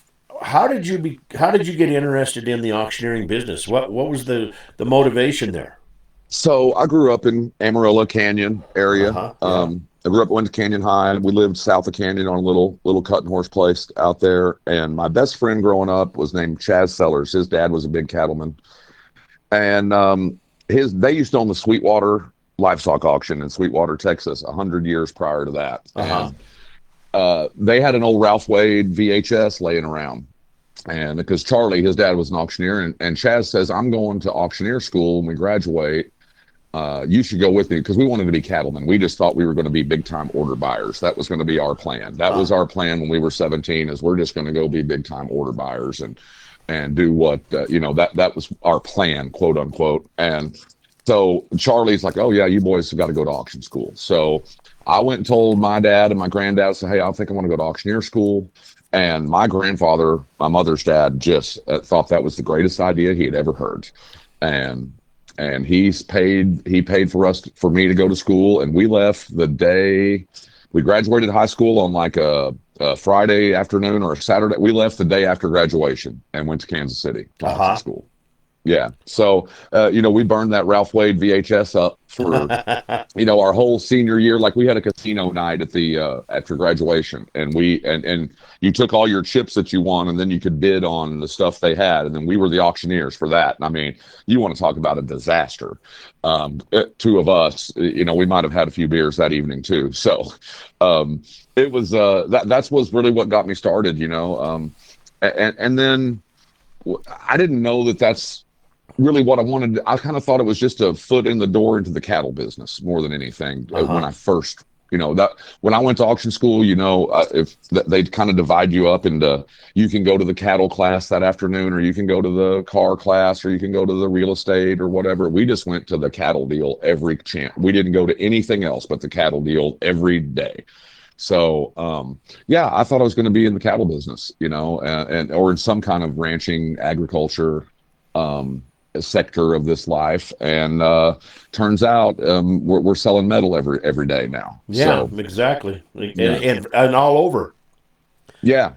How did you get interested in the auctioneering business? What was the motivation there? So I grew up in Amarillo Canyon area. I went to Canyon High. We lived south of Canyon on a little cut and horse place out there. And my best friend growing up was named Chaz Sellers. His dad was a big cattleman, and they used to own the Sweetwater livestock auction in Sweetwater, Texas, 100 years prior to that. And they had an old Ralph Wade VHS laying around. And because Charlie, his dad, was an auctioneer, and Chaz says, "I'm going to auctioneer school when we graduate. You should go with me," because we wanted to be cattlemen. We just thought we were going to be big time order buyers. That was going to be our plan. That was our plan when we were 17, is we're just going to go be big time order buyers and do what, that was our plan, quote unquote. And so Charlie's like, "Oh yeah, you boys have got to go to auction school." So I went and told my dad and my granddad, said, "Hey, I think I want to go to auctioneer school." And my grandfather, my mother's dad, just thought that was the greatest idea he had ever heard. And he paid for me to go to school. And we left the day we graduated high school on like a Friday afternoon or a Saturday. We left the day after graduation and went to Kansas City to auction school. Yeah. So, we burned that Ralph Wade VHS up for, our whole senior year. Like we had a casino night at the after graduation, and and you took all your chips that you won, and then you could bid on the stuff they had, and then we were the auctioneers for that. And I mean, you want to talk about a disaster. Two of us, we might have had a few beers that evening too. So, it was that was really what got me started. And then I didn't know that that's really what I wanted. I kind of thought it was just a foot in the door into the cattle business more than anything. When I first, that when I went to auction school, if they'd kind of divide you up into, you can go to the cattle class that afternoon, or you can go to the car class, or you can go to the real estate or whatever. We just went to the cattle deal every chance. We didn't go to anything else but the cattle deal every day. So, I thought I was going to be in the cattle business, or in some kind of ranching, agriculture, sector of this life. And turns out we're selling metal every day now. Yeah, so, exactly. And all over. Yeah.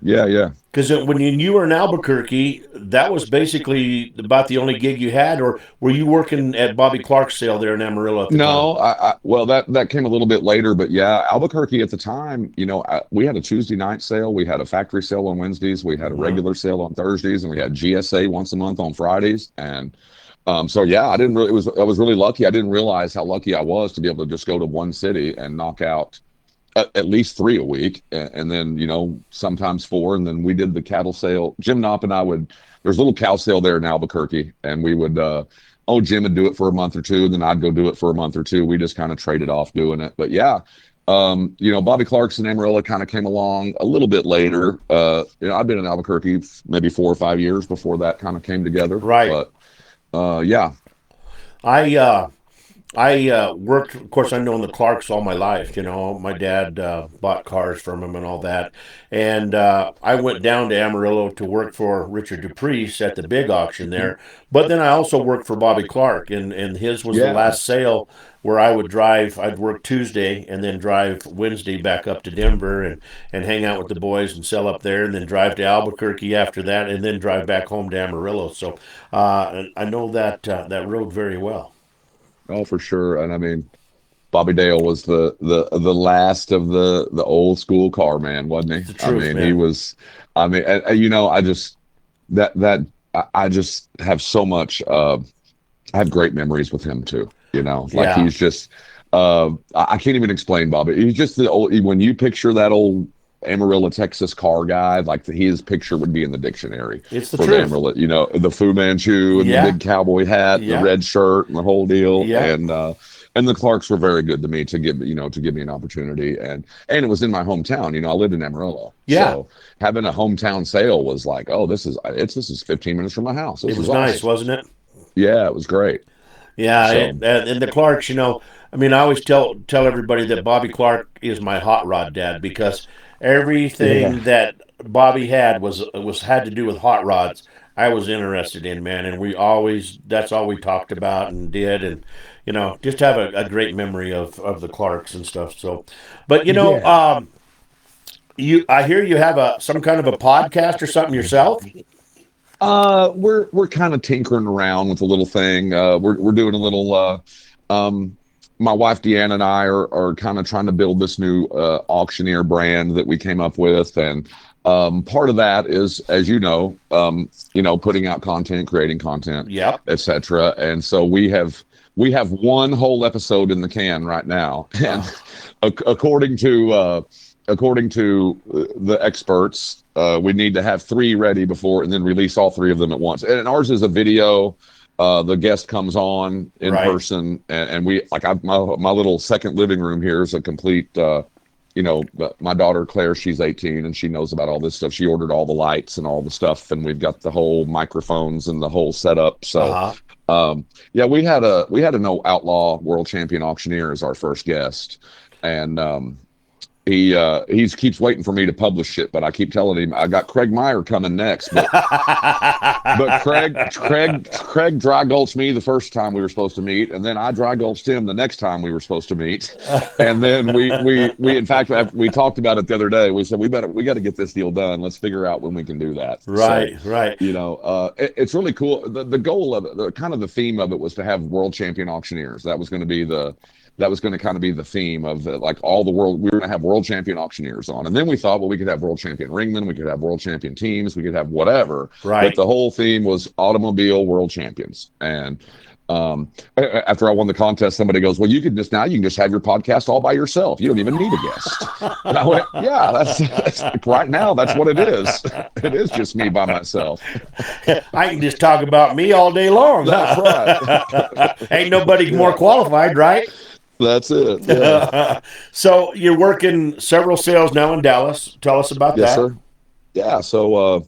Because when you were in Albuquerque, that was basically about the only gig you had, or were you working at Bobby Clark's sale there in Amarillo at the time? Well, that came a little bit later, but yeah, Albuquerque at the time, we had a Tuesday night sale, we had a factory sale on Wednesdays, we had a regular sale on Thursdays, and we had GSA once a month on Fridays. And so yeah, I was really lucky. I didn't realize how lucky I was to be able to just go to one city and knock out at least 3 a week, and then sometimes 4. And then we did the cattle sale. Jim Knopp and I there's a little cow sale there in Albuquerque, and we would Jim would do it for a month or two, and then I'd go do it for a month or two. We just kind of traded off doing it. But yeah, Bobby Clark's in Amarillo kind of came along a little bit later. I've been in Albuquerque maybe 4 or 5 years before that kind of came together. Right. But yeah, I worked, of course, I've known the Clarks all my life. My dad bought cars from him and all that. And I went down to Amarillo to work for Richard Dupreece at the big auction there. But then I also worked for Bobby Clark, and his was the last sale where I'd work Tuesday and then drive Wednesday back up to Denver and hang out with the boys and sell up there, and then drive to Albuquerque after that, and then drive back home to Amarillo. So I know that road very well. Oh, for sure. And I mean, Bobby Dale was the last of the old school car man, wasn't he? Man. He was. I just have so much. I have great memories with him too. He's just. I can't even explain Bobby. He's just the old. When you picture that old Amarillo, Texas car guy, his picture would be in the dictionary. It's the truth. Amarillo, the Fu Manchu and the big cowboy hat, the red shirt, and the whole deal. Yeah. And the Clarks were very good to me to give me an opportunity, and it was in my hometown. I lived in Amarillo. Yeah. So having a hometown sale was like, oh, this is 15 minutes from my house. It was nice, wasn't it? Yeah, it was great. Yeah, and the Clarks, I always tell everybody that Bobby Clark is my hot rod dad, because everything that Bobby had had to do with hot rods. I was interested in, man, and that's all we talked about and did, and just have a great memory of the Clarks and stuff. So, but I hear you have some kind of a podcast or something yourself. We're kind of tinkering around with a little thing. We're doing a little. My wife Deanna and I are kind of trying to build this new Auctioneer brand that we came up with, and part of that is, as putting out content, creating content, etc. And so we have one whole episode in the can right now, and according to the experts, we need to have 3 ready before, and then release all 3 of them at once. And ours is a video. The guest comes on in person, and we my little second living room here is a complete. My daughter Claire, she's 18 and she knows about all this stuff. She ordered all the lights and all the stuff, and we've got the whole microphones and the whole setup. So, we had a No Outlaw world champion auctioneer as our first guest, and he keeps waiting for me to publish it, but I keep telling him I got Craig Meyer coming next. But Craig dry gulched me the first time we were supposed to meet, and then I dry gulched him the next time we were supposed to meet. And then we in fact we talked about it the other day. We said we got to get this deal done. Let's figure out when we can do that. Right, so, right. You know, it's really cool. The goal of it, kind of the theme of it, was to have world champion auctioneers. That was going to kind of be the theme of like all the world. We were going to have world champion auctioneers on. And then we thought, well, we could have world champion ringmen. We could have world champion teams. We could have whatever. Right. But the whole theme was automobile world champions. And after I won the contest, somebody goes, well, you can just have your podcast all by yourself. You don't even need a guest. And I went, yeah, that's right now. That's what it is. It is just me by myself. I can just talk about me all day long. That's right. Ain't nobody more qualified, right? That's it. Yeah. So you're working several sales now in Dallas. Tell us about that. Yes, sir. Yeah. So,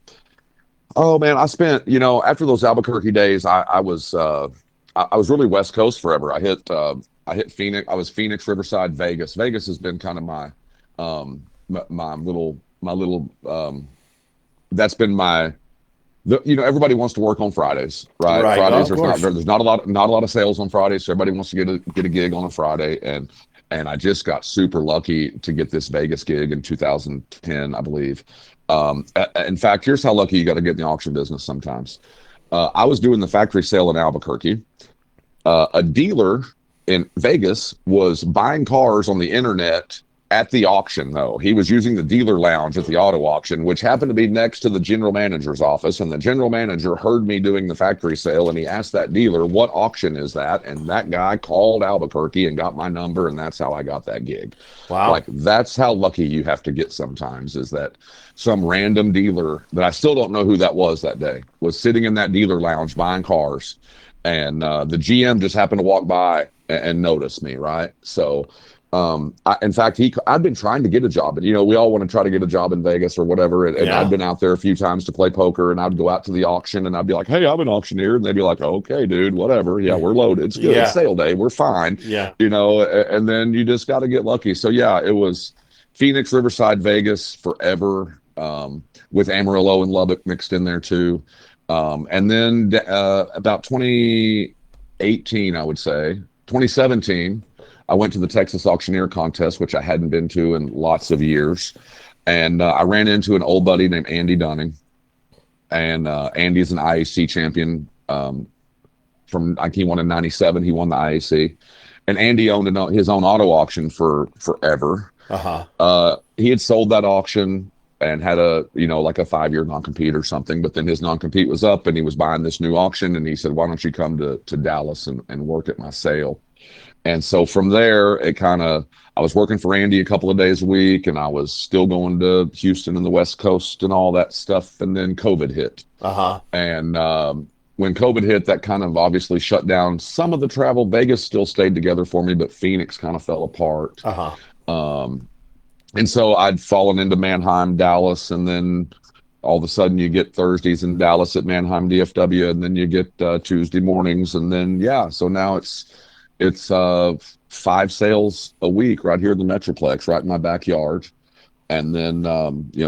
oh man, I spent, after those Albuquerque days, I was really West Coast forever. I hit Phoenix. I was Phoenix, Riverside, Vegas. Vegas has been kind of my little that's been my, everybody wants to work on Fridays, right? Right. Fridays, Oh, there's not a lot of sales on Fridays, so everybody wants to get a gig on a Friday, and I just got super lucky to get this Vegas gig in 2010, I believe. In fact, here's how lucky you got to get in the auction business sometimes. I was doing the factory sale in Albuquerque. A dealer in Vegas was buying cars on the internet at the auction, though. He was using the dealer lounge at the auto auction, which happened to be next to the general manager's office. And the general manager heard me doing the factory sale, and he asked that dealer, what auction is that? And that guy called Albuquerque and got my number, and that's how I got that gig. Wow. Like, that's how lucky you have to get sometimes, is that some random dealer that I still don't know who that was that day was sitting in that dealer lounge buying cars. And the GM just happened to walk by and notice me, right? So, in fact, I'd been trying to get a job, and we all want to try to get a job in Vegas or whatever. And I'd been out there a few times to play poker, and I'd go out to the auction, and I'd be like, "Hey, I'm an auctioneer," and they'd be like, "Okay, dude, whatever. Yeah, we're loaded. It's good. It's sale day. We're fine." Yeah. And then you just got to get lucky. So yeah, it was Phoenix, Riverside, Vegas forever, with Amarillo and Lubbock mixed in there too. And then about 2018, I would say 2017. I went to the Texas Auctioneer contest, which I hadn't been to in lots of years. And I ran into an old buddy named Andy Dunning. And Andy's an IAC champion. He won in 97. He won the IAC. And Andy owned his own auto auction for forever. He had sold that auction and had like a 5-year non-compete or something. But then his non-compete was up, and he was buying this new auction. And he said, why don't you come to Dallas and work at my sale? And so from there, I was working for Andy a couple of days a week, and I was still going to Houston and the West Coast and all that stuff. And then COVID hit. And when COVID hit, that kind of obviously shut down some of the travel. Vegas still stayed together for me, but Phoenix kind of fell apart. And so I'd fallen into Mannheim, Dallas, and then all of a sudden you get Thursdays in Dallas at Mannheim DFW, and then you get Tuesday mornings. And then, so now it's 5 sales a week right here in the Metroplex, right in my backyard. And then,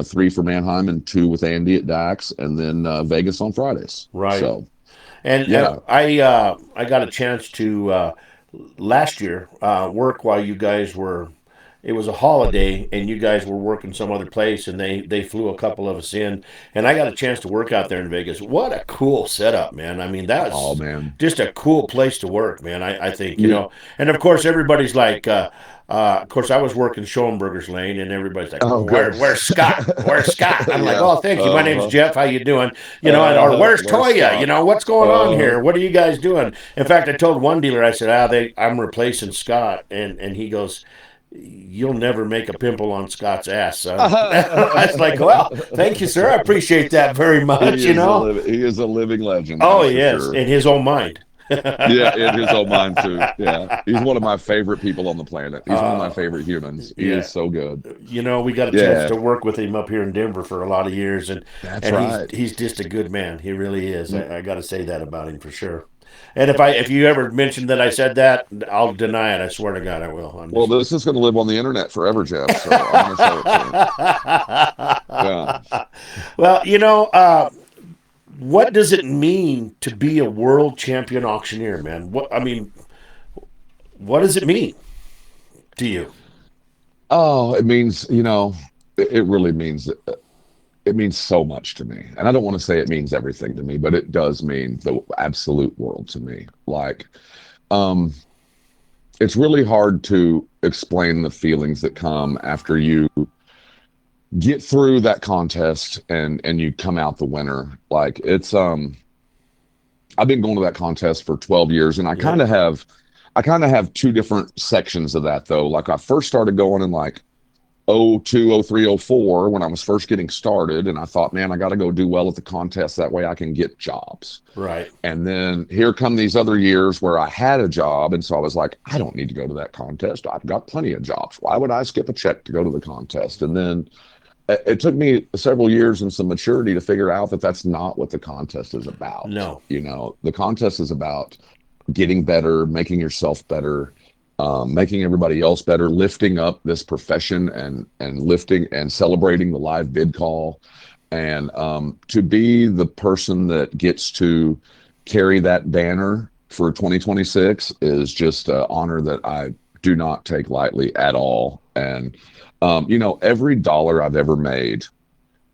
3 for Mannheim and 2 with Andy at Dax, and then Vegas on Fridays. Right. So, and I got a chance to last year work while you guys were. It was a holiday, and you guys were working some other place, and they flew a couple of us in, and I got a chance to work out there in Vegas. What a cool setup, man! I mean, that's just a cool place to work, man. I think and of course everybody's like, of course I was working Schoenberger's Lane, and everybody's like, where's Scott? Where's Scott? I'm like, oh, thank you. My name's Jeff. How you doing? Or where's Toya? Scott? What's going on here? What are you guys doing? In fact, I told one dealer, I said, I'm replacing Scott, and he goes, you'll never make a pimple on Scott's ass, son. I was like, well, thank you, sir. I appreciate that very much, He is a living legend. Oh, he is, in his own mind. Yeah, in his own mind, too. Yeah. He's one of my favorite people on the planet. He's one of my favorite humans. He is so good. We got a chance to work with him up here in Denver for a lot of years, and right. he's just a good man. He really is. I got to say that about him for sure. And if you ever mention that I said that, I'll deny it. I swear to God, I will. Well, this is going to live on the internet forever, Jeff. So I'm going to show it to you. Yeah. Well, what does it mean to be a world champion auctioneer, man? What does it mean to you? Oh, it means, it really means it means so much to me. And I don't want to say it means everything to me, but it does mean the absolute world to me. Like, it's really hard to explain the feelings that come after you get through that contest and you come out the winner. Like, it's I've been going to that contest for 12 years, and I kind of have two different sections of that, though. Like, I first started going in like 02, 03, 04 when I was first getting started, and I thought, man, I got to go do well at the contest, that way I can get jobs. Right. And then here come these other years where I had a job, and so I was like, I don't need to go to that contest. I've got plenty of jobs. Why would I skip a check to go to the contest? And then it took me several years and some maturity to figure out that that's not what the contest is about. No. The contest is about getting better, making yourself better, making everybody else better, lifting up this profession and lifting and celebrating the live bid call. And to be the person that gets to carry that banner for 2026 is just an honor that I do not take lightly at all. And every dollar I've ever made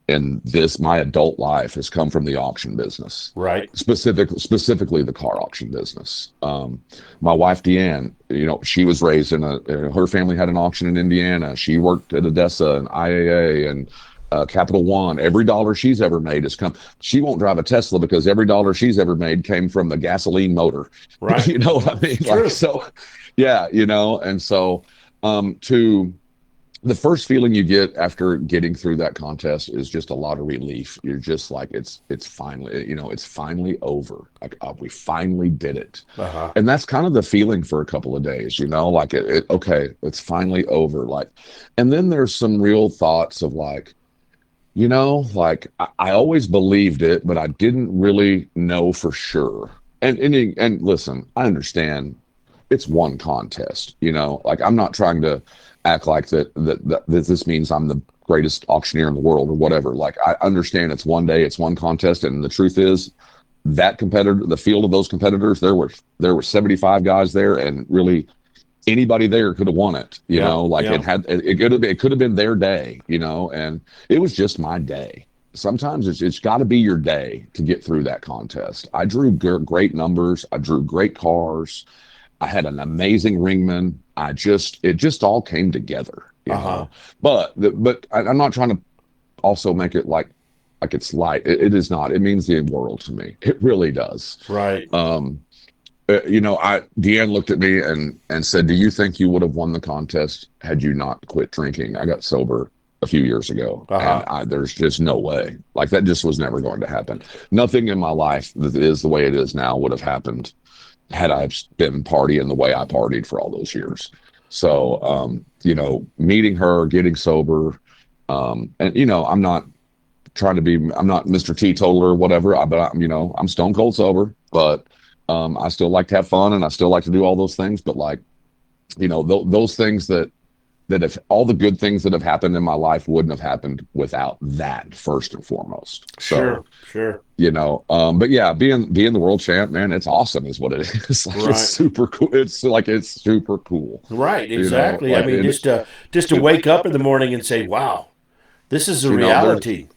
in my adult life has come from the auction business, right? Specifically the car auction business. My wife, Deanne, she was raised in her family had an auction in Indiana. She worked at Odessa and IAA and Capital One. Every dollar she's ever made has come. She won't drive a Tesla because every dollar she's ever made came from the gasoline motor. Right. You know what I mean? True. Like, so, yeah, and so to the first feeling you get after getting through that contest is just a lot of relief. You're just like, it's finally, it's finally over. Like, we finally did it. Uh-huh. And that's kind of the feeling for a couple of days, like okay, it's finally over. Like, and then there's some real thoughts of like, like I always believed it, but I didn't really know for sure. And listen, I understand it's one contest, like I'm not trying to act like that this means I'm the greatest auctioneer in the world or whatever. Like, I understand it's one day, it's one contest, and the truth is that the field of those competitors, there were 75 guys there, and really anybody there could have won it. It could have been their day, and it was just my day. Sometimes it's got to be your day to get through that contest. I drew great numbers. I drew great cars. I had an amazing ringman. It just all came together, know. But I'm not trying to also make it like it's light. It is not. It means the world to me. It really does. Right. Deanne looked at me and said, "Do you think you would have won the contest had you not quit drinking?" I got sober a few years ago, and there's just no way. Like, that just was never going to happen. Nothing in my life that is the way it is now would have happened had I been partying the way I partied for all those years. So, meeting her, getting sober, and, I'm not Mr. Teetotaler or whatever, but I'm stone cold sober, but I still like to have fun, and I still like to do all those things. But like, those things that if all the good things that have happened in my life wouldn't have happened without that first and foremost. So, sure. But yeah, being the world champ, man, it's awesome is what it is. Like, right. It's super cool. It's super cool. Right. Exactly. Like, I mean, just to wake up in the morning and say, wow, this is a reality.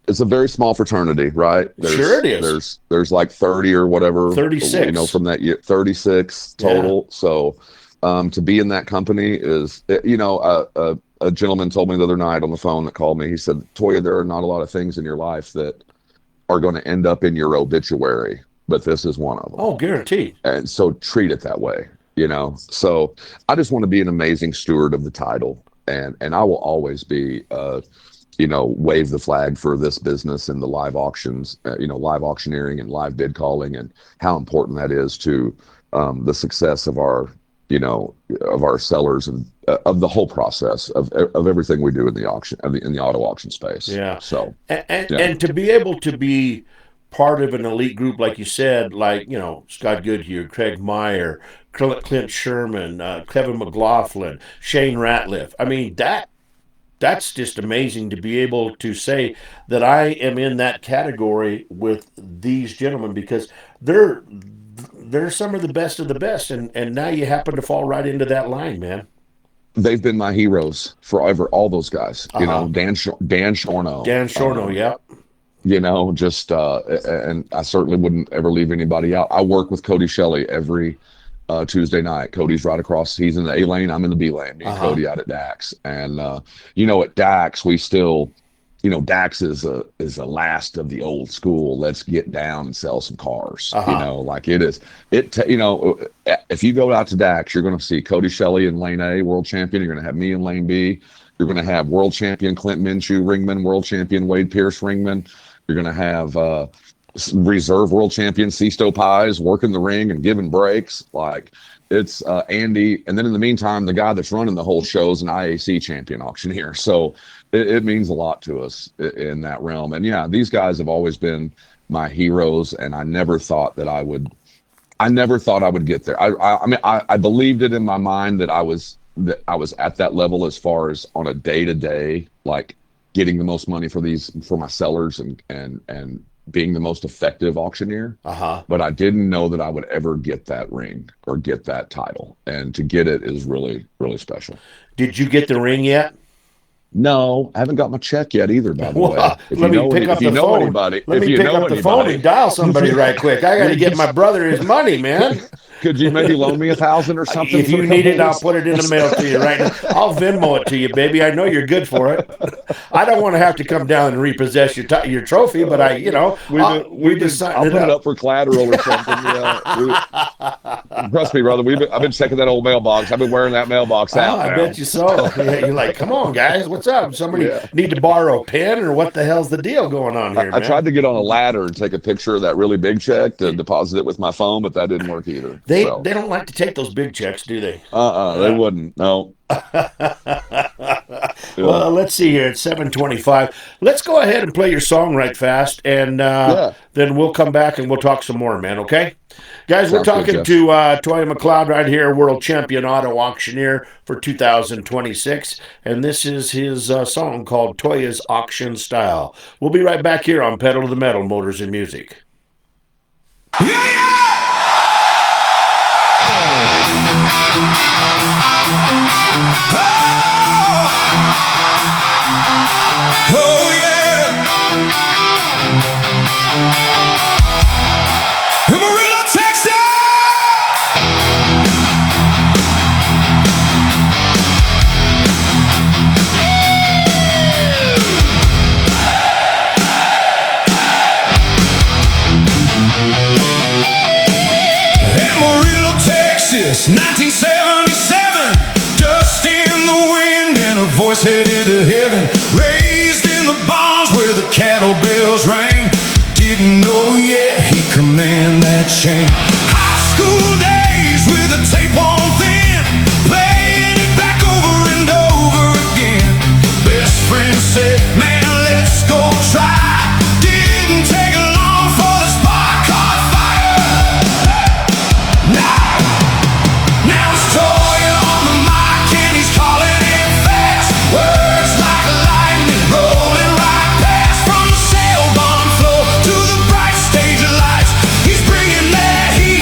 It's a very small fraternity, right? Sure it is. There's like 30 or whatever. 36. From that year, 36 total. Yeah. So, to be in that company is, a gentleman told me the other night on the phone that called me. He said, "Toya, there are not a lot of things in your life that are going to end up in your obituary, but this is one of them." Oh, guaranteed. And so treat it that way, So I just want to be an amazing steward of the title, and I will always be, wave the flag for this business and the live auctions, live auctioneering and live bid calling, and how important that is to the success of our sellers and of the whole process of everything we do in the auction, in the auto auction space. Yeah. So, and to be able to be part of an elite group, like you said, like, Scott Goodhue, Craig Meyer, Clint Sherman, Kevin McLaughlin, Shane Ratliff. I mean, that's just amazing to be able to say that I am in that category with these gentlemen, because they're some of the best, and now you happen to fall right into that line, man. They've been my heroes forever, all those guys. Dan Shorno. Dan Shorno, yep. Just and I certainly wouldn't ever leave anybody out. I work with Cody Shelley every Tuesday night. Cody's right across. He's in the A lane. I'm in the B lane. Me and Cody out at Dax. And at Dax, we still, Dax is a last of the old school. Let's get down and sell some cars. Like it is. If you go out to Dax, you're going to see Cody Shelley in lane A, world champion. You're going to have me in lane B. You're going to have world champion Clint Minshew ringman, world champion Wade Pierce ringman. You're going to have reserve world champion Sesto Pies working the ring and giving breaks. Like it's Andy. And then in the meantime, the guy that's running the whole show is an IAC champion auctioneer. So it means a lot to us in that realm. And yeah, these guys have always been my heroes. And I never thought I would get there. I believed it in my mind that I was at that level as far as on a day-to-day, like getting the most money for my sellers and being the most effective auctioneer. But I didn't know that I would ever get that ring or get that title. And to get it is really, really special. Did you get the ring yet? No, I haven't got my check yet either, by the way. Let me pick up the phone. Let me pick up the phone and dial somebody right quick. I got to get my brother his money, man. Could you maybe loan me $1,000 or something? If you need it, I'll put it in the mail to you right now. I'll Venmo it to you, baby. I know you're good for it. I don't want to have to come down and repossess your trophy, but I'll put it up for collateral or something. Trust me, brother. I've been checking that old mailbox. I've been wearing that mailbox out. I bet you so. You're like, come on, guys, what's up? Somebody need to borrow a pen, or what the hell's the deal going on here? I tried to get on a ladder and take a picture of that really big check to deposit it with my phone, but that didn't work either. They don't like to take those big checks, do they? They wouldn't. No. Well, let's see here. It's 7:25. Let's go ahead and play your song right fast, and then we'll come back and we'll talk some more, man. Okay, guys, we're talking to Toya McLeod right here, world champion auto auctioneer for 2026, and this is his song called Toya's Auction Style. We'll be right back here on Pedal to the Metal, Motors and Music. Amarillo, Texas, 1977. Dust in the wind and a voice headed to heaven. Raised in the barns where the cattle bells rang. Didn't know yet he command that chain. High school days with a tape on thin, playing it back over and over again. Best friend said, man, let's go try. Didn't take long for the spark caught fire. Now it's Toya on the mic and he's calling it fast. Words like lightning rolling right past. From the sail barn floor to the bright stage of lights, he's bringing that heat.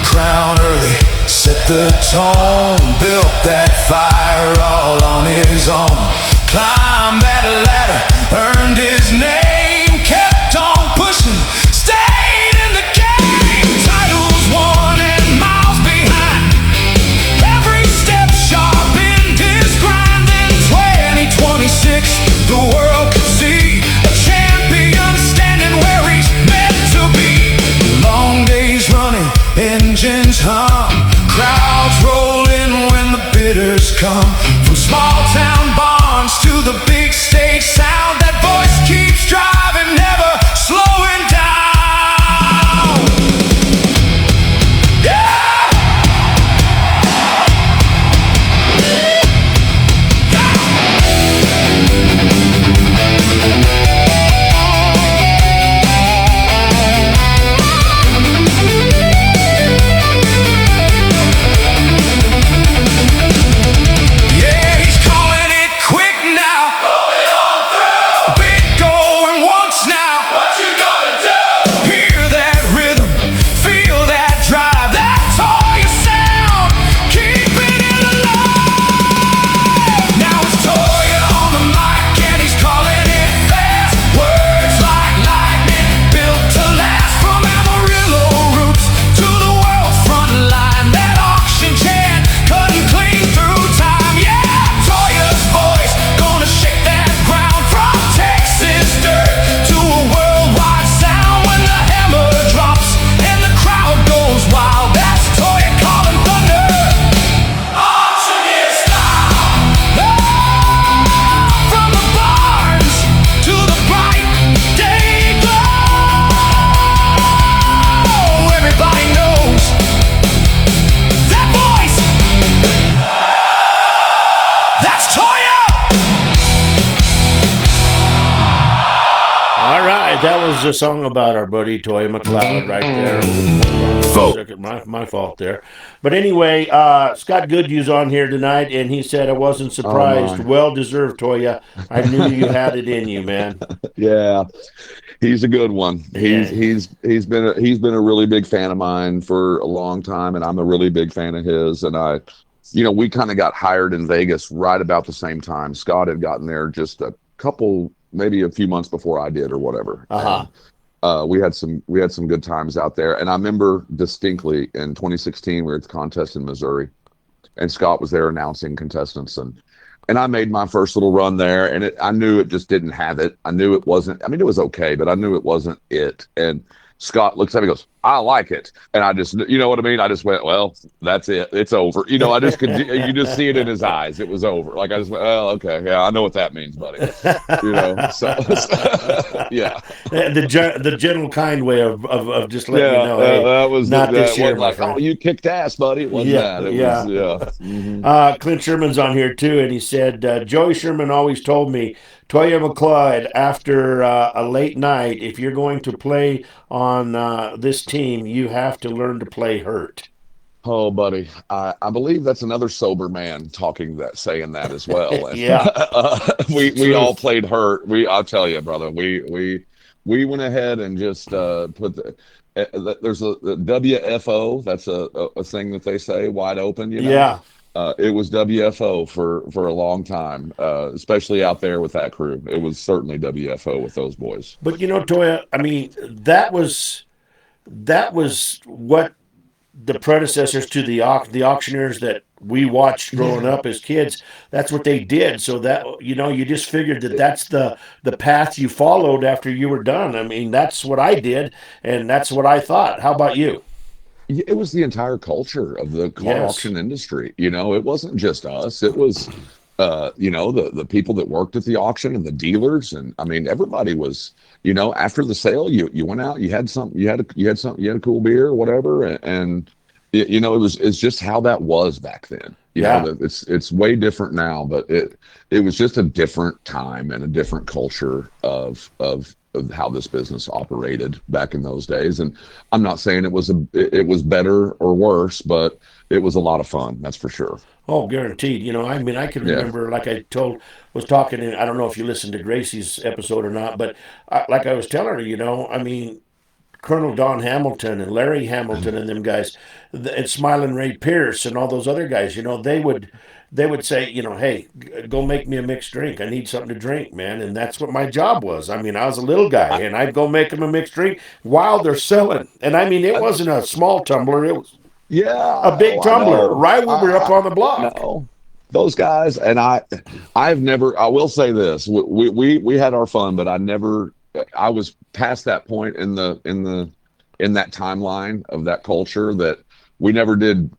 crown early, set the tone, built that fire all on his own. Climbed that ladder, earned his name, kept on pushing, stayed in the game. Titles won and miles behind, every step sharp in his grind. In 2026, the world could see a champion standing where he's meant to be. Long days running, engines hum, crowds roll in when the bidders come. From small town barns to the big stage sound, that voice keeps driving, never slowing down. Yeah! That was a song about our buddy Toya McLeod right there. My fault there. But anyway, Scott Goodhue's on here tonight, and he said, I wasn't surprised. Well deserved, Toya. I knew you had it in you, man. Yeah. He's a good one. He's been a really big fan of mine for a long time, and I'm a really big fan of his. And we kind of got hired in Vegas right about the same time. Scott had gotten there just a couple, maybe a few months before I did or whatever. And, we had some good times out there. And I remember distinctly in 2016, we were at the contest in Missouri, and Scott was there announcing contestants. And I made my first little run there, and I knew it just didn't have it. I knew it wasn't, I mean, it was okay, but I knew it wasn't it. And Scott looks at me and goes, I like it. And I just, you know what I mean? I just went, well, that's it. It's over. I just could, you just see it in his eyes. It was over. Like I just went, oh, okay. Yeah, I know what that means, buddy. So yeah. The gentle, kind way of just letting you know, hey, that was not this year, like, oh, you kicked ass, buddy. It wasn't that. It was, Mm-hmm. Clint Sherman's on here too, and he said, Joey Sherman always told me, Toya McLeod, after a late night, if you're going to play on this team, you have to learn to play hurt. Oh, buddy, I believe that's another sober man saying that as well. And, yeah, we all played hurt. I'll tell you, brother, we went ahead and just put there's a WFO. That's a thing that they say, wide open. Yeah. It was WFO for a long time, especially out there with that crew. It was certainly WFO with those boys. But Toya, I mean, that was what the predecessors to the auctioneers that we watched growing up as kids. That's what they did. So that you just figured that's the path you followed after you were done. I mean, that's what I did, and that's what I thought. How about you? It was the entire culture of the car auction industry. It wasn't just us. It was, the people that worked at the auction and the dealers. And I mean, everybody was, after the sale, you went out, you had a cool beer or whatever. And it's just how that was back then. It's way different now, but it was just a different time and a different culture of how this business operated back in those days. And I'm not saying it was better or worse, but it was a lot of fun. That's for sure. Oh, guaranteed. I mean, I can remember, like I was talking, and I don't know if you listened to Gracie's episode or not, but like I was telling her, I mean, Colonel Don Hamilton and Larry Hamilton and them guys, and Smiling Ray Pierce and all those other guys, they would say, hey, go make me a mixed drink. I need something to drink, man. And that's what my job was. I mean, I was a little guy, and I'd go make them a mixed drink while they're selling. And I mean, it wasn't a small tumbler. It was a big tumbler right when we were up on the block. No. Those guys, and I've never, I will say this, we had our fun, but I was past that point in that timeline of that culture that we never drank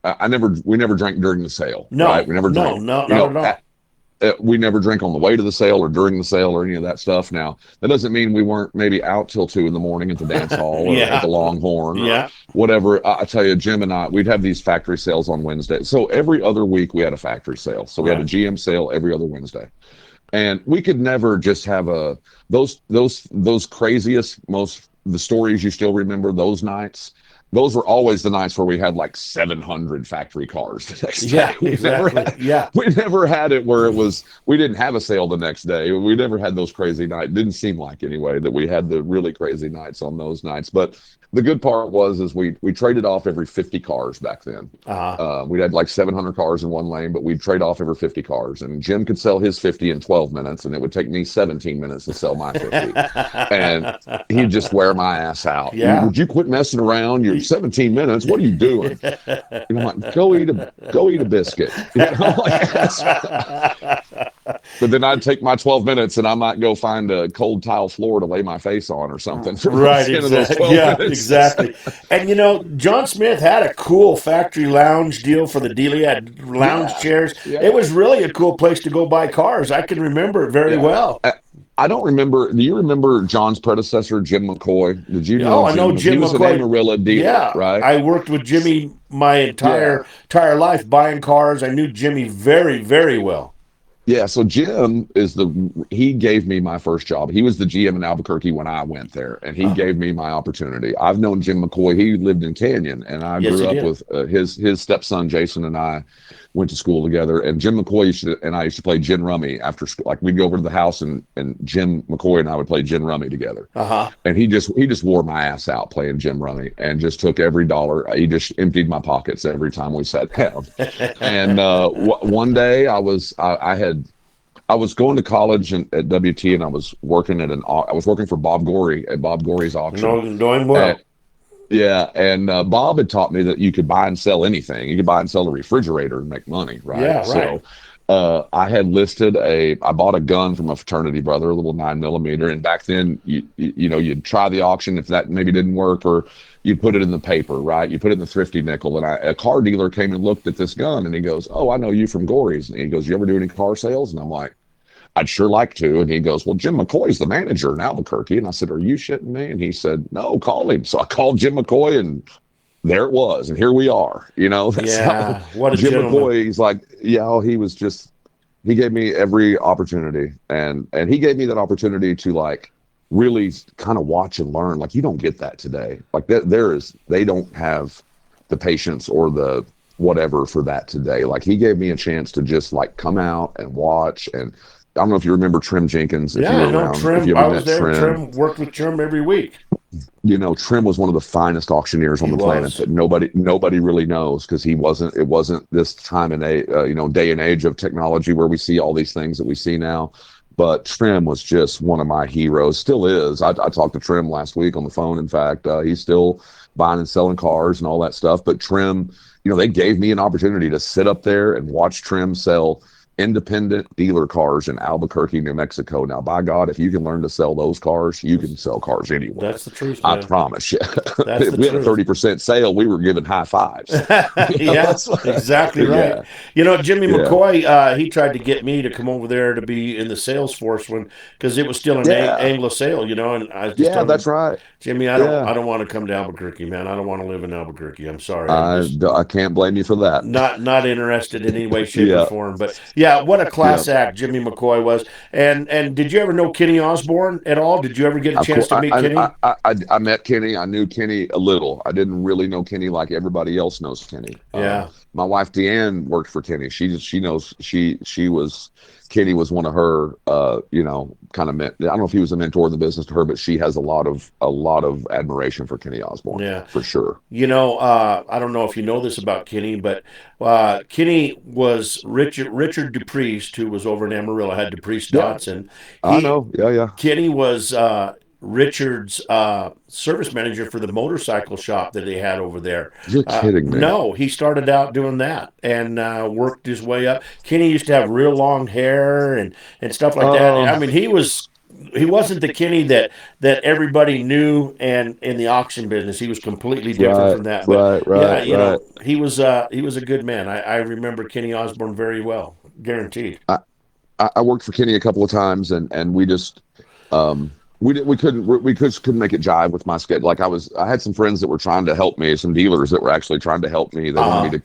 during the sale. No, right? We never drank. No, not at all. We never drank on the way to the sale or during the sale or any of that stuff. Now, that doesn't mean we weren't maybe out till 2 a.m. at the dance hall or at the Longhorn or whatever. I tell you, Jim and I, we'd have these factory sales on Wednesday. So every other week we had a factory sale. So we had a GM sale every other Wednesday. And we could never just have those craziest, the stories you still remember, those nights. Those were always the nights where we had like 700 factory cars the next day. We never had it where we didn't have a sale the next day. We never had those crazy nights. Didn't seem like anyway that we had the really crazy nights on those nights. But the good part is we traded off every 50 cars back then. We had like 700 cars in one lane, but we'd trade off every 50 cars. And Jim could sell his 50 in 12 minutes, and it would take me 17 minutes to sell my 50. And he'd just wear my ass out. Yeah. Would you quit messing around? You're 17 minutes. What are you doing? And I'm like, go eat a biscuit. But then I'd take my 12 minutes and I might go find a cold tile floor to lay my face on or something. Right, exactly. And John Smith had a cool factory lounge deal for the deal. He had lounge chairs. Yeah. It was really a cool place to go buy cars. I can remember it very well. I don't remember. Do you remember John's predecessor, Jim McCoy? Did you know? I know Jim McCoy. He was an Amarillo dealer, right? I worked with Jimmy my entire life buying cars. I knew Jimmy very, very well. Yeah, so Jim he gave me my first job. He was the GM in Albuquerque when I went there, and he gave me my opportunity. I've known Jim McCoy. He lived in Canyon, and I grew up with his stepson, Jason, and I went to school together. And Jim McCoy and I used to play gin rummy after school. Like, we'd go over to the house, and Jim McCoy and I would play gin rummy together. And he just wore my ass out playing gin rummy and just took every dollar. He just emptied my pockets every time we sat down. And one day I was going to college at WT, and I was working for Bob Gorey at Bob Gorey's auction. Doing well. And Bob had taught me that you could buy and sell anything. You could buy and sell a refrigerator and make money, right? Yeah, right. So I had listed I bought a gun from a fraternity brother, a little 9mm, and back then you'd try the auction. If that maybe didn't work, or you'd put it in the paper, right? You put it in the Thrifty Nickel, and a car dealer came and looked at this gun, and he goes, "Oh, I know you from Gorey's." And he goes, "You ever do any car sales?" And I'm like, "I'd sure like to." And he goes, "Well, Jim McCoy's the manager in Albuquerque." And I said, "Are you shitting me?" And he said, "No, call him." So I called Jim McCoy, and there it was. And here we are, What a Jim gentleman. McCoy, he's like, he gave me every opportunity. And he gave me that opportunity to like really kind of watch and learn. Like, you don't get that today. Like they don't have the patience or the whatever for that today. Like, he gave me a chance to just like come out and watch. And I don't know if you remember Trim Jenkins. Trim. I was there. Trim worked with Trim every week. Trim was one of the finest auctioneers on the planet that nobody really knows, because it wasn't this time and day and age of technology where we see all these things that we see now. But Trim was just one of my heroes, still is. I talked to Trim last week on the phone. In fact, he's still buying and selling cars and all that stuff. But Trim, they gave me an opportunity to sit up there and watch Trim sell independent dealer cars in Albuquerque, New Mexico. Now, by God, if you can learn to sell those cars, you can sell cars anywhere. That's the truth, man. I promise you. If we had a 30% sale, we were giving high fives. That's exactly right. Jimmy McCoy, he tried to get me to come over there to be in the sales force because it was still an Anglo sale, and I just told that's him, right. Jimmy, I don't want to come to Albuquerque, man. I don't want to live in Albuquerque. I'm sorry. I can't blame you for that. Not interested in any way, shape, or form. But what a class act Jimmy McCoy was. And did you ever know Kenny Osborne at all? Did you ever get a chance to meet Kenny? I met Kenny. I knew Kenny a little. I didn't really know Kenny like everybody else knows Kenny. my wife Deanne worked for Kenny. She knows Kenny was one of her kind of I don't know if he was a mentor in the business to her, but she has a lot of admiration for Kenny Osborne. Yeah, for sure. I don't know if you know this about Kenny, but Kenny was Richard DePriest, who was over in Amarillo, had DePriest Dotson. I know. Yeah. Kenny was Richard's service manager for the motorcycle shop that he had over there. You're kidding me. No, he started out doing that and worked his way up. Kenny used to have real long hair and stuff like that. I mean, he wasn't the Kenny that everybody knew, and in the auction business, he was completely different from that. But right. He was a good man. I remember Kenny Osborne very well, guaranteed. I worked for Kenny a couple of times, and we just we couldn't make it jive with my schedule. Like I had some friends that were trying to help me, some dealers that were actually trying to help me. They wanted me to,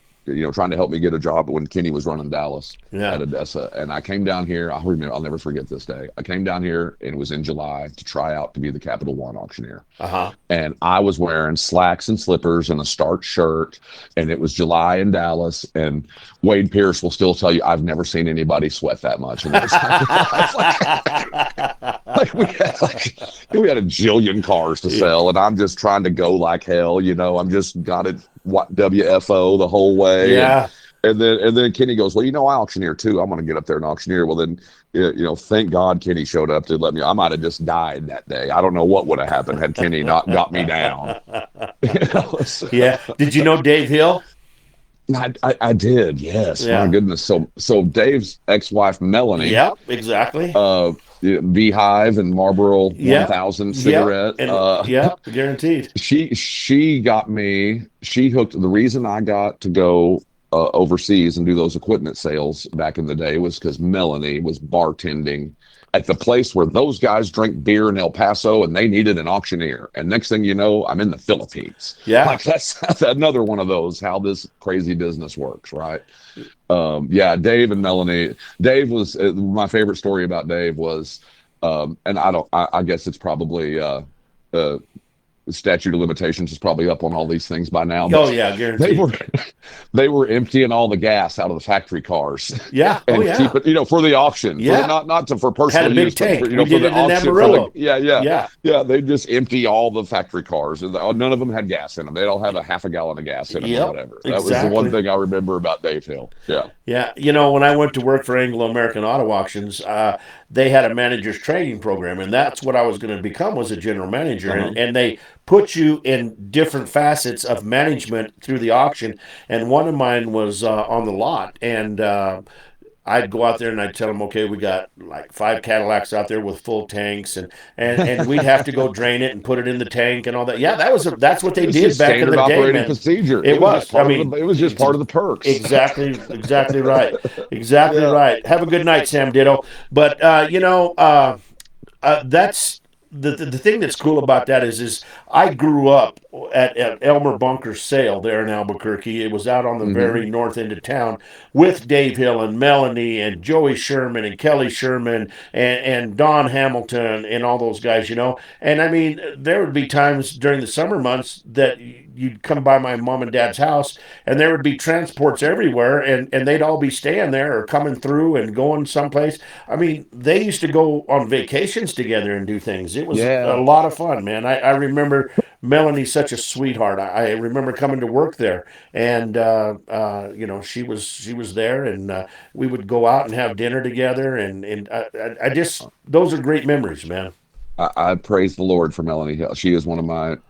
trying to help me get a job when Kenny was running Dallas at Odessa. And I came down here. I'll never forget this day. I came down here, and it was in July, to try out to be the Capital One auctioneer. And I was wearing slacks and slippers and a starch shirt, and it was July in Dallas. And Wade Pierce will still tell you, I've never seen anybody sweat that much. And it was we had a jillion cars to sell, and I'm just trying to go like hell. I'm just got it WFO the whole way. Yeah. And then Kenny goes, well, I auctioneer too. I'm going to get up there and auctioneer. Well, then, thank God Kenny showed up to let me. I might have just died that day. I don't know what would have happened had Kenny not got me down. So. Yeah. Did you know Dave Hill? I did. Yes. Yeah. My goodness. So Dave's ex-wife Melanie. Yep. Exactly. Beehive and Marlboro 1000 cigarette. Guaranteed. She got me. She hooked. The reason I got to go overseas and do those equipment sales back in the day was because Melanie was bartending at the place where those guys drink beer in El Paso, and they needed an auctioneer. And next thing you know, I'm in the Philippines. Yeah. Like that's another one of those, how this crazy business works, right? Dave and Melanie. Dave was my favorite story about Dave was, and I guess it's probably the statute of limitations is probably up on all these things by now. Oh yeah, guaranteed. They were emptying all the gas out of the factory cars. Yeah. And keep it, for the auction. Yeah. For personal use. Had a big tank. For the auction. Yeah. They just empty all the factory cars. And none of them had gas in them. They'd all have a half a gallon of gas in them or whatever. That was the one thing I remember about Dave Hill. Yeah. Yeah. When I went to work for Anglo-American Auto Auctions, they had a manager's training program, and that's what I was going to become, was a general manager. And they put you in different facets of management through the auction. And one of mine was on the lot. And I'd go out there and I'd tell them, okay, we got like 5 Cadillacs out there with full tanks, and we'd have to go drain it and put it in the tank and all that. Yeah, that's what they did back in the day. Operating procedure. It was. It was just part of the perks. Exactly right. Exactly right. Have a good night, Sam Ditto. But that's the thing that's cool about that is I grew up at Elmer Bunker's sale there in Albuquerque. It was out on the very north end of town with Dave Hill and Melanie and Joey Sherman and Kelly Sherman and Don Hamilton and all those guys, And I mean, there would be times during the summer months that you'd come by my mom and dad's house, and there would be transports everywhere, and they'd all be staying there or coming through and going someplace. I mean, they used to go on vacations together and do things. It was a lot of fun, man. I remember Melanie's such a sweetheart. I remember coming to work there, and she was there, and we would go out and have dinner together, and I just, those are great memories, man. I praise the Lord for Melanie Hill. She is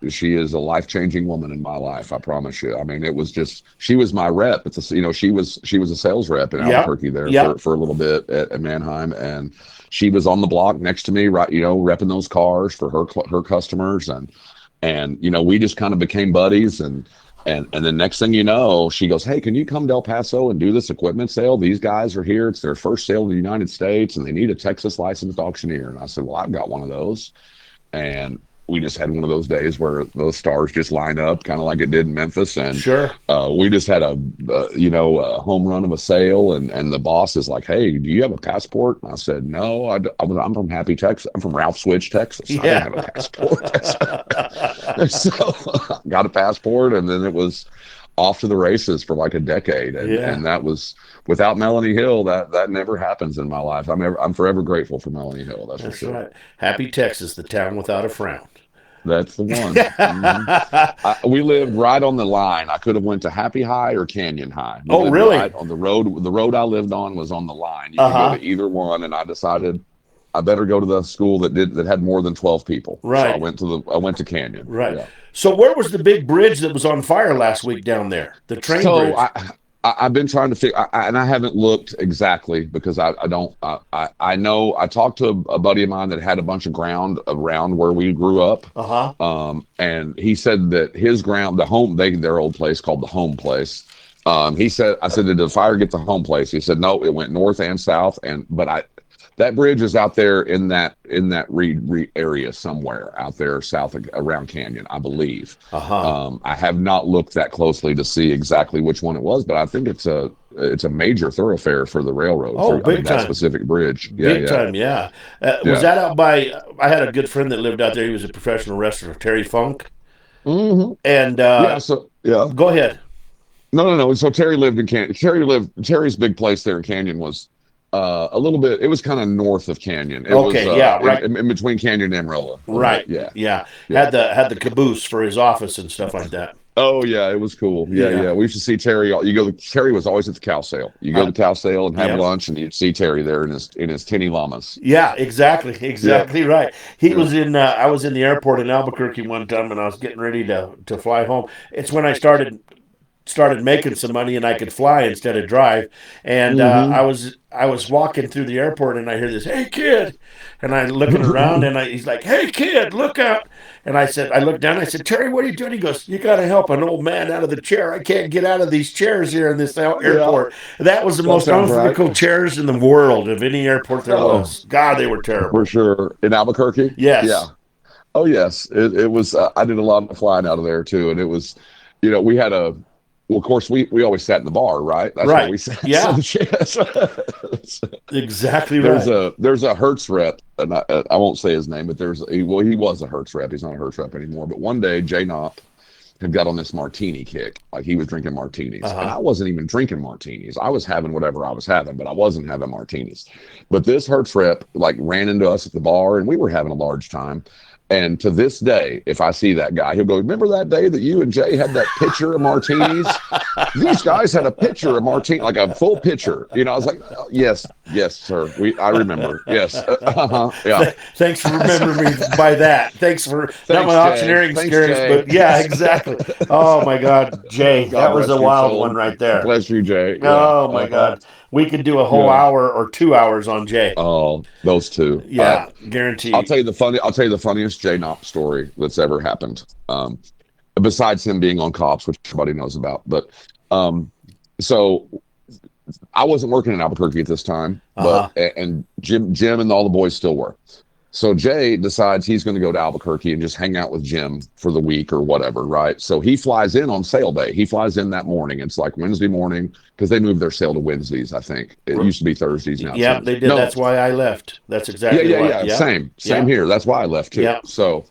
she is a life-changing woman in my life. I promise you. I mean, it was just, she was my rep. She was a sales rep in Albuquerque there for a little bit at Manheim. And she was on the block next to me, right, repping those cars for her customers. And we just kind of became buddies. And then next thing you know, she goes, hey, can you come to El Paso and do this equipment sale? These guys are here. It's their first sale in the United States, and they need a Texas licensed auctioneer. And I said, well, I've got one of those. And we just had one of those days where those stars just line up, kind of like it did in Memphis. And we just had a home run of a sale. And the boss is like, hey, do you have a passport? And I said, no, I'm from Happy, Texas. I'm from Ralph Switch, Texas. I didn't have a passport. So got a passport. And then it was off to the races for like a decade, and that was without Melanie Hill. That never happens in my life. I'm forever grateful for Melanie Hill. That's for sure. Right. Happy Texas, the town without a frown. That's the one. We lived right on the line. I could have went to Happy High or Canyon High. Oh, really? Right on the road. The road I lived on was on the line. You could go to either one, and I decided I better go to the school that had more than 12 people. Right. So I went to Canyon. Right. Yeah. So where was the big bridge that was on fire last week down there? The train bridge. I've been trying to figure, and I haven't looked exactly because I know I talked to a buddy of mine that had a bunch of ground around where we grew up. And he said that his ground, their old place called the home place. I said, did the fire get the home place? He said, no, it went north and south. That bridge is out there in that area somewhere out there south around Canyon, I believe. I have not looked that closely to see exactly which one it was, but I think it's a major thoroughfare for the railroad. That specific bridge. Big time. Was that out by? I had a good friend that lived out there. He was a professional wrestler, Terry Funk. Mm-hmm. And go ahead. No. So Terry lived in Canyon. Terry's big place there in Canyon was a little bit. It was kind of north of Canyon. It was, right in between Canyon and Amarillo. Right. Yeah. Had the caboose for his office and stuff like that. Oh yeah, it was cool. Yeah. We used to see Terry. Terry was always at the cow sale. You go to the cow sale and have lunch, and you'd see Terry there in his tinny llamas. Yeah, exactly right. He was in. I was in the airport in Albuquerque one time, and I was getting ready to fly home. It's when I started making some money and I could fly instead of drive. And I was walking through the airport and I hear this, "Hey kid," and I looking around and he's like, "Hey kid, look out!" And I looked down. I said, "Terry, what are you doing?" He goes, "You got to help an old man out of the chair. I can't get out of these chairs here in this airport." That was the most uncomfortable chairs in the world of any airport there was. God, they were terrible. For sure. In Albuquerque? Yes. Yeah. Oh yes. It was. I did a lot of flying out of there too, and it was. We had a. Well, of course, we always sat in the bar, right? That's right. Where we sat. Yeah. Exactly right. There's a Hertz rep, and I won't say his name, but he was a Hertz rep. He's not a Hertz rep anymore. But one day, Jay Knopp had got on this martini kick. Like he was drinking martinis. And I wasn't even drinking martinis. I was having whatever I was having, but I wasn't having martinis. But this Hertz rep ran into us at the bar, and we were having a large time. And to this day, if I see that guy, he'll go, "Remember that day that you and Jay had that pitcher of martinis? These guys had a pitcher of martini, like a full pitcher." I was like, "Oh, yes, sir. I remember. Yes. Yeah. Thanks for remembering me by that. Thanks, not my auctioneering experience, but yeah, exactly. Oh my God, Jay, that was a wild one right there. Bless you, Jay. Yeah. Oh my God. We could do a whole hour or 2 hours on Jay. Oh, those two. Yeah, guaranteed. I'll tell you the funniest Jay Knopp story that's ever happened. Besides him being on Cops, which everybody knows about. But so I wasn't working in Albuquerque at this time, and Jim and all the boys still were. So Jay decides he's going to go to Albuquerque and just hang out with Jim for the week or whatever, right? So he flies in on sale day. He flies in that morning. It's like Wednesday morning because they moved their sale to Wednesdays, I think. It used to be Thursdays now. Yeah, they did. No. That's why I left. That's exactly right. Yeah. Same here. That's why I left too. Yeah. So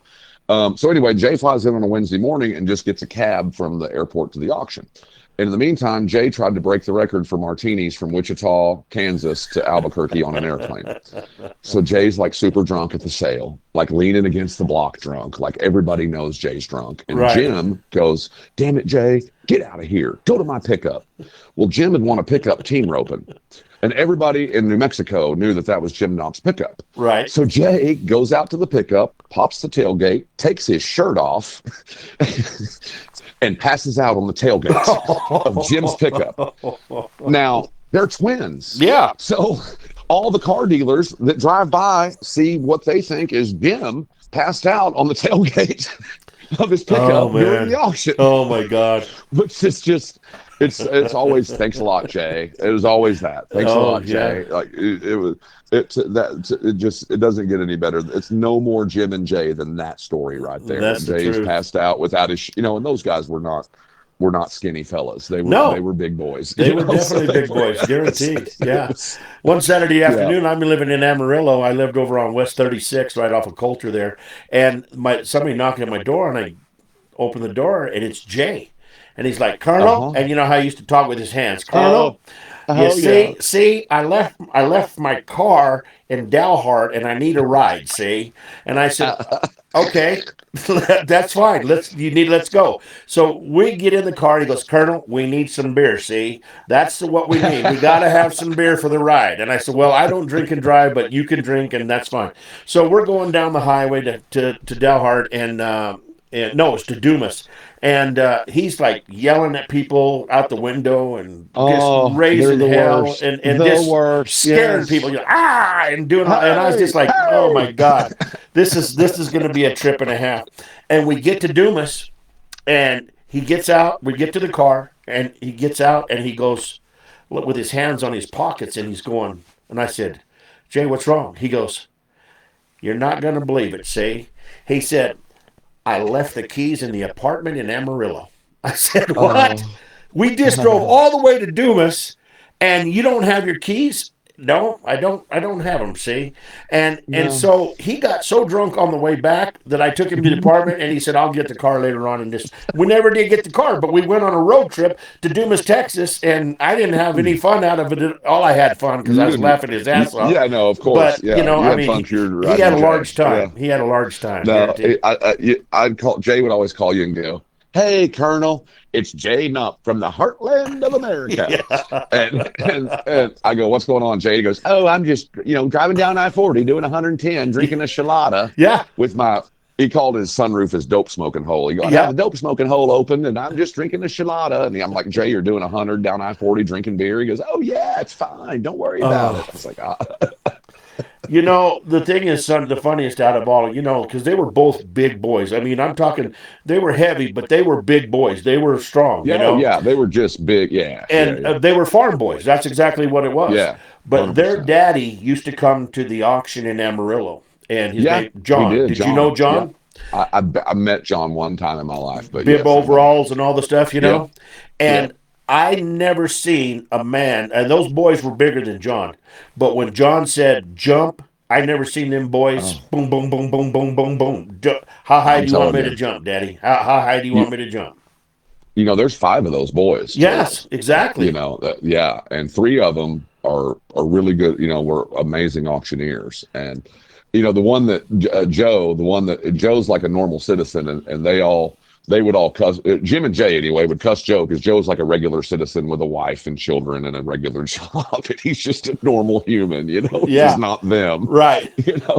anyway, Jay flies in on a Wednesday morning and just gets a cab from the airport to the auction. And in the meantime, Jay tried to break the record for martinis from Wichita, Kansas to Albuquerque on an airplane. So Jay's like super drunk at the sale, like leaning against the block drunk, like everybody knows Jay's drunk. And Jim goes, "Damn it, Jay, get out of here. Go to my pickup." Well, Jim had won a pickup team roping. And everybody in New Mexico knew that was Jim Knopp's pickup. Right. So Jay goes out to the pickup, pops the tailgate, takes his shirt off, and passes out on the tailgate of Jim's pickup. Now, they're twins. Yeah. So all the car dealers that drive by see what they think is Jim passed out on the tailgate of his pickup during the auction. Oh, my God. Which is just... It's always thanks a lot, Jay. It was always that. Thanks a lot, Jay. Like it doesn't get any better. It's no more Jim and Jay than that story right there. That's Jay's passed out without his, and those guys were not skinny fellas. They were big boys. They were definitely big boys, guaranteed. Yeah. One Saturday afternoon, I'm living in Amarillo. I lived over on West 36, right off of Coulter there, and somebody knocking at my door, and I open the door, and it's Jay. And he's like, Colonel, and you know how he used to talk with his hands, Colonel. You see, I left my car in Dalhart, and I need a ride. See, and I said, okay, that's fine. Let's go. So we get in the car. And he goes, Colonel, we need some beer. See, that's what we need. We got to have some beer for the ride. And I said, well, I don't drink and drive, but you can drink, and that's fine. So we're going down the highway to Dalhart, and no, it's to Dumas. And he's like yelling at people out the window and just raising hell and just scaring people. You know, and doing all, and I was just like, oh my God, this is going to be a trip and a half. And we get to Dumas, and he gets out. We get to the car, and he gets out, and he goes with his hands on his pockets, and he's going. And I said, Jay, what's wrong? He goes, you're not going to believe it. See, he said, I left the keys in the apartment in Amarillo. I said, what? We just drove all the way to Dumas, and you don't have your keys? No, I don't have them, see? And so he got so drunk on the way back that I took him to the apartment, and he said, I'll get the car later on. And we never did get the car, but we went on a road trip to Dumas, Texas, and I didn't have any fun out of it. All I had fun because I was laughing his ass off. Yeah, no, of course. But, you know, I mean, he had a large time. Yeah. He had a large time. No, I'd call, Jay would always call you and go, hey, Colonel, it's Jay Nupp from the heartland of America. And I go, what's going on, Jay? He goes, oh, I'm just, driving down I-40, doing 110, drinking a Shalata. Yeah. With he called his sunroof his dope smoking hole. He goes, I have the dope smoking hole open, and I'm just drinking a Shalata. And I'm like, Jay, you're doing 100 down I-40 drinking beer? He goes, oh, yeah, it's fine. Don't worry about it. I was like, You know, the thing is, son, the funniest out of all, because they were both big boys. I mean, I'm talking, they were heavy, but they were big boys. They were strong, Yeah, they were just big, And they were farm boys. That's exactly what it was. Yeah. But 100%. Their daddy used to come to the auction in Amarillo. And his name, John. Did you know John? Yeah. I met John one time in my life. But Bib overalls and all the stuff, know? And I never seen a man, and those boys were bigger than John, but when John said jump, I never seen them boys boom, boom, boom, boom, boom, boom, boom. How high do you want me to jump, Daddy? How high do you want me to jump? There's 5 of those boys. Yes, exactly. And 3 of them are really good, were amazing auctioneers. And, the one that Joe's like a normal citizen, and they would all cuss. Jim and Jay, anyway, would cuss Joe because Joe's like a regular citizen with a wife and children and a regular job. And he's just a normal human, He's not them. Right.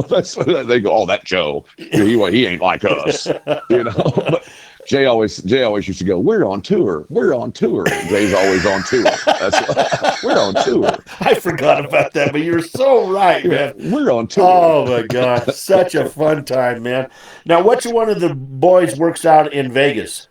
That's what they go, oh, that Joe, he ain't like us, But Jay always used to go, we're on tour. And Jay's always on tour. We're on tour. I forgot about that, but you're so right, man. We're on tour. Oh, my God. Such a fun time, man. Now, which one of the boys works out in Vegas?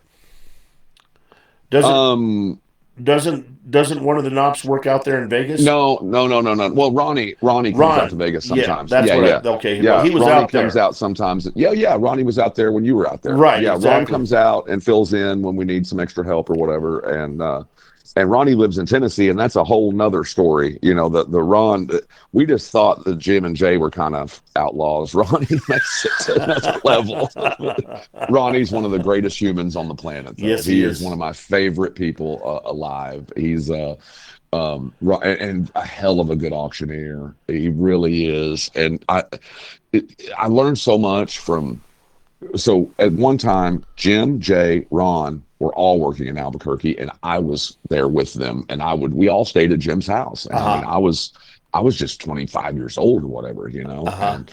Doesn't one of the Knops work out there in Vegas? No. Well, Ronnie comes out to Vegas sometimes. Okay. Well, he was Ronnie out there. comes out sometimes. Yeah. Ronnie was out there when you were out there. Right. Yeah. Exactly. Ron comes out and fills in when we need some extra help or whatever. And Ronnie lives in Tennessee, and that's a whole nother story. The Ron, we just thought that Jim and Jay were kind of outlaws. Ronnie makes it to another level. Ronnie's one of the greatest humans on the planet. Though. Yes, he is one of my favorite people alive. He's and a hell of a good auctioneer. He really is. And I learned so much from. So at one time, Jim, Jay, Ron were all working in Albuquerque, and I was there with them. And we all stayed at Jim's house. And I mean, I was just 25 years old or whatever, and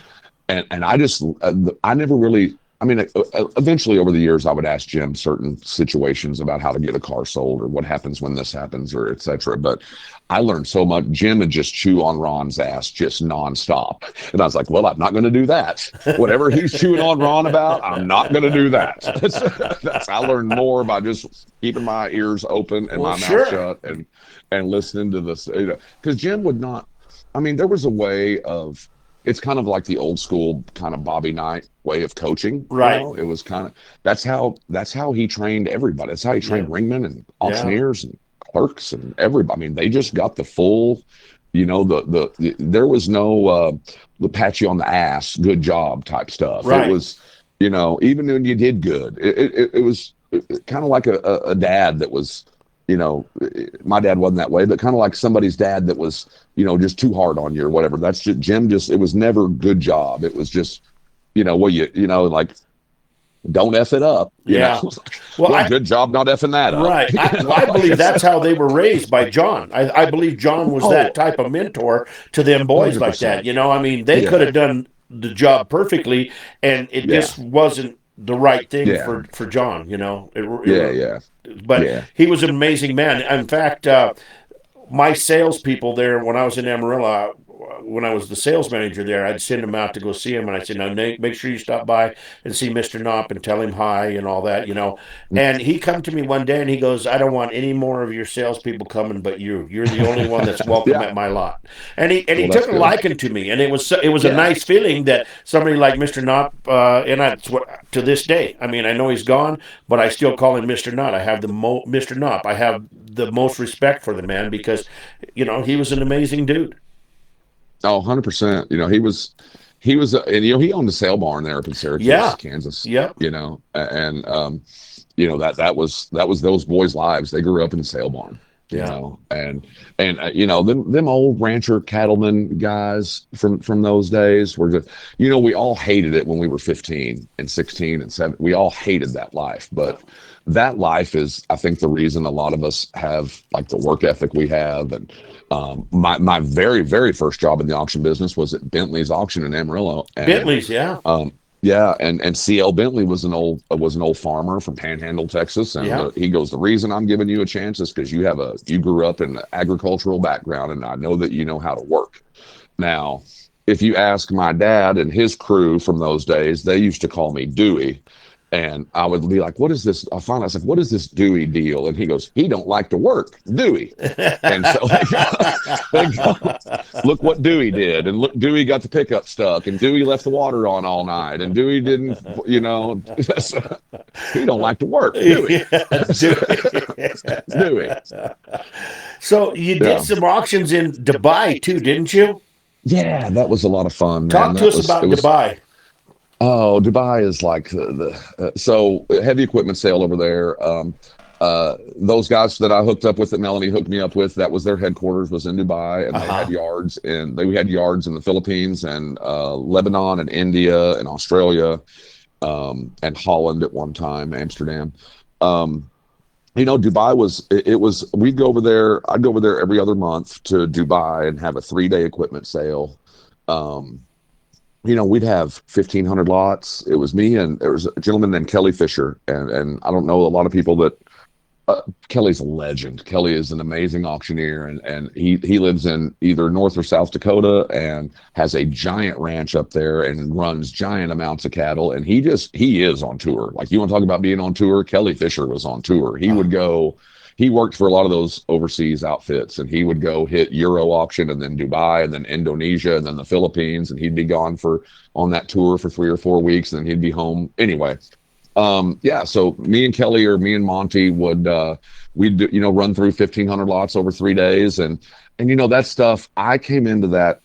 I never really. I mean, eventually over the years, I would ask Jim certain situations about how to get a car sold or what happens when this happens or et cetera. But I learned so much. Jim would just chew on Ron's ass just nonstop. And I was like, well, I'm not going to do that. Whatever he's chewing on Ron about, I'm not going to do that. I learned more by just keeping my ears open and my mouth shut and listening to this. Because Jim would not, I mean, there was a way of, it's kind of like the old school kind of Bobby Knight way of coaching. Right. It was kind of, that's how he trained everybody. That's how he trained ringmen and auctioneers and clerks and everybody. I mean, they just got the full, there was no the pat you on the ass, good job type stuff. Right. It was, even when you did good, it kind of like a dad that was, my dad wasn't that way, but kind of like somebody's dad that was, just too hard on you or whatever. That's just Jim. It was never good job. It was just, like, don't F it up. Yeah. Well, good job not effing that up. Right. I believe that's how they were raised by John. I believe John was that type of mentor to them boys 100%. Like that. I mean, they could have done the job perfectly, and it just wasn't the right thing for John, But he was an amazing man. In fact, my salespeople there, when I was in Amarillo, when I was the sales manager there, I'd send him out to go see him, and I said, "Now, Nate, make sure you stop by and see Mr. Knopp and tell him hi and all that, And he come to me one day and he goes, "I don't want any more of your salespeople coming, but you. You're the only one that's welcome at my lot." And he took a liking to me, and it was a nice feeling that somebody like Mr. Knopp, and that's what to this day. I mean, I know he's gone, but I still call him Mr. Knopp. I have Mr. Knopp. I have the most respect for the man because, he was an amazing dude. Oh, 100%. He was, and he owned a sale barn there up in Syracuse, Kansas. Yeah. And that was those boys' lives. They grew up in a sale barn. And them old rancher cattlemen guys from those days were just, we all hated it when we were 15 and 16 and 17. We all hated that life, but that life is, I think, the reason a lot of us have like the work ethic we have. And my very, very first job in the auction business was at Bentley's auction in Amarillo. And, Bentley's, yeah. And C.L. Bentley was an old farmer from Panhandle, Texas, and he goes, "The reason I'm giving you a chance is because you grew up in an agricultural background, and I know that you know how to work." Now, if you ask my dad and his crew from those days, they used to call me Dewey. And I would be like, "What is this?" I finally was like, "What is this Dewey deal?" And he goes, "He don't like to work, Dewey." And so they go, "Look what Dewey did." And look, Dewey got the pickup stuck, and Dewey left the water on all night, and Dewey didn't, he don't like to work, Dewey. Dewey. So you did some auctions in Dubai too, didn't you? Yeah, that was a lot of fun. Talk to us about Dubai. Oh, Dubai is like so heavy equipment sale over there. Those guys that I hooked up with, that Melanie hooked me up with, that was their headquarters, was in Dubai, and they had yards in the Philippines and Lebanon and India and Australia, and Holland at one time, Amsterdam. Dubai was we'd go over there. I'd go over there every other month to Dubai and have a 3-day equipment sale. We'd have 1,500 lots. It was me, and there was a gentleman named Kelly Fisher. And I don't know a lot of people that Kelly's a legend. Kelly is an amazing auctioneer, and he lives in either North or South Dakota and has a giant ranch up there and runs giant amounts of cattle. And he is on tour. Like, you want to talk about being on tour? Kelly Fisher was on tour. He would go. He worked for a lot of those overseas outfits, and he would go hit Euro auction and then Dubai and then Indonesia and then the Philippines, and he'd be gone on that tour for 3 or 4 weeks, and then he'd be home anyway. So me and Kelly, or me and Monty would we'd run through 1,500 lots over 3 days, and that stuff. I came into that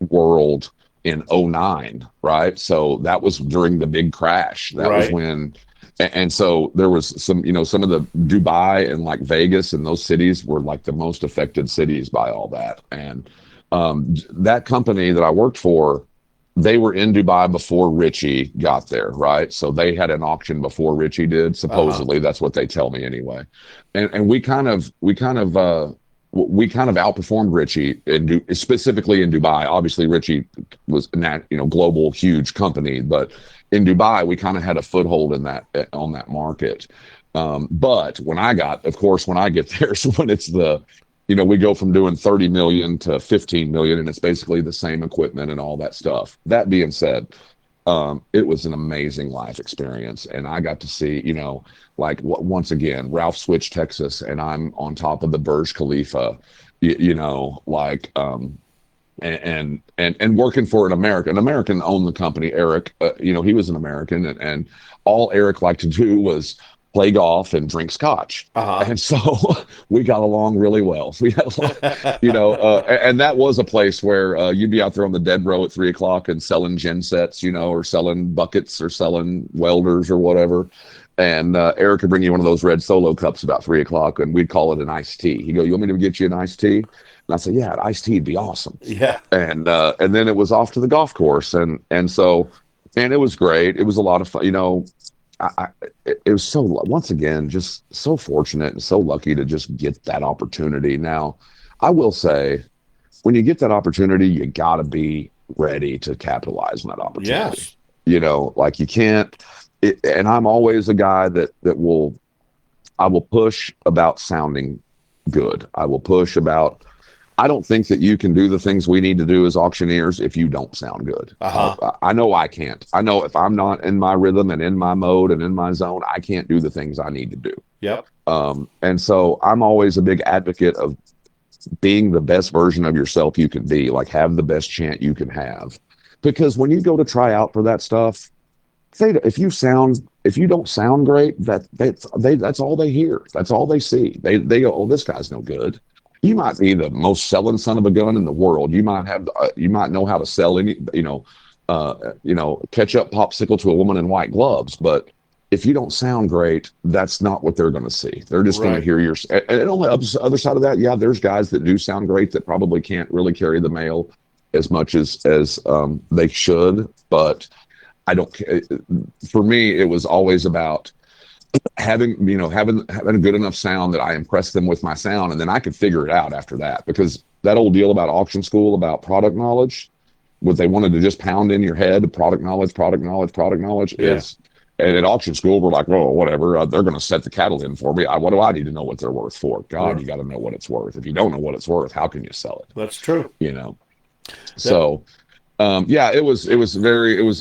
world in 2009, right? So that was during the big crash. That was when. And so there was some of the Dubai and like Vegas and those cities were like the most affected cities by all that. And that company that I worked for, they were in Dubai before Richie got there, right? So they had an auction before Richie did. Supposedly, that's what they tell me anyway. And we kind of outperformed Richie specifically in Dubai. Obviously, Richie was global, huge company, but in Dubai, we kind of had a foothold on that market. But when I get there, so when it's we go from doing 30 million to 15 million, and it's basically the same equipment and all that stuff. That being said, it was an amazing life experience, and I got to see, once again, Ralph Switch, Texas, and I'm on top of the Burj Khalifa, and working for an American owned the company. Eric, he was an American, and all Eric liked to do was play golf and drink scotch. And so we got along really well. We had and that was a place where you'd be out there on the dead row at 3:00 and selling gin sets, or selling buckets or selling welders or whatever. And Eric would bring you one of those red Solo cups about 3 o'clock, and we'd call it an iced tea. He'd go, "You want me to get you an iced tea?" And I said, "Yeah, an iced tea would be awesome." Yeah. And then it was off to the golf course, and it was great. It was a lot of fun. It was so, once again, just so fortunate and so lucky to just get that opportunity. Now, I will say, when you get that opportunity, you got to be ready to capitalize on that opportunity. Yes. Like you can't. And I'm always a guy that I will push about sounding good. I will push about. I don't think that you can do the things we need to do as auctioneers if you don't sound good. I know I can't. I know if I'm not in my rhythm and in my mode and in my zone, I can't do the things I need to do. Yep. And so I'm always a big advocate of being the best version of yourself you can be, like have the best chant you can have. Because when you go to try out for that stuff, if you don't sound great, that's all they hear. That's all they see. They go, "Oh, this guy's no good." You might be the most selling son of a gun in the world. You might know how to sell any, ketchup popsicle to a woman in white gloves. But if you don't sound great, that's not what they're going to see. They're just going to hear your. And on the other side of that, yeah, there's guys that do sound great that probably can't really carry the mail as much as they should. But I don't. For me, it was always about having a good enough sound that I impressed them with my sound, and then I could figure it out after that. Because that old deal about auction school, about product knowledge, what they wanted to just pound in your head, product knowledge is. And at auction school, we're like, "Well, whatever. They're going to set the cattle in for me. What do I need to know what they're worth for? God, you got to know what it's worth. If you don't know what it's worth, how can you sell it?" That's true. So. It was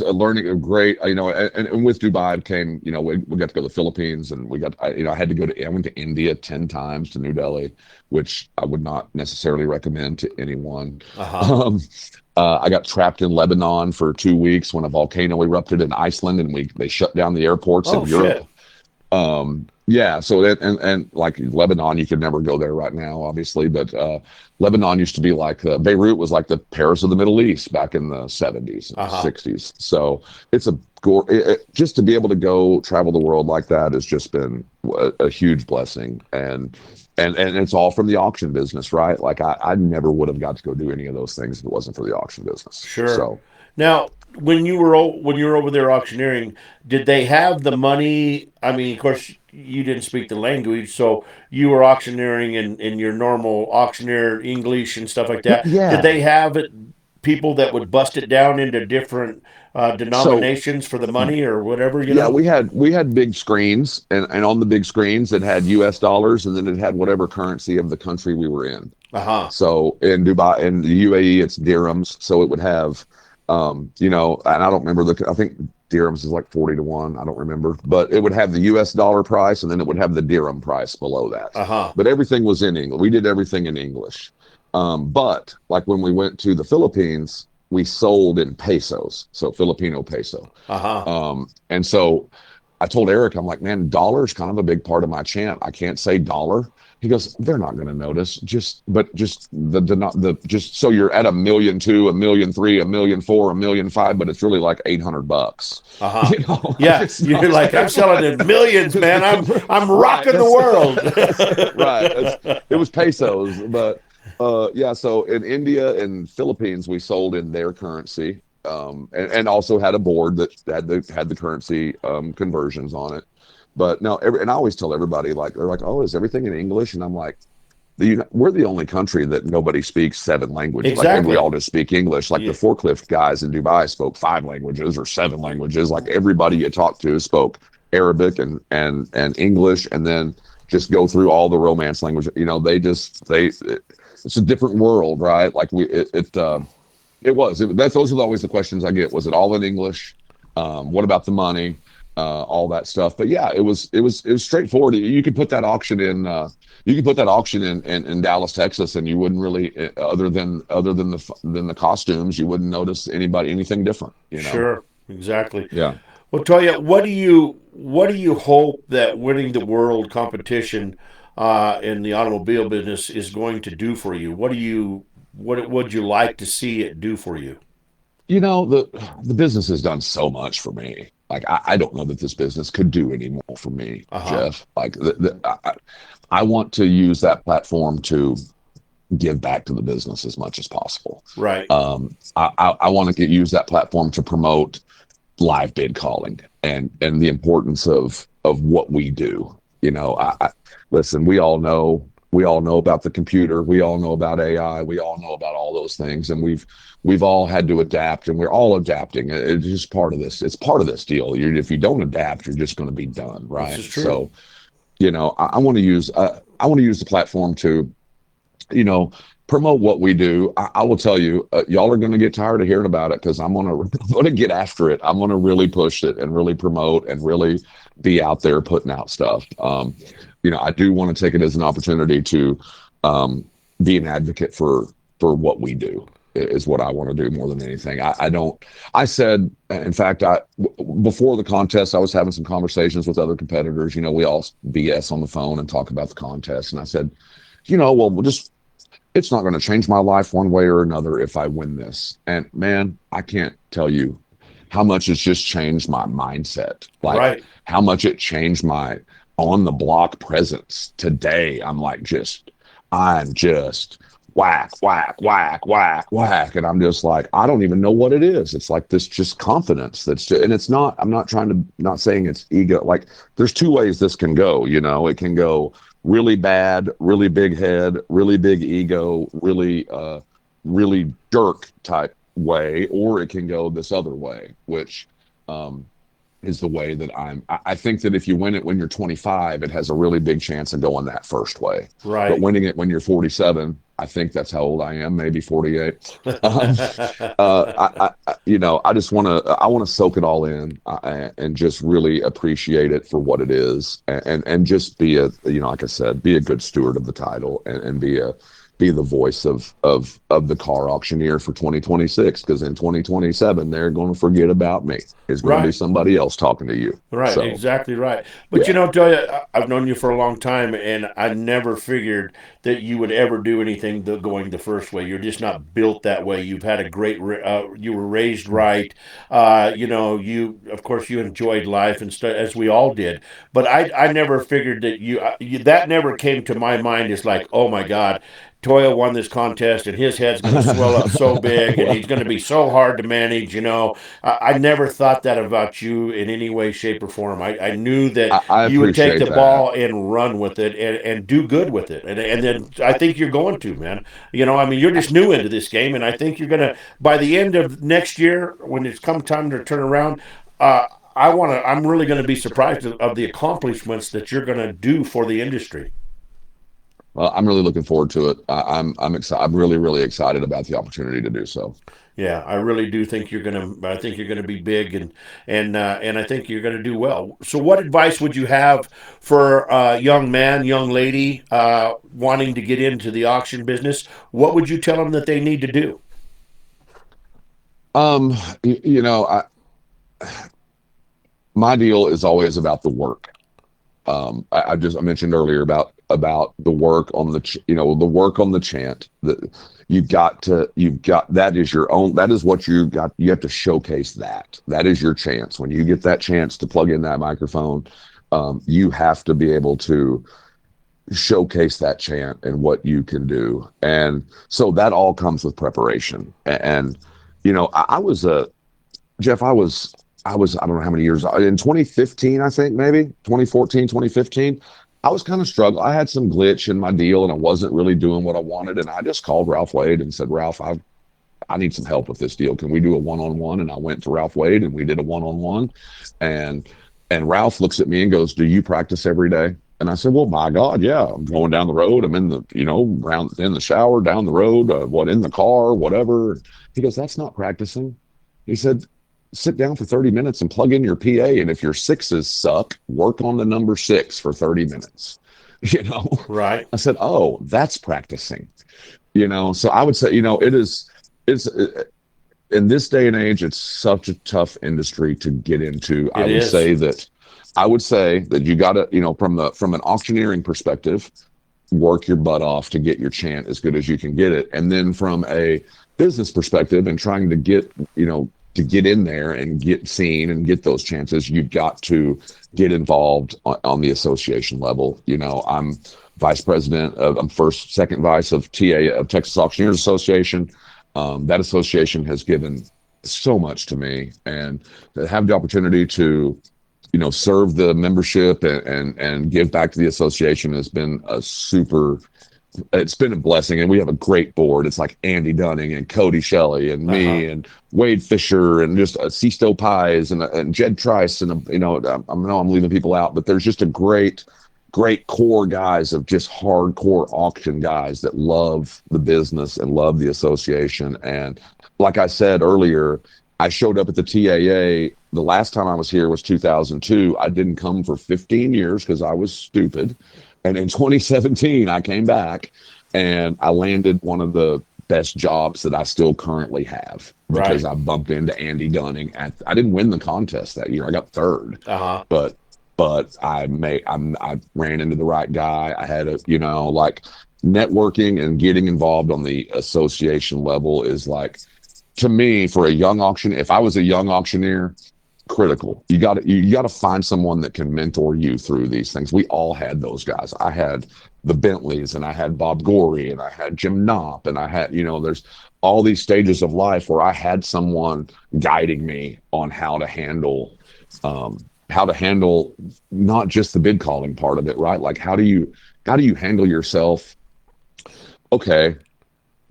a learning of great, and with Dubai came, we got to go to the Philippines, and I went to India 10 times, to New Delhi, which I would not necessarily recommend to anyone. I got trapped in Lebanon for 2 weeks when a volcano erupted in Iceland, and they shut down the airports in Europe. So and like Lebanon, you could never go there right now, obviously, but Lebanon used to be like Beirut was like the Paris of the Middle East back in the 70s and 60s. So it's just to be able to go travel the world like that has just been a huge blessing, and it's all from the auction business, right? Like I never would have got to go do any of those things if it wasn't for the auction business. Sure. So now, when you were over there auctioneering, did they have the money? I mean, of course, you didn't speak the language, so you were auctioneering in your normal auctioneer English and stuff like that. Yeah. Did they have people that would bust it down into different denominations for the money or whatever? We had big screens, and on the big screens it had U.S. dollars, and then it had whatever currency of the country we were in. So in Dubai, in the UAE, it's dirhams, so it would have. And I don't remember I think dirhams is like 40 to 1. I don't remember, but it would have the US dollar price, and then it would have the dirham price below that. But everything was in English. We did everything in English. But like when we went to the Philippines, we sold in pesos. So Filipino peso. And so I told Eric, I'm like, "Man, dollar is kind of a big part of my chant. I can't say dollar." He goes, "They're not going to notice. Just so you're at $1.2 million, $1.3 million, $1.4 million, $1.5 million, but it's really like $800." You're like, "I'm selling in millions, man. I'm rocking the world." Right. It was pesos, but So in India and Philippines, we sold in their currency, and also had a board that had the currency conversions on it. But no, and I always tell everybody, like, they're like, "Oh, is everything in English?" And I'm like, we're the only country that nobody speaks 7 languages. Exactly. Like, we all just speak English. Like the forklift guys in Dubai spoke 5 languages or 7 languages. Like everybody you talked to spoke Arabic and English, and then just go through all the Romance language. It's a different world, right? Like those are always the questions I get. Was it all in English? What about the money? All that stuff. But yeah, it was straightforward. You could put that auction in Dallas, Texas, and you wouldn't really, other than the costumes, you wouldn't notice anything different. Sure, exactly. Yeah. Well, Toya, what do you hope that winning the world competition in the automobile business is going to do for you? What would you like to see it do for you? The business has done so much for me. like I don't know that this business could do anymore for me, Jeff. Like I want to use that platform to give back to the business as much as possible. Right. I want to use that platform to promote live bid calling and the importance of what we do. You know, I listen, we all know about the computer, we all know about AI, we all know about all those things, and we've all had to adapt, and we're all adapting. It's just part of this. It's part of this deal. If you don't adapt, you're just going to be done, right? This is true. So, you know, I want to use the platform to, you know, promote what we do. I will tell you, y'all are going to get tired of hearing about it, because I'm going to get after it. I'm going to really push it and really promote and really be out there putting out stuff. You know, I do want to take it as an opportunity to be an advocate for what we do, is what I want to do more than anything. I said, in fact, before the contest, I was having some conversations with other competitors. You know, we all BS on the phone and talk about the contest. And I said, you know, well, it's not going to change my life one way or another if I win this. And man, I can't tell you how much it's just changed my mindset. Like how much it changed my on the block presence. Today, I'm just whack, whack, whack, whack, whack. And I'm just like, I don't even know what it is. It's like this just confidence and it's not, I'm not saying it's ego. Like there's two ways this can go, you know. It can go really bad, really big head, really big ego, really jerk type way, or it can go this other way, which is the way that I think that if you win it when you're 25, it has a really big chance of going that first way. Right. But winning it when you're 47, I think that's how old I am, maybe 48. You know, I want to soak it all in and just really appreciate it for what it is, and just be like I said, be a good steward of the title, and be the voice of the car auctioneer for 2026, because in 2027 they're going to forget about me. It's going to be somebody else talking to you. Right, so, exactly right. But you know, Toya, I've known you for a long time, and I never figured that you would ever do anything going the first way. You're just not built that way. You've had a great, you were raised right. You know, of course, you enjoyed life and stuff, as we all did. But I never figured that that never came to my mind as like, oh my God, Toya won this contest and his head's going to swell up so big and he's going to be so hard to manage. You know, I never thought that about you in any way, shape, or form. I knew that you would take the ball and run with it and do good with it. And then I think you're going to, man. You know, I mean, you're just new into this game, and I think you're going to, by the end of next year, when it's come time to turn around, I'm really going to be surprised of the accomplishments that you're going to do for the industry. Well, I'm really looking forward to it. I'm excited. I'm really, really excited about the opportunity to do so. Yeah, I really do think you're gonna. I think you're gonna be big, and I think you're gonna do well. So, what advice would you have for a young man, young lady wanting to get into the auction business? What would you tell them that they need to do? You know, my deal is always about the work. I mentioned earlier about the work on the work on the chant. That that is your own. That is what you got. You have to showcase that. That is your chance. When you get that chance to plug in that microphone, you have to be able to showcase that chant and what you can do. And so that all comes with preparation. And you know, Jeff, I don't know how many years, in 2015, I think maybe 2014, 2015, I was kind of struggling. I had some glitch in my deal and I wasn't really doing what I wanted. And I just called Ralph Wade and said, Ralph, I need some help with this deal. Can we do a one-on-one? And I went to Ralph Wade and we did a one-on-one. And Ralph looks at me and goes, do you practice every day? And I said, well, my God, yeah, I'm going down the road. I'm in the, in the shower, down the road, in the car, whatever. He goes, that's not practicing. He said, sit down for 30 minutes and plug in your PA. And if your sixes suck, work on the number 6 for 30 minutes, Right. I said, oh, that's practicing, So I would say, it's in this day and age, it's such a tough industry to get into. I would say that you got to, from an auctioneering perspective, work your butt off to get your chant as good as you can get it. And then from a business perspective and trying to get, to get in there and get seen and get those chances, you've got to get involved on the association level. You know, I'm vice president I'm second vice of TA of Texas Auctioneers Association. That association has given so much to me, and to have the opportunity to, you know, serve the membership and give back to the association has been it's been a blessing. And we have a great board. It's like Andy Dunning and Cody Shelley and me and Wade Fisher and just Seasto Pies and Jed Trice. And, you know, I know I'm leaving people out, but there's just a great core guys of just hardcore auction guys that love the business and love the association. And like I said earlier, I showed up at the TAA. The last time I was here was 2002. I didn't come for 15 years because I was stupid. And in 2017, I came back and I landed one of the best jobs that I still currently have, because I bumped into Andy Dunning. I didn't win the contest that year. I got third. But I ran into the right guy. I had networking and getting involved on the association level is like, to me, for a young auctioneer, if I was a young auctioneer, critical. You got to find someone that can mentor you through these things. We all had those guys. I had the Bentleys, and I had Bob Gorey, and I had Jim Knopp, and I had, there's all these stages of life where I had someone guiding me on how to handle not just the bid calling part of it, right? Like, how do you handle yourself? Okay,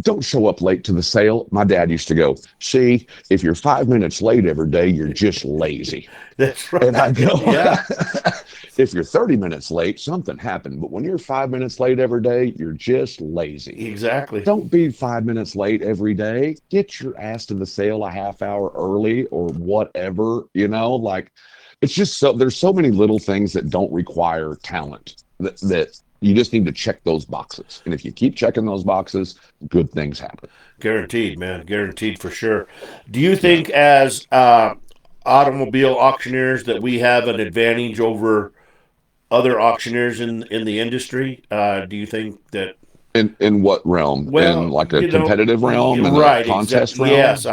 don't show up late to the sale. My dad used to go, see, if you're 5 minutes late every day, you're just lazy. That's right. And I go, yeah. If you're 30 minutes late, something happened. But when you're 5 minutes late every day, you're just lazy. Exactly. Don't be 5 minutes late every day. Get your ass to the sale a half hour early or whatever, like, it's just there's so many little things that don't require talent that you just need to check those boxes. And if you keep checking those boxes, good things happen. Guaranteed, man. Guaranteed for sure. Do you think as automobile auctioneers that we have an advantage over other auctioneers in the industry? Do you think that... In what realm? Well, in like a competitive realm? In a contest realm? Yes,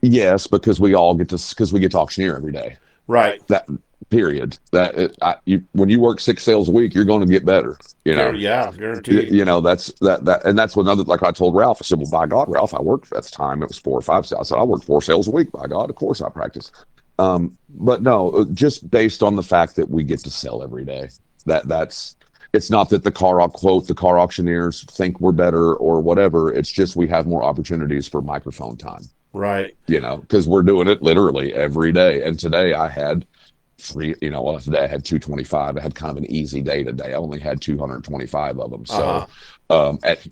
Yes, because we get to auctioneer every day. Right. That period. When you work 6 sales a week, you're going to get better. Yeah, guaranteed. That's another. Like I told Ralph, I said, "Well, by God, Ralph, I worked at the time. It was 4 or 5 sales. I said, I worked 4 sales a week. By God, of course I practice." But no, just based on the fact that we get to sell every day. It's not that the car auctioneers think we're better or whatever. It's just we have more opportunities for microphone time. Right. Because we're doing it literally every day. And today I had today I had 225. I had kind of an easy day today. I only had 225 of them. So,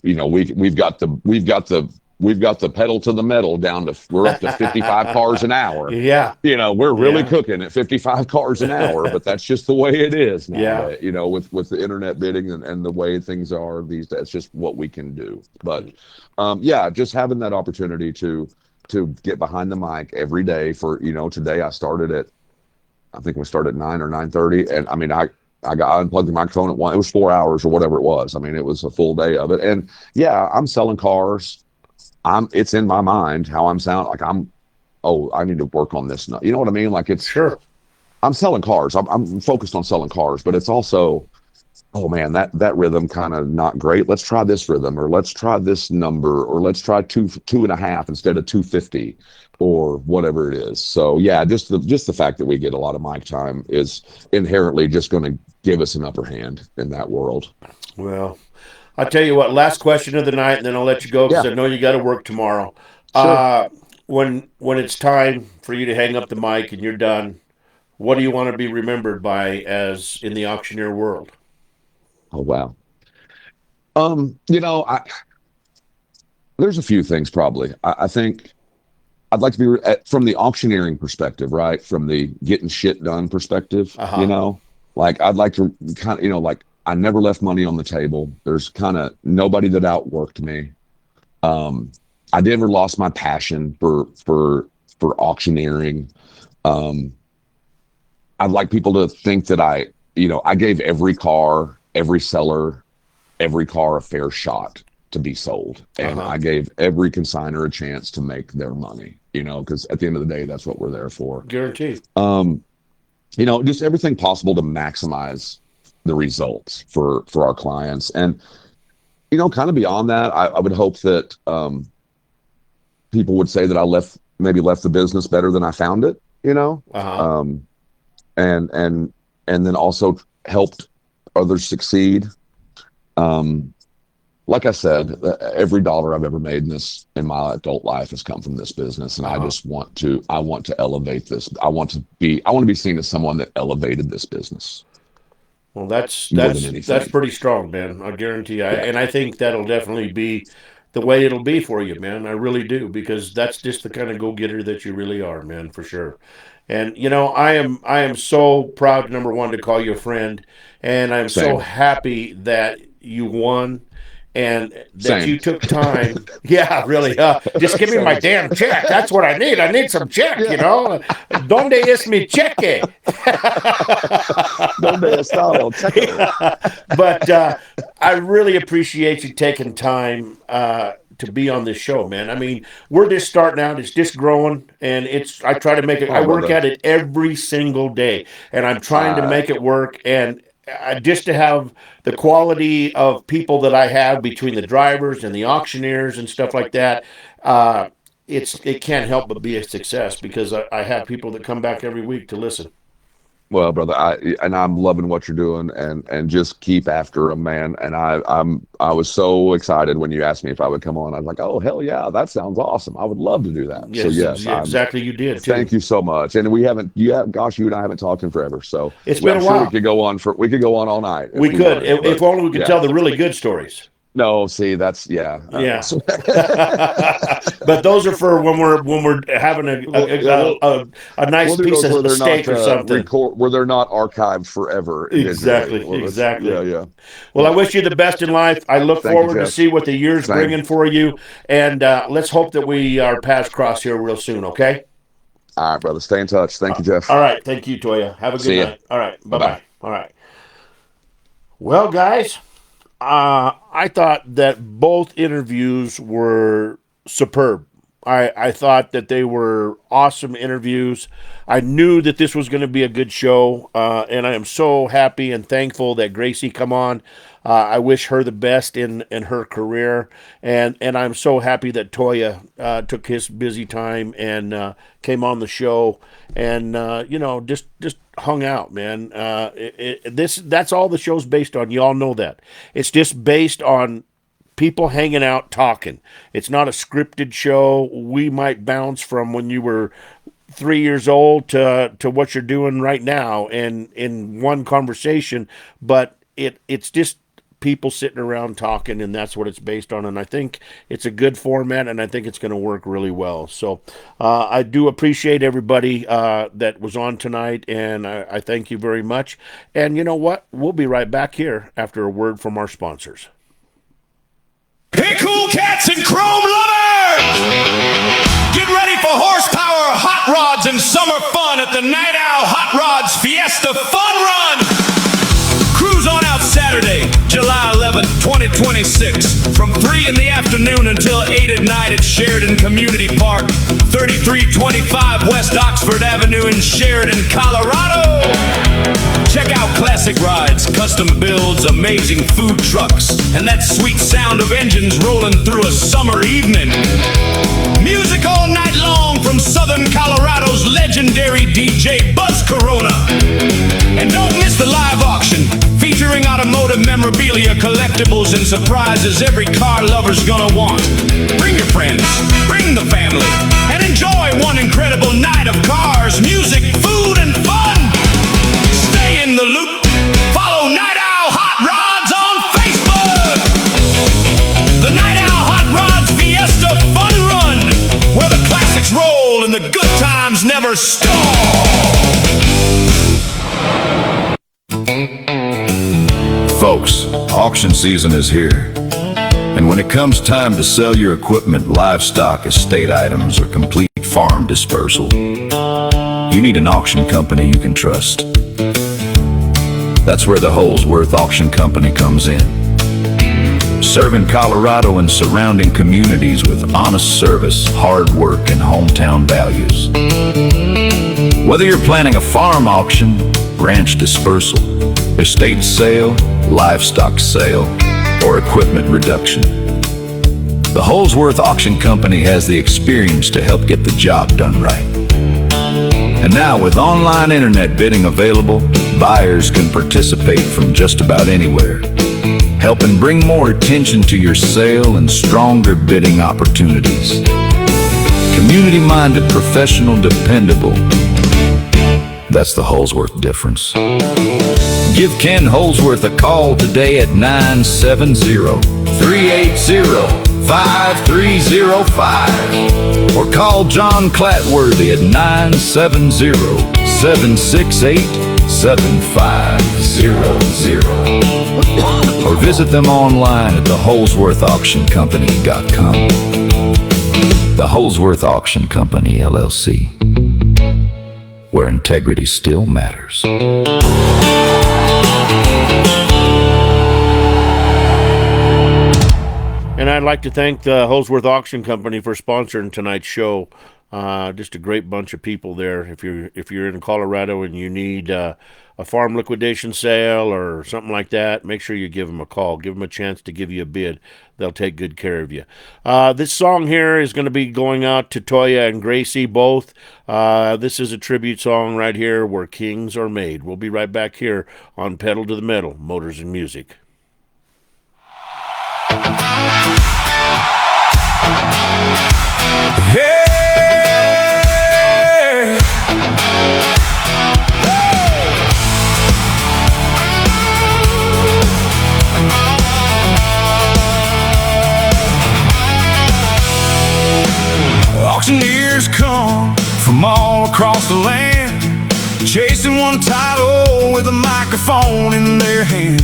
we've got the pedal to the metal down to, we're up to 55 cars an hour. Yeah. We're really cooking at 55 cars an hour, but that's just the way it is now. Yeah. With the internet bidding and the way things are these days, it's just what we can do. But just having that opportunity to get behind the mic every day for, today I started at, I think we started at 9 or 9:30. And I mean, I unplugged the microphone at 1. It was 4 hours or whatever it was. I mean, it was a full day of it. And I'm selling cars. It's in my mind how I'm sounding. Like I need to work on this. You know what I mean? Like it's sure. I'm selling cars. I'm focused on selling cars, but it's also, oh man, that rhythm kind of not great. Let's try this rhythm, or let's try this number, or let's try 2.5 instead of 250, or whatever it is. So just the fact that we get a lot of mic time is inherently just going to give us an upper hand in that world. Well, I'll tell you what, last question of the night, and then I'll let you go because I know you got to work tomorrow. Sure. When it's time for you to hang up the mic and you're done, what do you want to be remembered by as in the auctioneer world? Oh, wow. There's a few things probably. I think I'd like to be from the auctioneering perspective, right? From the getting shit done perspective, like I'd like to kind of, like I never left money on the table. There's kind of nobody that outworked me. I never lost my passion for auctioneering. I'd like people to think that I gave every seller, every car a fair shot to be sold. And I gave every consignor a chance to make their money, because at the end of the day, that's what we're there for. Guaranteed. Just everything possible to maximize the results for our clients. And, kind of beyond that, I would hope that people would say that I left the business better than I found it, and then also helped others succeed. Like I said, every dollar I've ever made in my adult life has come from this business, and I want to elevate this. I want to be seen as someone that elevated this business. Well, that's pretty strong, man. I guarantee you. And I think that'll definitely be the way it'll be for you, man. I really do, because that's just the kind of go-getter that you really are, man, for sure. And I am so proud, number one, to call you a friend, and I'm so happy that you won. And that you took time. Yeah, really. Just give me my damn check. That's what I need. I need some check, Donde es mi cheque? Donde está el cheque? But I really appreciate you taking time to be on this show, man. I mean, we're just starting out. It's just growing, and I try to make it. I work at it every single day, and I'm trying to make it work. And just to have the quality of people that I have between the drivers and the auctioneers and stuff like that, it can't help but be a success, because I have people that come back every week to listen. Well, brother, I'm loving what you're doing, and just keep after them, man. And I was so excited when you asked me if I would come on. I was like, oh, hell yeah, that sounds awesome. I would love to do that. Yes, so yes, exactly, you did too. Thank you so much. And you and I haven't talked in forever. So it's been a while. We could go on all night. We could, if only we could tell the really good stories. No, see, that's yeah. But those are for when we're having a nice piece of steak or something. Where they're not archived forever. Exactly. Yeah. Well, I wish you the best in life. I look forward to see what the year's bringing for you, and let's hope that our paths cross here real soon. Okay. All right, brother. Stay in touch. Thank you, Jeff. All right. Thank you, Toya. Have a good night. All right. Bye-bye. All right. Well, guys. I thought that both interviews were superb. I thought that they were awesome interviews. I knew that this was going to be a good show, and I am so happy and thankful that Gracie come on. I wish her the best in her career, and I'm so happy that Toya took his busy time and came on the show, and just hung out, man. That's all the show's based on. Y'all know that. It's just based on people hanging out, talking. It's not a scripted show. We might bounce from when you were 3 years old to what you're doing right now, and in one conversation, but it's just people sitting around talking, and that's what it's based on. And I think it's a good format, and I think it's going to work really well. So I do appreciate everybody that was on tonight, and I thank you very much. And you know what? We'll be right back here after a word from our sponsors. Hey, cool cats and chrome lovers! Get ready for horsepower, hot rods, and summer fun at the Night Owl Hot Rods Fiesta Fun Run! Cruise on out Saturday, July 11th, 2026, from 3 in the afternoon until 8 at night at Sheridan Community Park, 3325 West Oxford Avenue in Sheridan, Colorado. Check out classic rides, custom builds, amazing food trucks, and that sweet sound of engines rolling through a summer evening. Music all night long from Southern Colorado's legendary DJ Buzz Corona. And don't miss the live auction, featuring automotive memorabilia, collectibles, and surprises every car lover's gonna want. Bring your friends, bring the family, and enjoy one incredible night of cars, music, food, and fun. Stay in the loop. Follow Night Owl Hot Rods on Facebook. The Night Owl Hot Rods Fiesta Fun Run, where the classics roll and the good times never stall. Folks, auction season is here. And when it comes time to sell your equipment, livestock, estate items, or complete farm dispersal, you need an auction company you can trust. That's where the Holsworth Auction Company comes in. serving Colorado and surrounding communities with honest service, hard work, and hometown values. Whether you're planning a farm auction, ranch dispersal, estate sale, livestock sale, or equipment reduction, the Holsworth Auction Company has the experience to help get the job done right. And now, with online internet bidding available, buyers can participate from just about anywhere, helping bring more attention to your sale and stronger bidding opportunities. Community-minded, professional, dependable. That's the Holsworth difference. Give Ken Holsworth a call today at 970-380-5305 or call John Clatworthy at 970-768-7500 or visit them online at theholsworthauctioncompany.com. The Holsworth Auction Company, LLC, where integrity still matters. And I'd like to thank the Holsworth Auction Company for sponsoring tonight's show. Just a great bunch of people there. If you're in Colorado and you need a farm liquidation sale or something like that, make sure you give them a call. Give them a chance to give you a bid. They'll take good care of you. This song here is going to be going out to Toya and Gracie both. This is a tribute song right here, Where Kings Are Made. We'll be right back here on Pedal to the Metal, Motors and Music. Auctioneers come from all across the land, chasing one title with a microphone in their hand.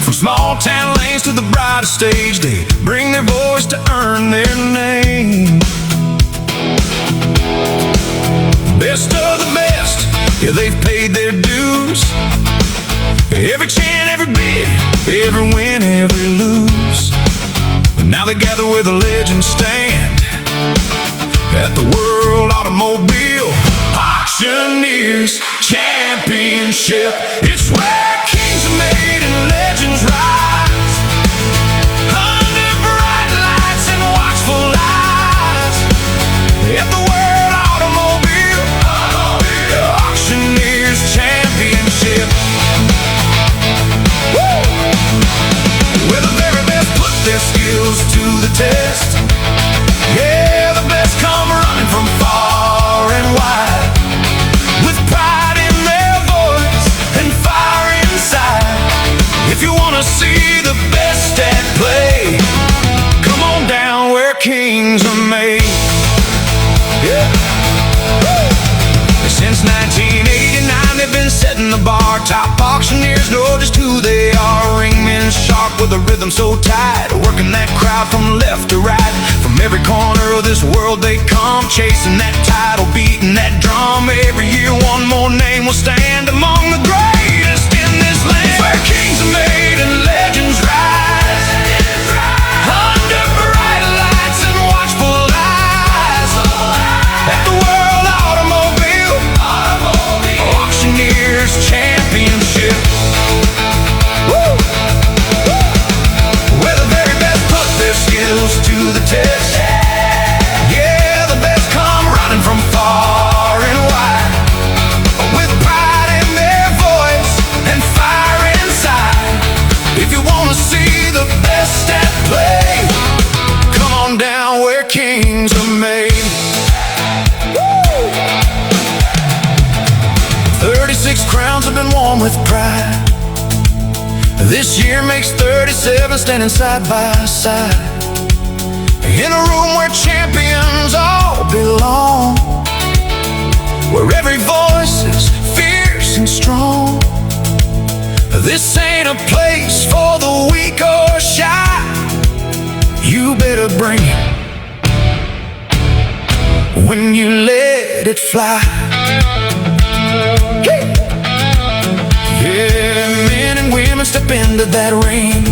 From small town lanes to the brightest stage, they bring their voice to earn their name. Best of the best, yeah, they've paid their dues. Every chant, every bid, every win, every lose. But now they gather where the legends stand, at the World Automobile Auctioneers Championship. It's where kings are made and legends rise, under bright lights and watchful eyes, at the World Automobile Auctioneers Championship. Woo! Where the very best put their skills to the test. Yeah, the best come running from far and wide, with pride in their voice and fire inside. If you wanna see the best at play, come on down where kings are made. Yeah. Woo! Since 1989 they've been setting the bar. Top auctioneers know just who they are. Ringmen sharp with a rhythm so tight, working that crowd from left to right. From every corner of this world they come, chasing that title, beating that drum. Every year one more name will stand among the greatest in this land. Where kings are made and legends rise, under bright lights and watchful eyes, at the World Automobile Auctioneers Championship. Woo! Where the very best put their skills to the test. Yeah, the best come running from far and wide, with pride in their voice and fire inside. If you wanna see the best at play, come on down where kings are made. Woo! 36 crowns have been worn with pride. This year makes 37 standing side by side, in a room where champions all belong, where every voice is fierce and strong. This ain't a place for the weak or shy. You better bring it when you let it fly. Yeah, men and women step into that ring.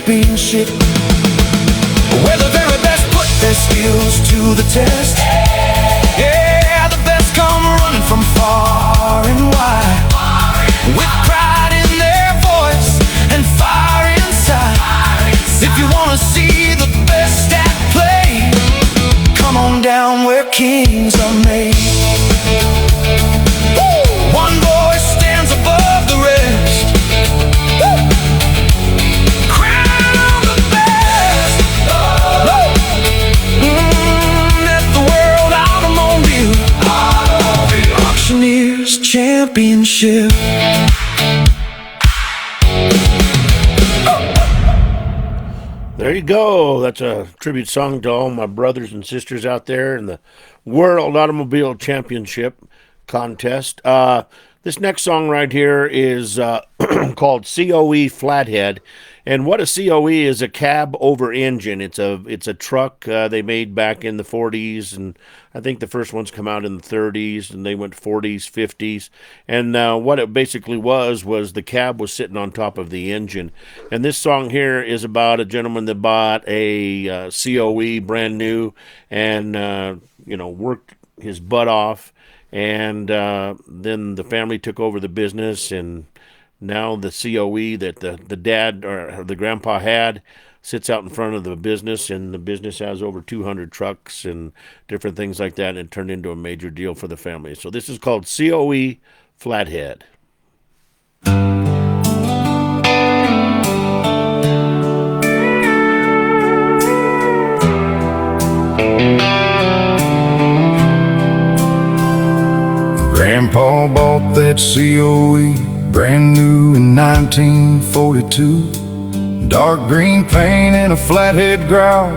championship, where the very best put their skills to the test. Yeah, the best come running from far and wide, with pride in their voice and fire inside. If you wanna see the best at play, come on down where kings are made. One voice stands above the rest. Crown the best at the World Automobile Auctioneers Championship. There you go. That's a tribute song to all my brothers and sisters out there in the World Automobile Championship contest. This next song right here is called COE Flathead. And what a COE is, a cab over engine. It's a truck they made back in the 40s, and I think the first ones come out in the 30s, and they went 40s, 50s. And what it basically was the cab was sitting on top of the engine. And this song here is about a gentleman that bought a COE brand new and worked his butt off. And then the family took over the business, and now the COE that the dad or the grandpa had sits out in front of the business, and the business has over 200 trucks and different things like that, and it turned into a major deal for the family. So this is called COE Flathead. Grandpa bought that COE brand new in 1942. Dark green paint and a flathead growl,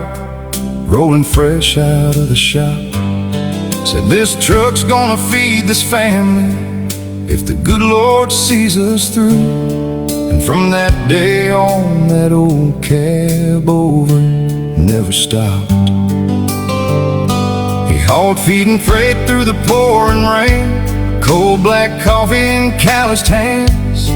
rolling fresh out of the shop. Said this truck's gonna feed this family if the good Lord sees us through. And from that day on, that old cab over never stopped. He hauled feed and freight through the pouring rain, cold black coffee in calloused hands,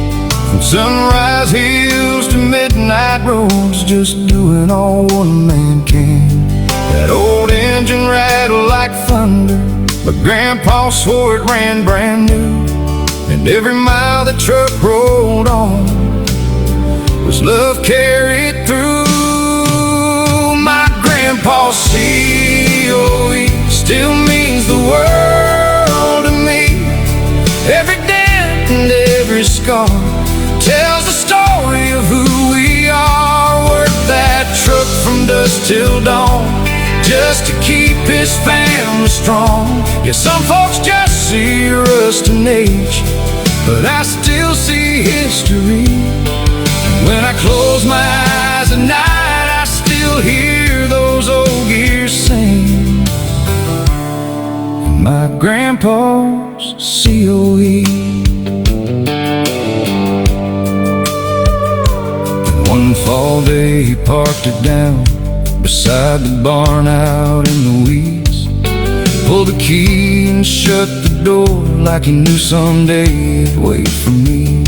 from sunrise hills to midnight roads, just doing all one man can. That old engine rattled like thunder, but Grandpa swore it ran brand new. And every mile the truck rolled on was love carried through. My Grandpa's COE still means the world to me. Every dent and every scar tells the story of who we are. Worked that truck from dusk till dawn just to keep his family strong. Yeah, some folks just see rust and age, but I still see history. When I close my eyes at night, I still hear those old gears sing. My Grandpa's COE. One fall day he parked it down beside the barn out in the weeds, pulled the key and shut the door like he knew someday he'd wait for me.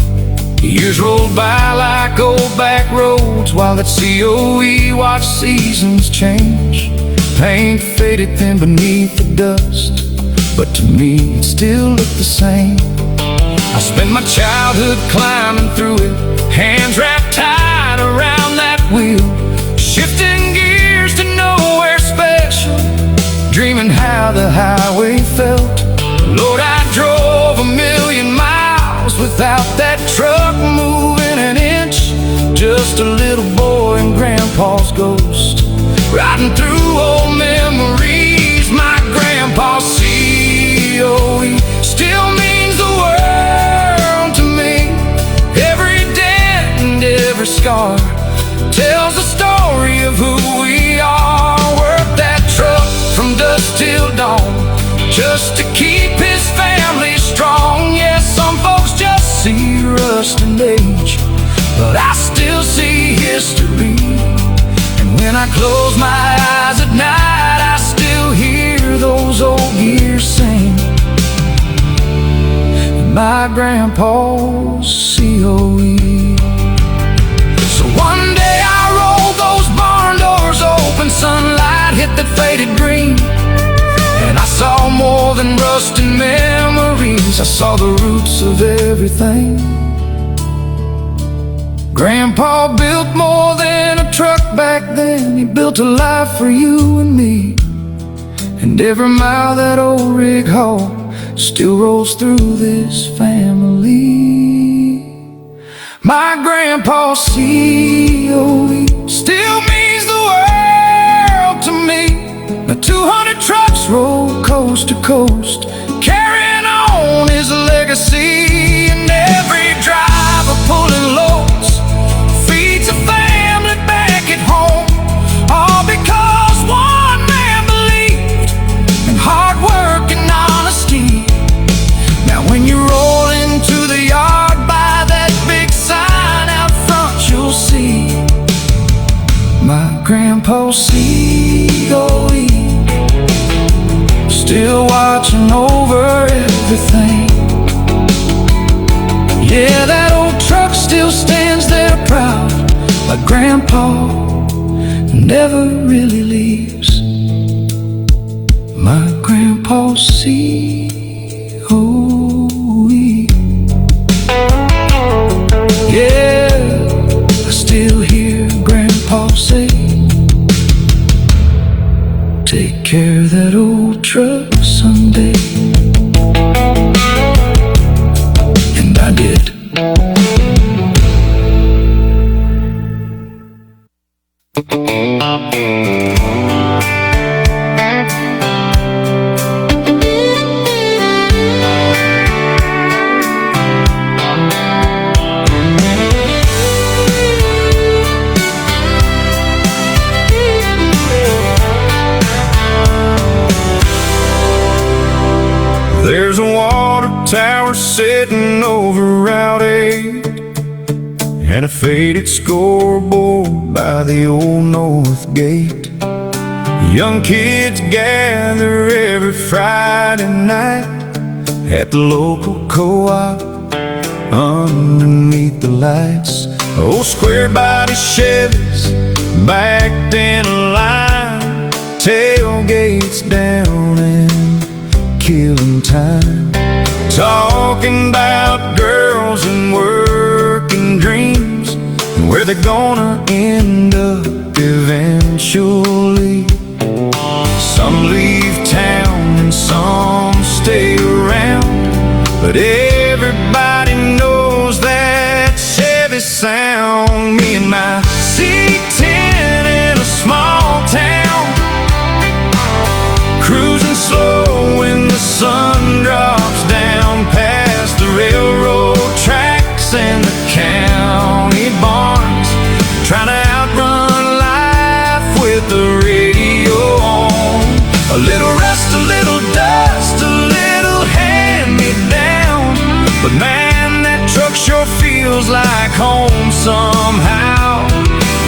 Years rolled by like old back roads while that COE watched seasons change. Paint faded thin beneath the dust, but to me it still looked the same. I spent my childhood climbing through it, hands wrapped tight around that wheel, shifting gears to nowhere special, dreaming how the highway felt. Lord, I drove 1,000,000 miles without that truck moving an inch, just a little boy and Grandpa's ghost, riding through old memories. My Grandpa's COE still means the world to me. Every dent and every scar tells the story of who we are. Worked that truck from dusk till dawn just to keep his family strong. Yes, some folks just see rust and age, but I still see history. And when I close my eyes at night, I still hear those old gears sing. My Grandpa's COE. So one day I saw the roots of everything. Grandpa built more than a truck back then. He built a life for you and me. And every mile that old rig haul still rolls through this family. My grandpa's COE still means the world to me. Now 200 trucks roll coast to coast, carrying on his legacy. And every driver pulling loads feeds a family back at home, all because one man believed in hard work and honesty. Now when you roll into the yard by that big sign out front, you'll see my grandpa's COE still watching over everything. Yeah, that old truck still stands there proud, like Grandpa never really leaves. My grandpa's COE. Yeah, I still hear Grandpa say, take care of that old truck someday. And I did. There's a water tower sitting over Route 8 and a faded scoreboard by the old north gate. Young kids gather every Friday night at the local co-op underneath the lights. Old square body Chevys backed in a line, tailgates down and killing time, talking about girls and working dreams and where they're gonna end up eventually. Some leave town and some stay around, but everybody knows that Chevy sound. Me and my C10 in a small town, cruising slow when the sun drops down past the railroad tracks and the county barns, trying to outrun life with the radio on. A little rust, a little dust, a little hand-me-down, but man, that truck sure feels like home somehow.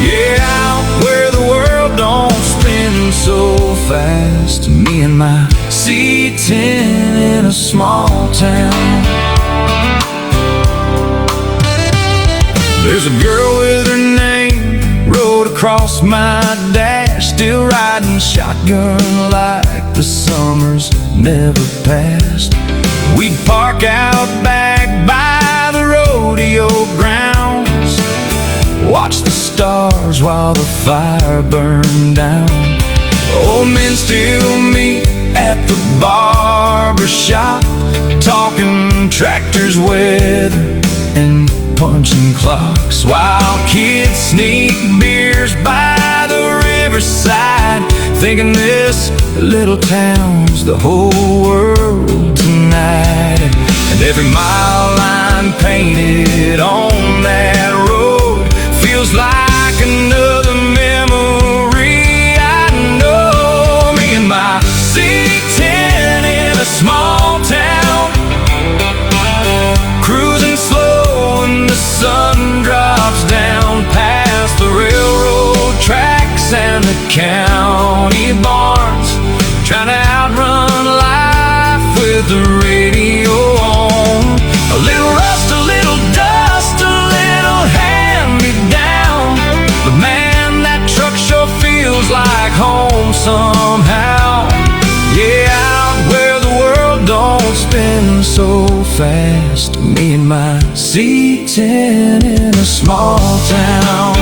Yeah, out where the world don't spin so fast. Me and my C10 in a small town. There's a girl with her name wrote across my dash, still riding shotgun like the summers never passed. We'd park out back by the rodeo grounds, watch the stars while the fire burned down. Old men still meet at the barber shop, talking tractors, weather, and punching clocks, while kids sneak beers by the riverside, thinking this little town's the whole world tonight. And every mile line painted on that road feels like another memory. I know me and my C10 in a small town, cruising slow when the sun drops down past the railroad tracks and the county barns, trying to outrun life with the radio on. A little rust, a little dust, a little hand-me-down, but man, that truck sure feels like home somehow. Yeah, out where the world don't spin so fast. Me and my C10 in a small town.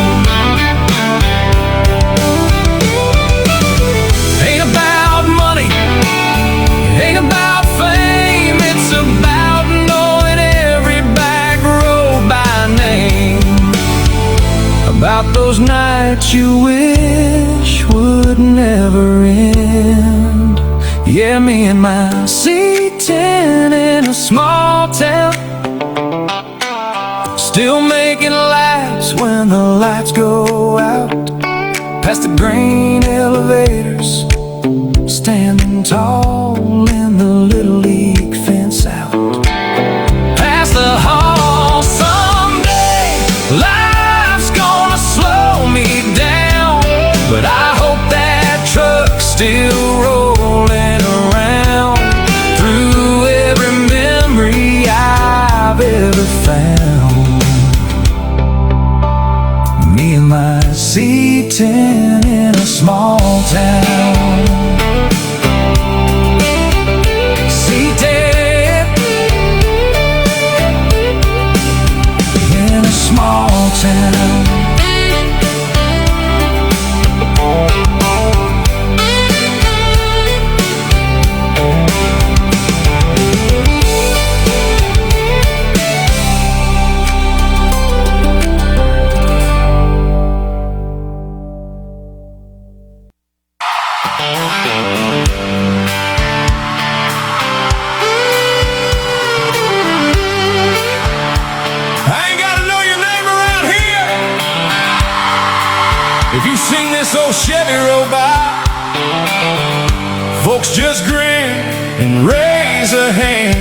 Ain't about money, ain't about fame. It's about knowing every back road by name. About those nights you wish would never end. Yeah, me and my C10 in a small town, still making laughs when the lights go out. Past the grain elevators, standing tall in the Little League fence out. Past the hall, someday life's gonna slow me down, but I hope that truck's still rolling around through every memory I've ever found. Me and my C10 in a small town. C10 in a small town. Old Chevy roll by, folks just grin and raise a hand,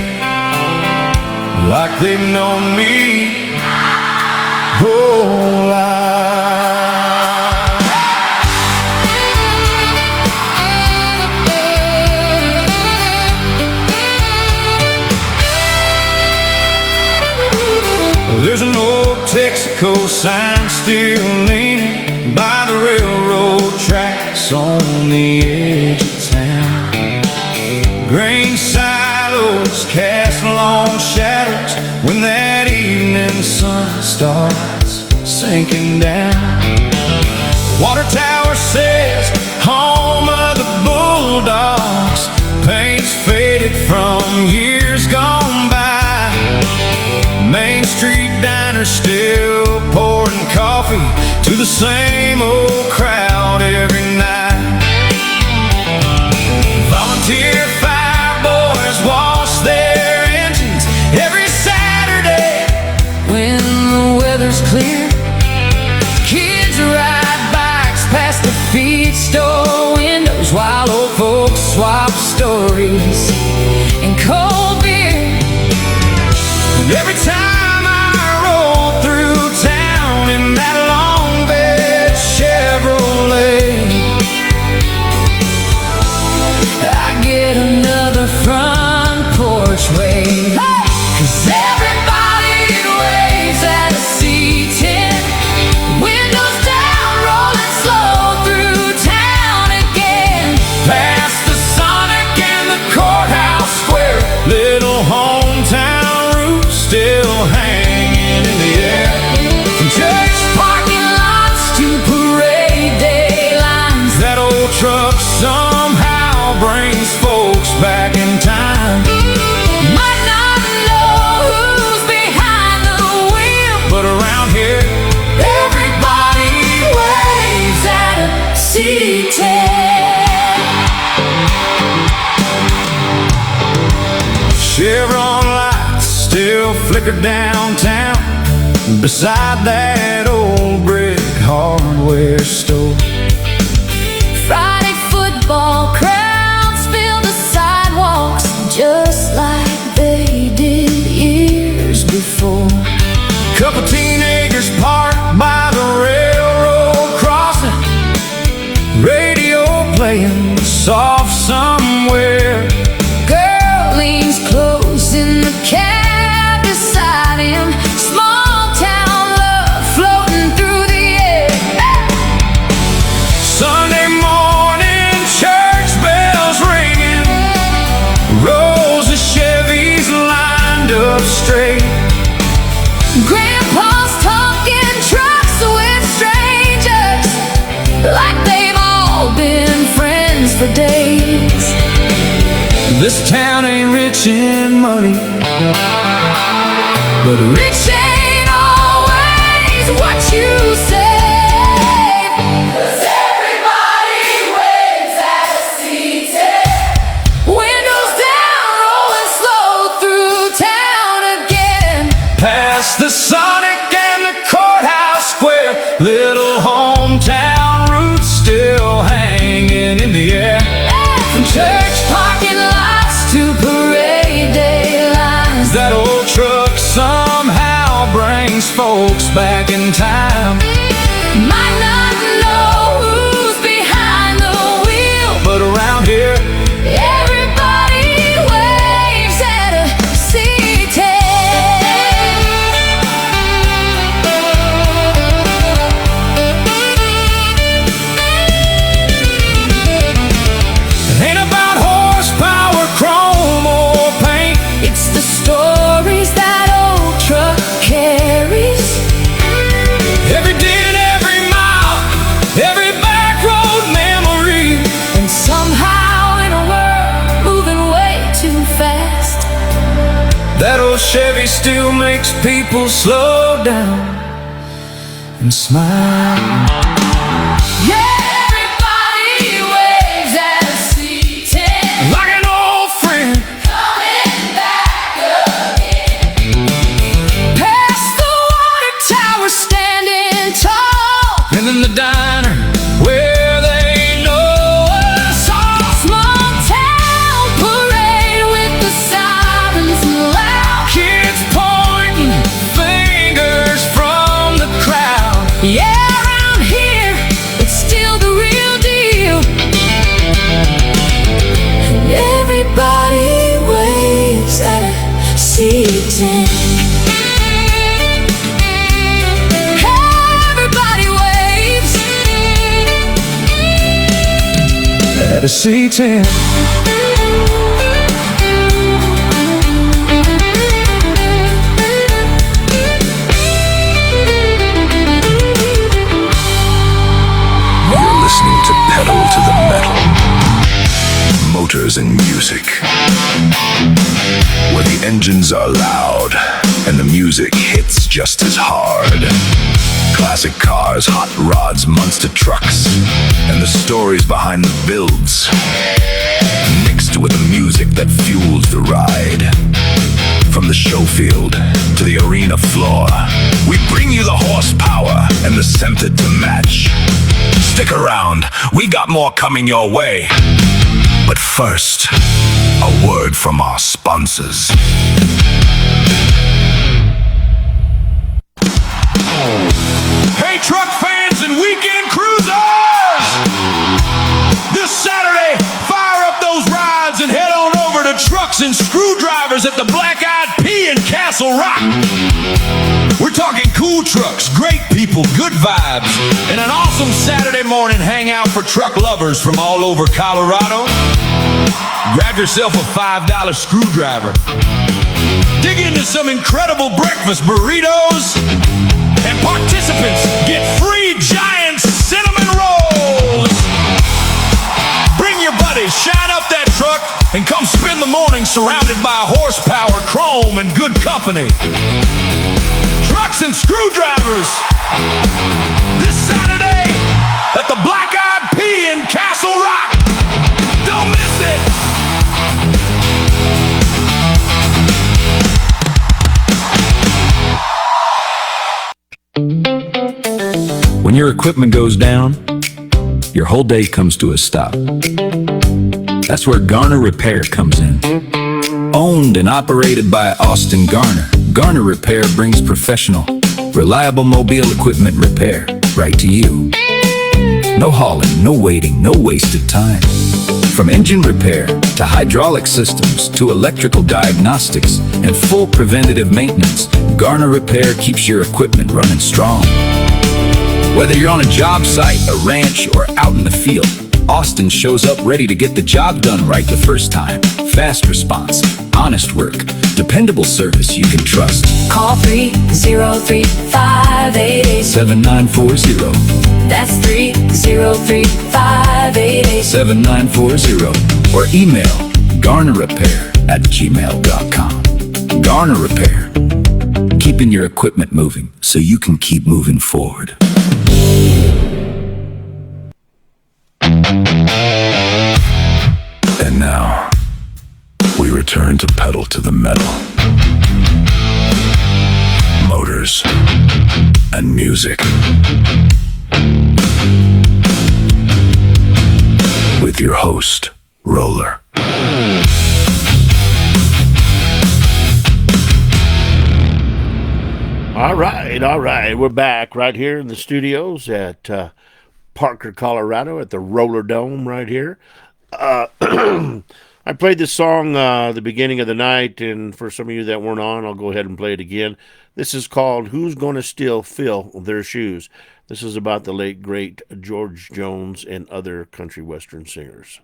like they've known me whole life. There's an old Texaco sign still leaning by the railroad tracks on the edge of town. Grain silos cast long shadows when that evening sun starts sinking down. Water tower says, home of the Bulldogs. Paint's faded from years gone by. Main Street diner still pouring coffee to the same old crowd every night. Volunteer fire boys wash their engines every Saturday when the weather's clear. Kids ride bikes past the feed store windows while old folks swap stories and cold beer. And every time I roll through town in that long bed Chevrolet, I get another front porch wave. 'Cause everybody waves at a C10, windows down, rolling slow through town again. Past the Sonic and the courthouse square, little hometown roof still hanging in the air. From church parking lots to parade day lines, that old truck somehow brings folks back in time. Might not know who's behind the wheel, but around here everybody waves at a C10. Chevron lights still flicker downtown beside that old brick hardware store. Friday football crowds fill the sidewalks just like they did years before. Couple teenagers parked by the railroad crossing, radio playing soft somewhere. Girl leans close in the cab beside him, small town love floating through the air. This town ain't rich in money, but rich ain't always what you say. 'Cause everybody waves at a C10. Windows down, rolling slow through town again. Past the Sonic and the courthouse square, little hometown roots still hanging in the air. From church parking lots to parade day lines, that old truck somehow brings folks back in time. Might not know who's behind the wheel, but around here, everybody waves at a C10. Ain't about horsepower, chrome, or paint. It's the stories that old truck carries. Every day and every mile, every back road memory. And somehow in a world moving way too fast, that old Chevy still makes people slow down and smile. Yeah, everybody waves at a C10. Like an old friend coming back again. Past the water tower standing tall, and in the diner where they know us all. Small town parade with the sirens loud. Kids pointing fingers from the crowd. Yeah, around here it's still the real deal. And everybody waves at a C10. Everybody waves at a C10. You're listening to Pedal to the Metal. Motors and music. Where the engines are loud and the music hits just as hard. Classic cars, hot rods, monster trucks, and the stories behind the builds, mixed with the music that fuels the ride. From the show field to the arena floor, we bring you the horsepower and the center to match. Stick around, we got more coming your way. But first, a word from our sponsors. Hey, truck fans and weekend cruisers! This Saturday, fire up those rides and head on over to Trucks and Screwdrivers at the Black Eyed Pea in Castle Rock. We're talking cool trucks, great people, good vibes, and an awesome Saturday morning hangout for truck lovers from all over Colorado. Grab yourself a $5 screwdriver. Dig into some incredible breakfast burritos, and participants get free giant cinnamon rolls. Bring your buddies, shine up that truck, and come spend the morning surrounded by horsepower, chrome, and good company. Trucks and Screwdrivers, this Saturday at the Black Eyed Pea in Castle Rock. Don't miss it. When your equipment goes down, your whole day comes to a stop. That's where Garner Repair comes in. Owned and operated by Austin Garner, Garner Repair brings professional, reliable mobile equipment repair right to you. No hauling, no waiting, no wasted time. From engine repair to hydraulic systems to electrical diagnostics and full preventative maintenance, Garner Repair keeps your equipment running strong. Whether you're on a job site, a ranch, or out in the field, Austin shows up ready to get the job done right the first time. Fast response, honest work, dependable service you can trust. Call 303-588-7940. That's 303-588-7940. Or email garnerrepair@gmail.com. Garner Repair, keeping your equipment moving so you can keep moving forward. And now, we return to pedal to the metal. Motors and music. With your host, Roller. All right. We're back right here in the studios at Parker, Colorado, at the Roller Dome right here. I played this song the beginning of the night, and for some of you that weren't on, I'll go ahead and play it again. This is called Who's Gonna Still Fill Their Shoes? This is about the late, great George Jones and other country western singers.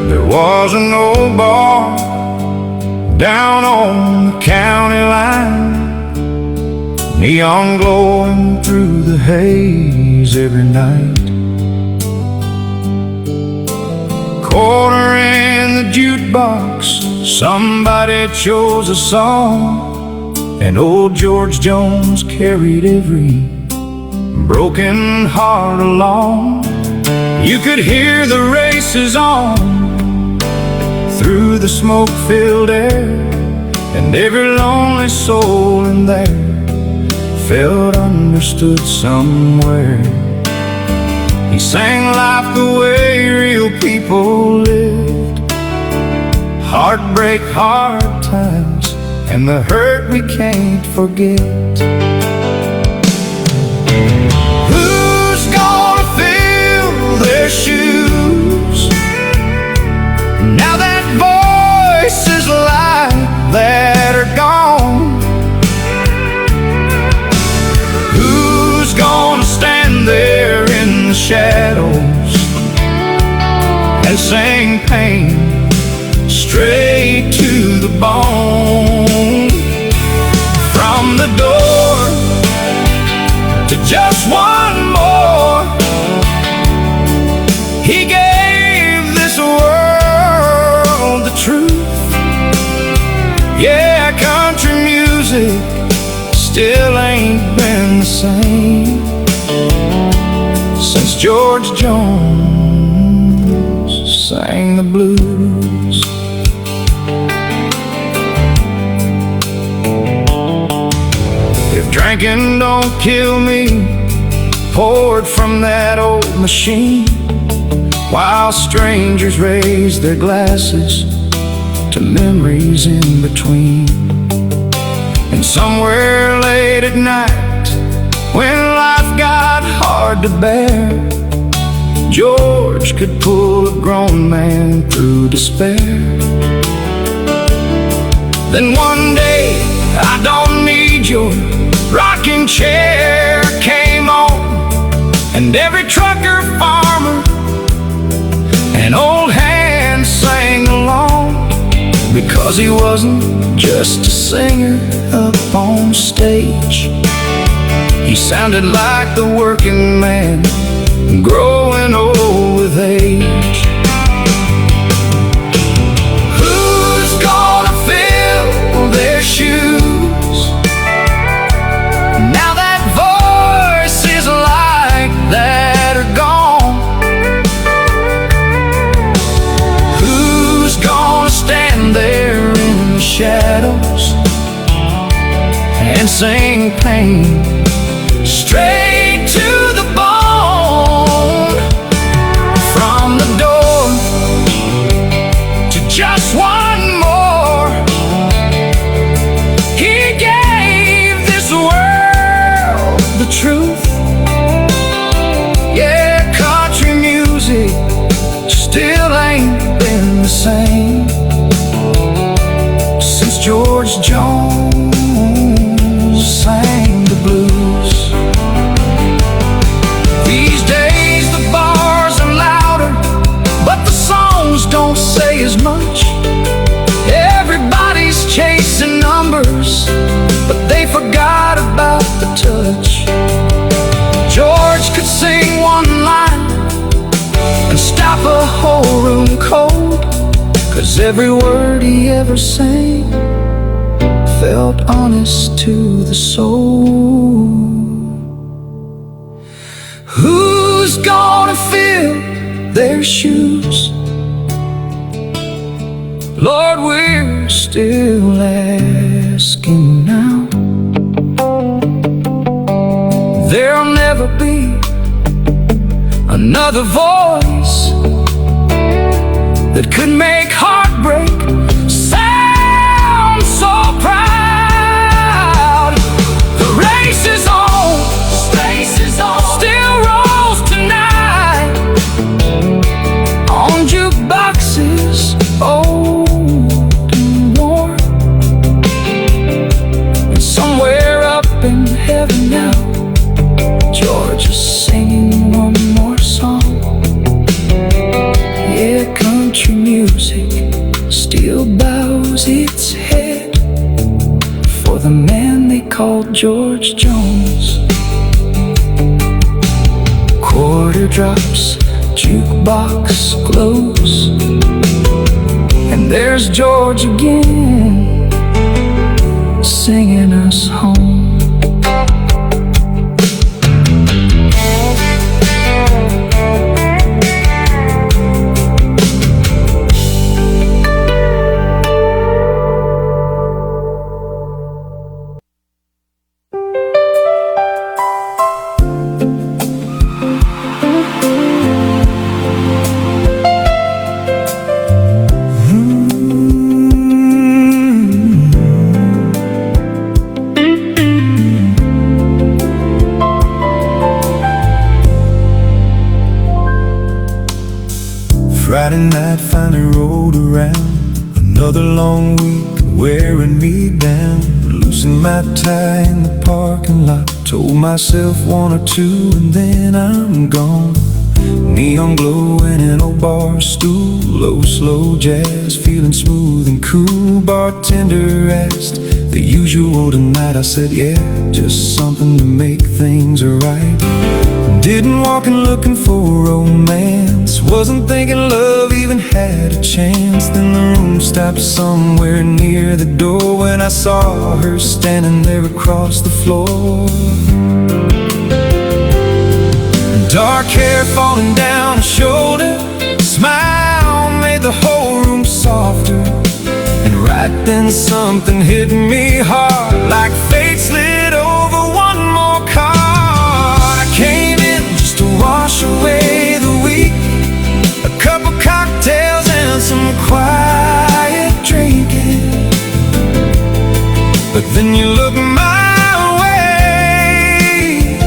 There was an old bar down on the county line, neon glowing through the haze every night. Quarter in the jukebox, somebody chose a song, and old George Jones carried every broken heart along. You could hear the races on through the smoke-filled air, and every lonely soul in there felt understood somewhere. He sang life the way real people lived, heartbreak, hard times, and the hurt we can't forget. Who's gonna fill their shoes now that voices like that are gone? Who's gonna stand there in the shadows and sing pain straight to the bone? From the door to just one more, he gave this world the truth. Yeah, country music still ain't been the same since George Jones sang the blues. If drinking don't kill me, poured from that old machine, while strangers raise their glasses to memories in between. And somewhere late at night, when life got hard to bear, George could pull a grown man through despair. Then one day, I don't need your rocking chair came on, and every trucker, farmer, and old hand sang along, because he wasn't just a singer up on stage. He sounded like the working man growing old with age. Who's gonna fill their shoes now that voices like that are gone? Who's gonna stand there in the shadows and sing pain straight to the bone? From the door to just one more, he gave this world the truth. Yeah, country music still ain't been the same since George Jones sang the blues. every word he ever sang felt honest to the soul. Who's gonna fill their shoes? Lord, we're still asking now. There'll never be another voice that could make heartbreak sound so proud. The race is on, still rolls tonight on jukeboxes old and worn. And somewhere up in heaven now, George is singing one more song. Yeah, country music still bows its head for the man they called George Jones. Quarter drops, jukebox glows, and there's George again, singing us home. Friday night finally rolled around. Another long week wearing me down. Losing my tie in the parking lot. Told myself one or two and then I'm gone. Neon glow in an old bar stool. Low slow jazz, feeling smooth and cool. Bartender asked the usual tonight. I said yeah, just something to make things right. Didn't walk in looking for romance. Wasn't thinking love even had a chance. Then the room stopped somewhere near the door when I saw her standing there across the floor. Dark hair falling down her shoulder. Smile made the whole room softer. And right then something hit me hard, like fate slid over one more card. I came in just to wash away the week. A couple cocktails and some quiet drinking. But then you look my way,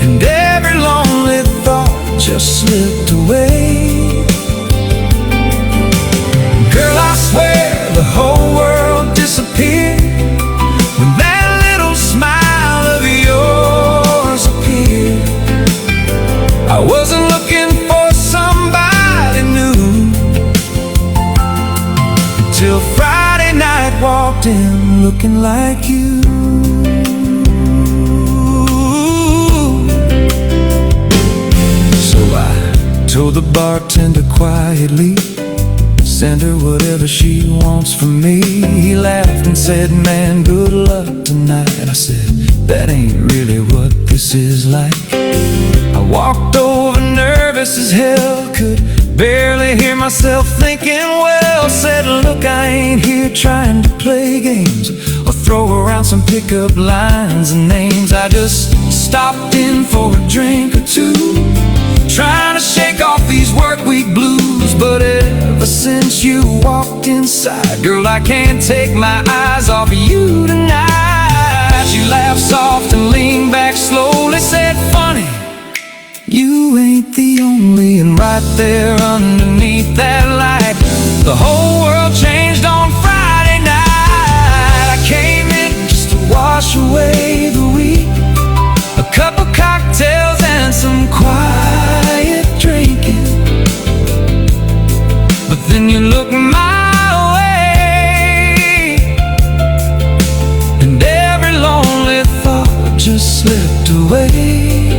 and every lonely thought just slipped away. Girl, I swear the whole world disappeared when that little smile of yours appeared. I wasn't looking for somebody new until Friday night walked in looking like you. So I told the bartender quietly, send her whatever she wants from me. He laughed and said, man, good luck tonight. I said, that ain't really what this is like. I walked over nervous as hell, could barely hear myself thinking well. Said, look, I ain't here trying to play games or throw around some pickup lines and names. I just stopped in for a drink or two, trying to shake off these work week blues. But ever since you walked inside, girl, I can't take my eyes off of you tonight. She laughed soft and leaned back slowly, said, funny, you ain't the only. And right there underneath that light, the whole world changed on Friday night. I came in just to wash away the week. A couple cocktails and some quiet drinking. But then you look my way, and every lonely thought just slipped away.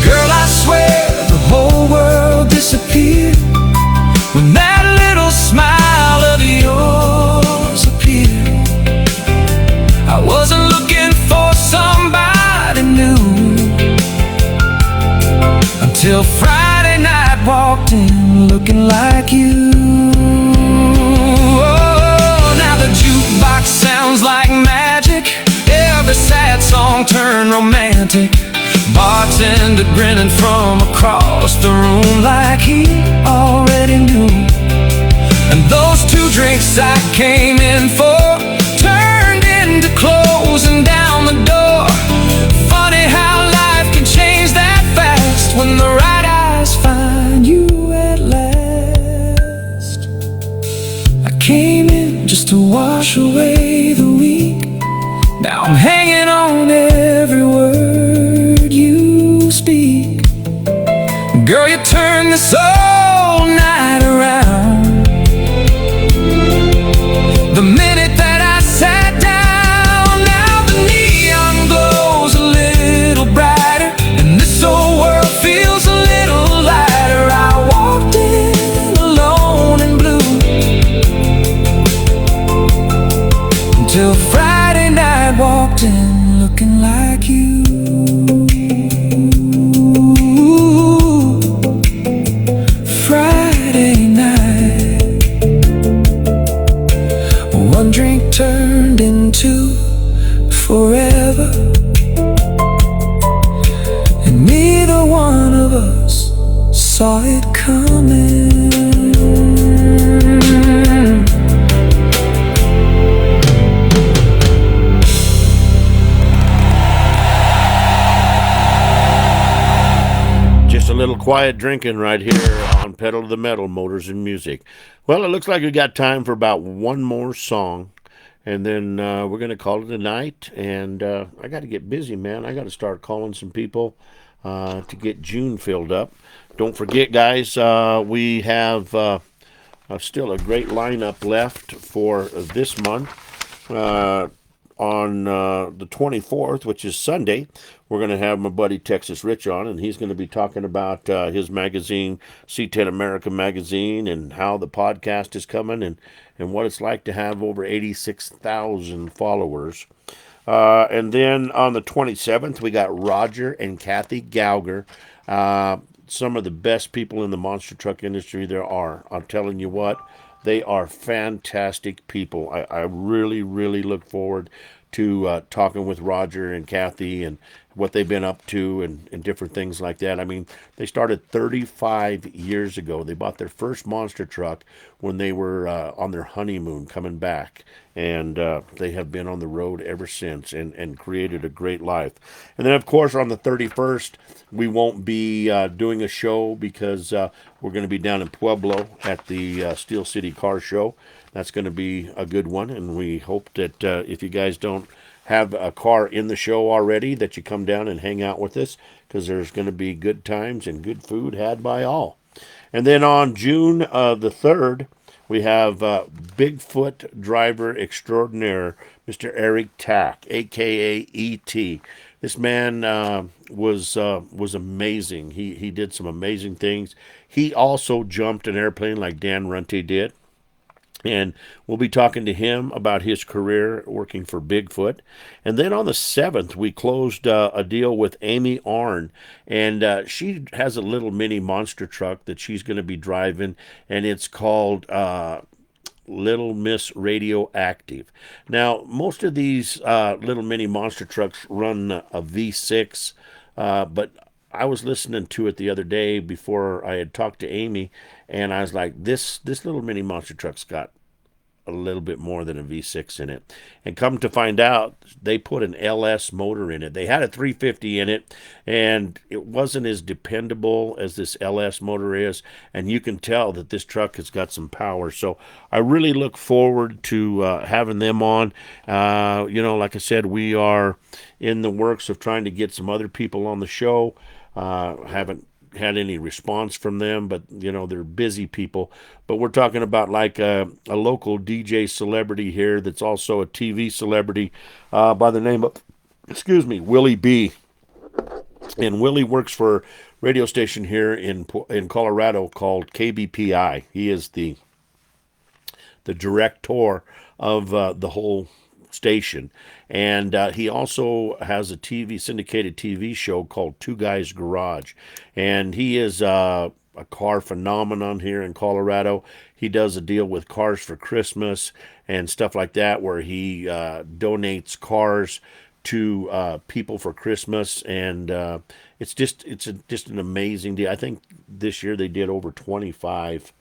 Girl, I swear the whole world disappeared Till Friday night walked in looking like you. Oh, now the jukebox sounds like magic. Every sad song turned romantic. Bartender grinning from across the room like he already knew. And those 2 drinks I came in for turned into closing down the door. Funny how life can change that fast when the right eyes find you at last. I came in just to wash away the week. Now I'm hanging on every word you speak. Girl, you turn this whole night around. The minute that I sat down, now the neon glows a little brighter, and this whole world feels a little lighter. I walked in alone and blue until Friday night walked in looking like you. Friday night, 1 drink turned into forever, and neither one of us saw it coming. Just a little quiet drinking right here on Pedal to the Metal, Motors and Music. Well, it looks like we got time for about one more song, and then we're going to call it a night. And I got to get busy, man. I got to start calling some people to get June filled up. Don't forget, guys, we have still a great lineup left for this month. On the 24th, which is Sunday, we're going to have my buddy Texas Rich on, and he's going to be talking about his magazine, C10 America Magazine, and how the podcast is coming, and what it's like to have over 86,000 followers. And then on the 27th, we got Roger and Kathy Gauger, some of the best people in the monster truck industry there are. I'm telling you what, they are fantastic people. I really, really look forward to talking with Roger and Kathy and what they've been up to and different things like that. I mean, they started 35 years ago. They bought their first monster truck when they were on their honeymoon coming back. And they have been on the road ever since and created a great life. And then, of course, on the 31st, we won't be doing a show because we're going to be down in Pueblo at the Steel City Car Show. That's going to be a good one, and we hope that if you guys don't have a car in the show already, that you come down and hang out with us, because there's going to be good times and good food had by all. And then on June the 3rd, we have Bigfoot driver extraordinaire, Mr. Eric Tack, a.k.a. E.T. This man was amazing. He did some amazing things. He also jumped an airplane like Dan Runte did. And we'll be talking to him about his career working for Bigfoot. And then on the 7th, we closed a deal with Amy Arn. And she has a little mini monster truck that she's going to be driving. And it's called Little Miss Radioactive. Now, most of these little mini monster trucks run a V6. But I was listening to it the other day before I had talked to Amy, and I was like, this little mini monster truck's got a little bit more than a V6 in it. And come to find out, they put an LS motor in it. They had a 350 in it, and it wasn't as dependable as this LS motor is, and you can tell that this truck has got some power. So I really look forward to having them on. Like I said, we are in the works of trying to get some other people on the show. Haven't had any response from them, but they're busy people. But we're talking about like a local DJ celebrity here that's also a TV celebrity by the name of Willie B. And Willie works for a radio station here in Colorado called KBPI. He is the director of the whole station. And he also has a syndicated TV show called Two Guys Garage. And he is a car phenomenon here in Colorado. He does a deal with Cars for Christmas and stuff like that, where he donates cars to people for Christmas, and it's just an amazing deal. I think this year they did over 25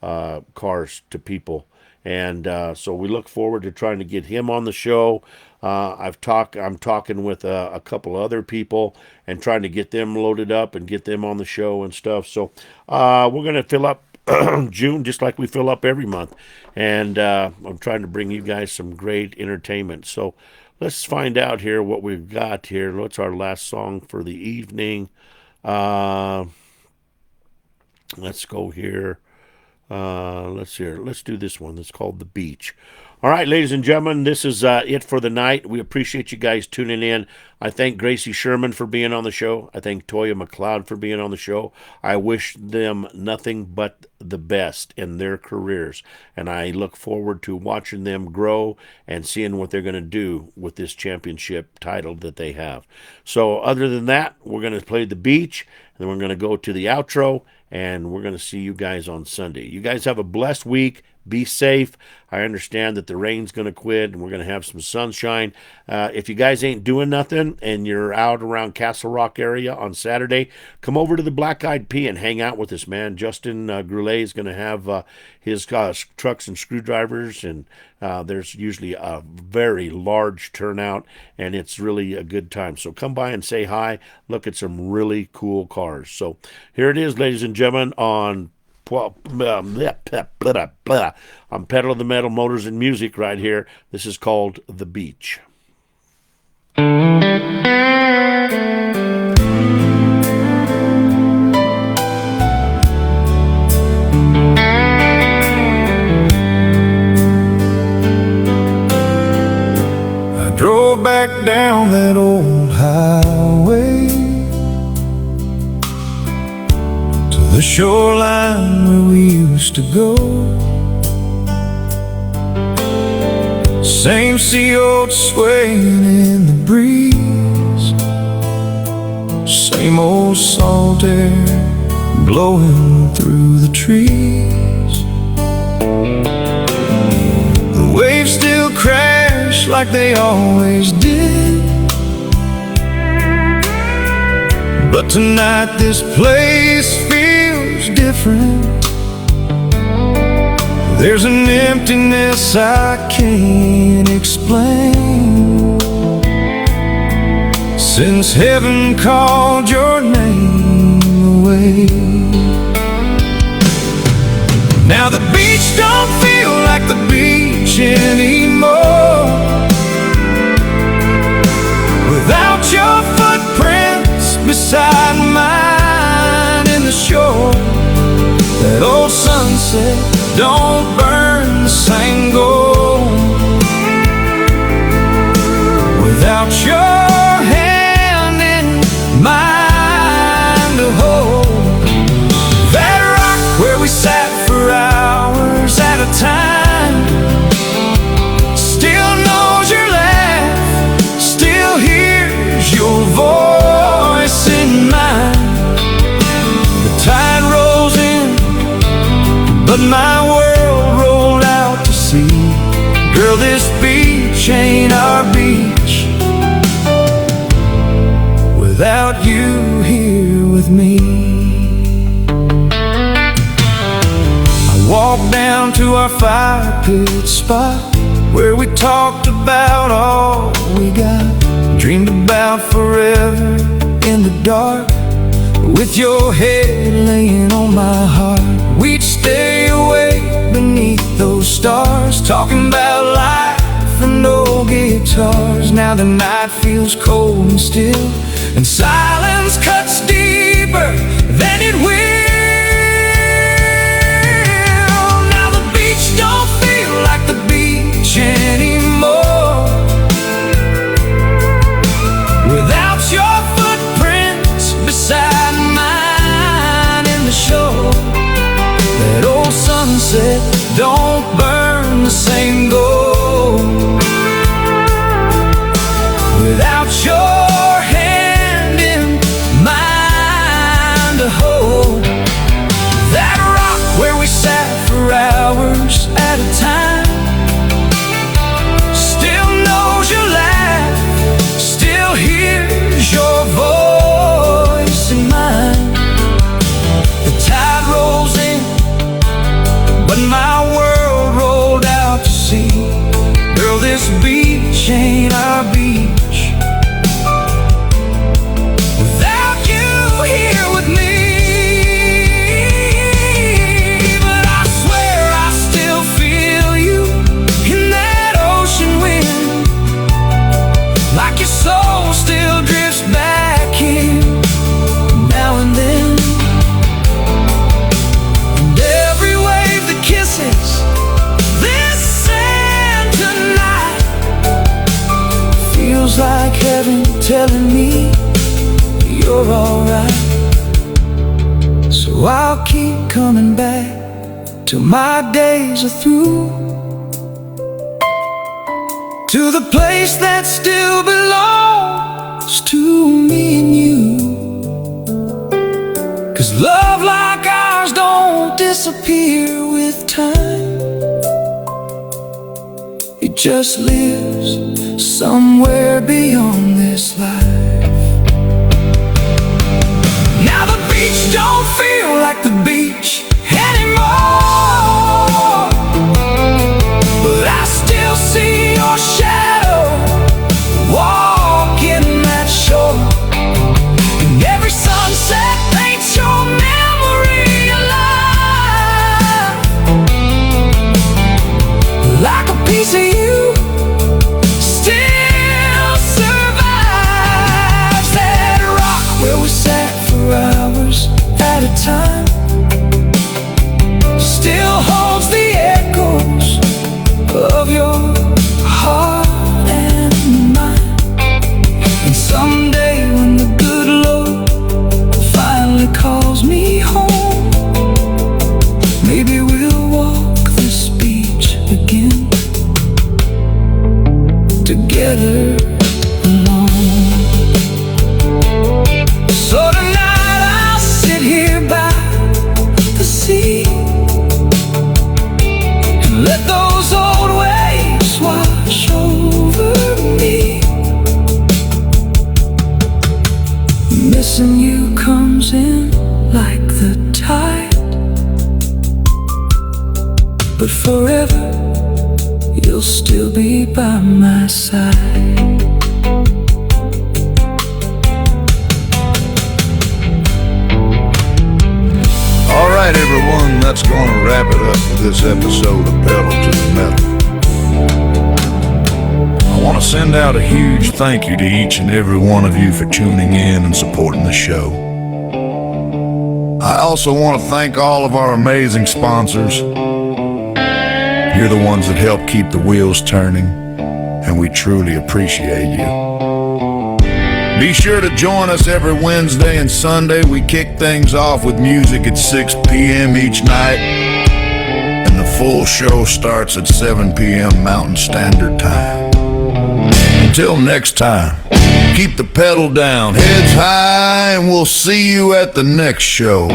cars to people, and so we look forward to trying to get him on the show. I'm talking with a couple other people and trying to get them loaded up and get them on the show and stuff. So we're gonna fill up June just like we fill up every month, and I'm trying to bring you guys some great entertainment. So let's find out here what we've got here. What's our last song for the evening? Let's go here. Let's do this one. It's called The Beach. All right, ladies and gentlemen, this is it for the night. We appreciate you guys tuning in. I thank Gracie Sherman for being on the show. I thank Toya McLeod for being on the show. I wish them nothing but the best in their careers, and I look forward to watching them grow and seeing what they're going to do with this championship title that they have. So other than that, we're going to play The Beach, and then we're going to go to the outro, and we're going to see you guys on Sunday. You guys have a blessed week. Be safe. I understand that the rain's going to quit and we're going to have some sunshine. If you guys ain't doing nothing and you're out around Castle Rock area on Saturday, come over to the Black Eyed Pea and hang out with us, man. Justin Groulet is going to have his trucks and screwdrivers, and there's usually a very large turnout, and it's really a good time. So come by and say hi. Look at some really cool cars. So here it is, ladies and gentlemen, on I'm Pedal of the Metal Motors and Music right here. This is called The Beach. I drove back down that old highway to the shoreline where we used to go. Same sea old swaying in the breeze, same old salt air blowing through the trees. The waves still crash like they always did, but tonight this place feels different. There's an emptiness I can't explain since heaven called your name away. Now the beach don't feel like the beach anymore without your footprints beside mine in the shore. That old sunset don't burn the same gold without your hand in mine to hold. That rock where we sat for hours at a time still knows your laugh, still hears your voice in mine. The tide rolls in, but my world rolled out to sea. Girl, this beach ain't our beach without you here with me. I walked down to our fire pit spot where we talked about all we got, dreamed about forever in the dark. With your head laying on my heart, we'd stay awake beneath those stars, talking about life and old guitars. Now the night feels cold and still, and silence cuts deeper than it will. Now the beach don't feel like the beach anymore without your footprints beside mine in the shore. That old sunset don't burn the same gold I'll keep coming back till my days are through, to the place that still belongs to me and you. 'Cause love like ours don't disappear with time. It just lives somewhere beyond this life. Now the beach don't feel like the beach anymore, but I still see your shadow walking that shore. And every sunset paints your memory alive, like a piece of you still survives. That rock where we sat for hours at a time still holds the echoes of your heart and mine. And someday when the good Lord finally calls me home, maybe we'll walk this beach again, together alone. So tonight I'll sit here by the sea and let those old waves wash over me. Missing you comes in like the tide, but forever you'll still be by my side. All right, everyone, that's going to wrap it up for this episode of Pedal to the Metal. I want to send out a huge thank you to each and every one of you for tuning in and supporting the show. I also want to thank all of our amazing sponsors. You're the ones that help keep the wheels turning, and we truly appreciate you. Be sure to join us every Wednesday and Sunday. We kick things off with music at 6 p.m. each night, and the full show starts at 7 p.m. Mountain Standard Time. Until next time, keep the pedal down, heads high, and we'll see you at the next show.